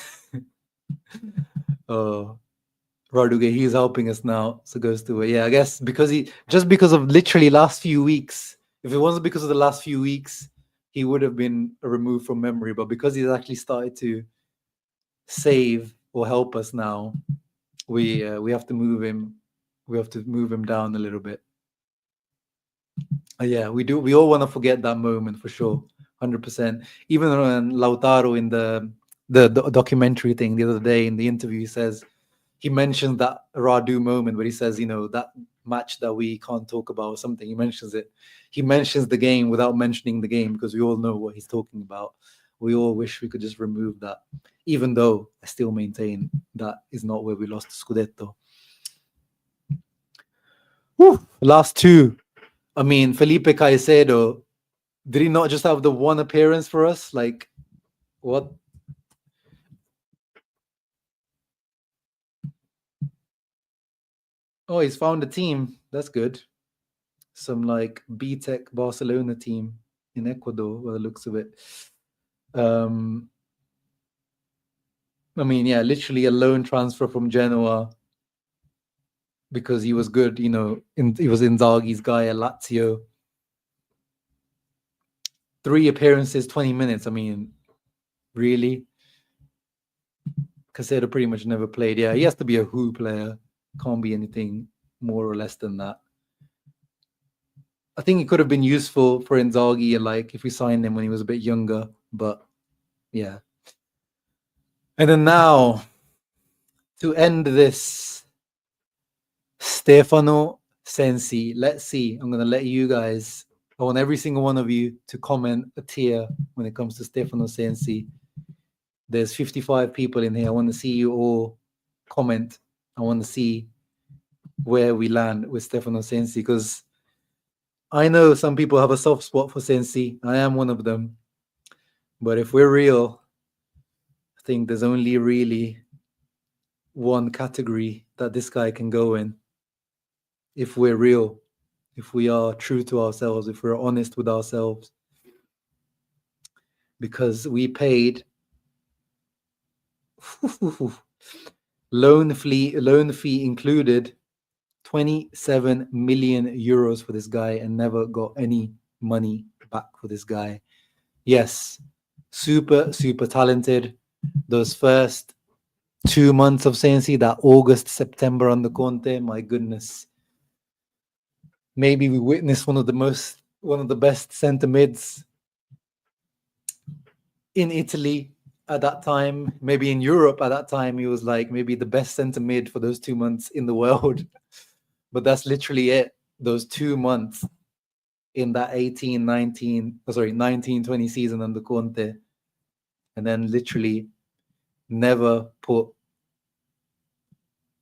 Speaker 1: Raduge, he's helping us now. So goes to it. Yeah, I guess because because of literally last few weeks. If it wasn't because of the last few weeks, he would have been removed from memory. But because he's actually started to save or help us now, we have to move him. We have to move him down a little bit. Yeah, we do. We all want to forget that moment for sure, 100%. Even when Lautaro in the documentary thing the other day in the interview, he mentions that Radu moment where he says, that match that we can't talk about or something. He mentions it. He mentions the game without mentioning the game because we all know what he's talking about. We all wish we could just remove that, even though I still maintain that is not where we lost the Scudetto. Whew, last two. I mean, Felipe Caicedo, did he not just have the one appearance for us? Like, what? Oh, he's found a team. That's good. Some like B-Tech Barcelona team in Ecuador, by the looks of it. I mean, yeah, literally a loan transfer from Genoa because he was good, he was Inzaghi's guy at Lazio. 3 appearances, 20 minutes. I mean, really? Casado pretty much never played. Yeah, he has to be a who player. Can't be anything more or less than that. I think it could have been useful for Inzaghi, like if we signed him when he was a bit younger, but yeah. And then now, to end this, Stefano Sensi. Let's see. I'm going to let you guys, I want every single one of you to comment a tier when it comes to Stefano Sensi. There's 55 people in here. I want to see you all comment. I want to see where we land with Stefano Sensi because I know some people have a soft spot for Sensi. I am one of them. But if we're real, I think there's only really one category that this guy can go in. If we're real, if we are true to ourselves, if we're honest with ourselves. Because we paid loan fee included 27 million euros for this guy and never got any money back for this guy. Yes, super talented. Those first 2 months of Sensi, that August, September on the Conte, my goodness. Maybe we witnessed one of the best centre mids in Italy at that time, maybe in Europe at that time. He was like maybe the best centre mid for those 2 months in the world. But that's literally it. Those 2 months in that 19-20 season under Conte. And then literally never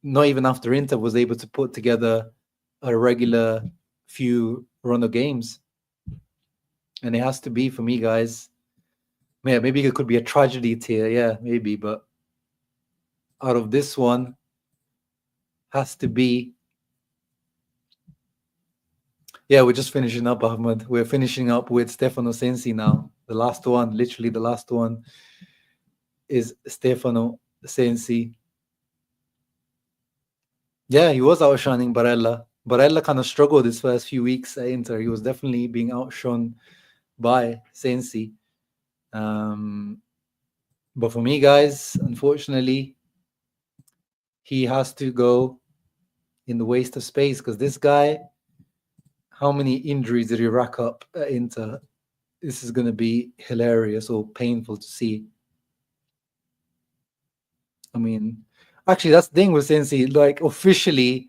Speaker 1: not even after Inter was able to put together a regular few run of games. And it has to be, for me, guys, yeah, maybe it could be a tragedy tier, yeah, maybe, but out of this one has to be, yeah, we're just finishing up, Ahmed. We're finishing up with Stefano Sensi now. The last one, literally the last one is Stefano Sensi. Yeah, he was outshining Barella. Barella kind of struggled his first few weeks at Inter. He was definitely being outshone by Sensi. But for me, guys, unfortunately, he has to go in the waste of space because this guy, how many injuries did he rack up at Inter? This is going to be hilarious or painful to see. I mean, actually, that's the thing with Sensi. Like, officially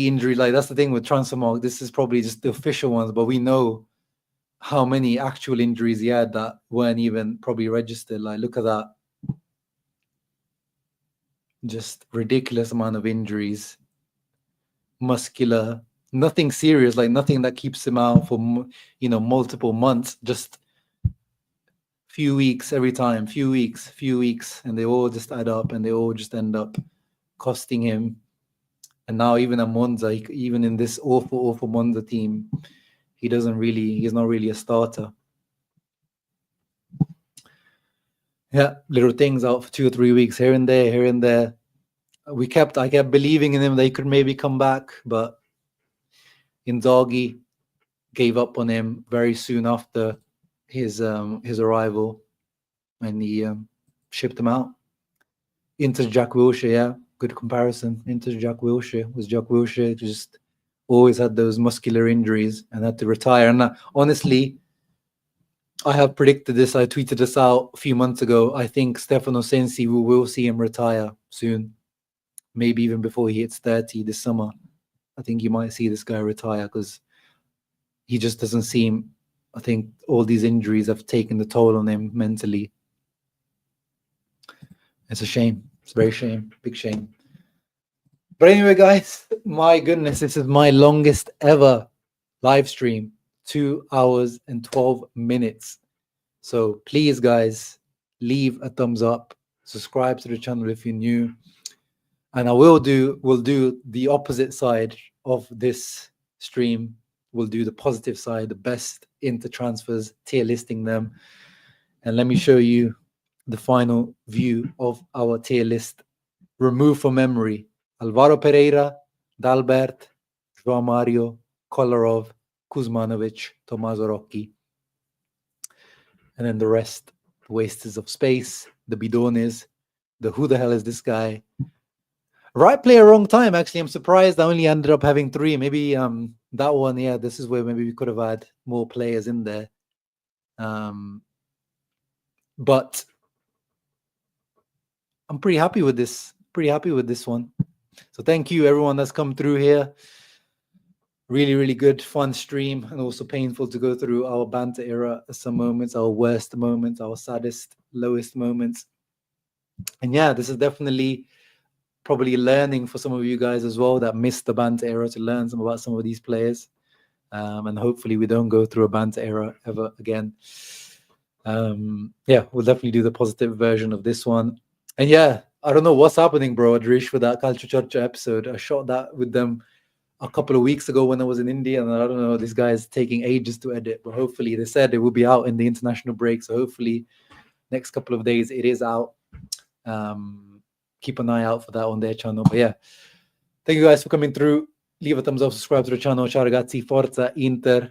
Speaker 1: injury, like that's the thing with Transfermarkt. This is probably just the official ones, but we know how many actual injuries he had that weren't even probably registered. Like, look at that. Just ridiculous amount of injuries. Muscular, nothing serious, like nothing that keeps him out for, multiple months. Just few weeks every time, few weeks, and they all just add up and they all just end up costing him And now even at Monza, even in this awful Monza team, he's not really a starter. Yeah, little things out for 2 or 3 weeks here and there. I kept believing in him that he could maybe come back, but Inzaghi gave up on him very soon after his arrival, and he shipped him out. Inter's Jack Wilshere, yeah, good comparison. Inter's Jack Wilshere just always had those muscular injuries and had to retire. And honestly, I have predicted this. I tweeted this out a few months ago. I think Stefano Sensi, we will see him retire soon, maybe even before he hits 30 this summer. I think you might see this guy retire because he just doesn't seem. I think all these injuries have taken the toll on him mentally. It's a shame. It's a very shame. Big shame. But anyway, guys, my goodness, this is my longest ever live stream. 2 hours and 12 minutes. So please, guys, leave a thumbs up. Subscribe to the channel if you're new. And we'll do the opposite side of this stream. We'll do the positive side, the best Inter transfers, tier listing them. And let me show you the final view of our tier list. Remove from memory: Alvaro Pereira, Dalbert, João Mario, Kolarov, Kuzmanovic, Tommaso Rocchi. And then the rest, wasters of space, the bidones, the who the hell is this guy? Right player, wrong time. Actually, I'm surprised I only ended up having 3. Maybe that one, yeah, this is where maybe we could have had more players in there. But I'm pretty happy with this. One. So thank you, everyone that's come through here. Really, really good, fun stream, and also painful to go through our banter era. Some moments, our worst moments, our saddest, lowest moments. And yeah, this is definitely probably learning for some of you guys as well that missed the banter era, to learn about some of these players. And hopefully we don't go through a banter era ever again. Yeah, we'll definitely do the positive version of this one. And yeah, I don't know what's happening, bro, Adrish, for that Calcio Cioccio episode. I shot that with them a couple of weeks ago when I was in India, and I don't know, this guy is taking ages to edit, but hopefully they said it will be out in the international break. So hopefully next couple of days it is out. Keep an eye out for that on their channel. But yeah, thank you guys for coming through. Leave a thumbs up, subscribe to the channel. Ciao ragazzi, forza Inter.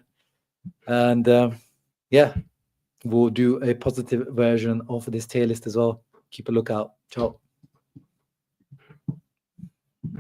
Speaker 1: And yeah, we'll do a positive version of this tier list as well. Keep a lookout. Ciao.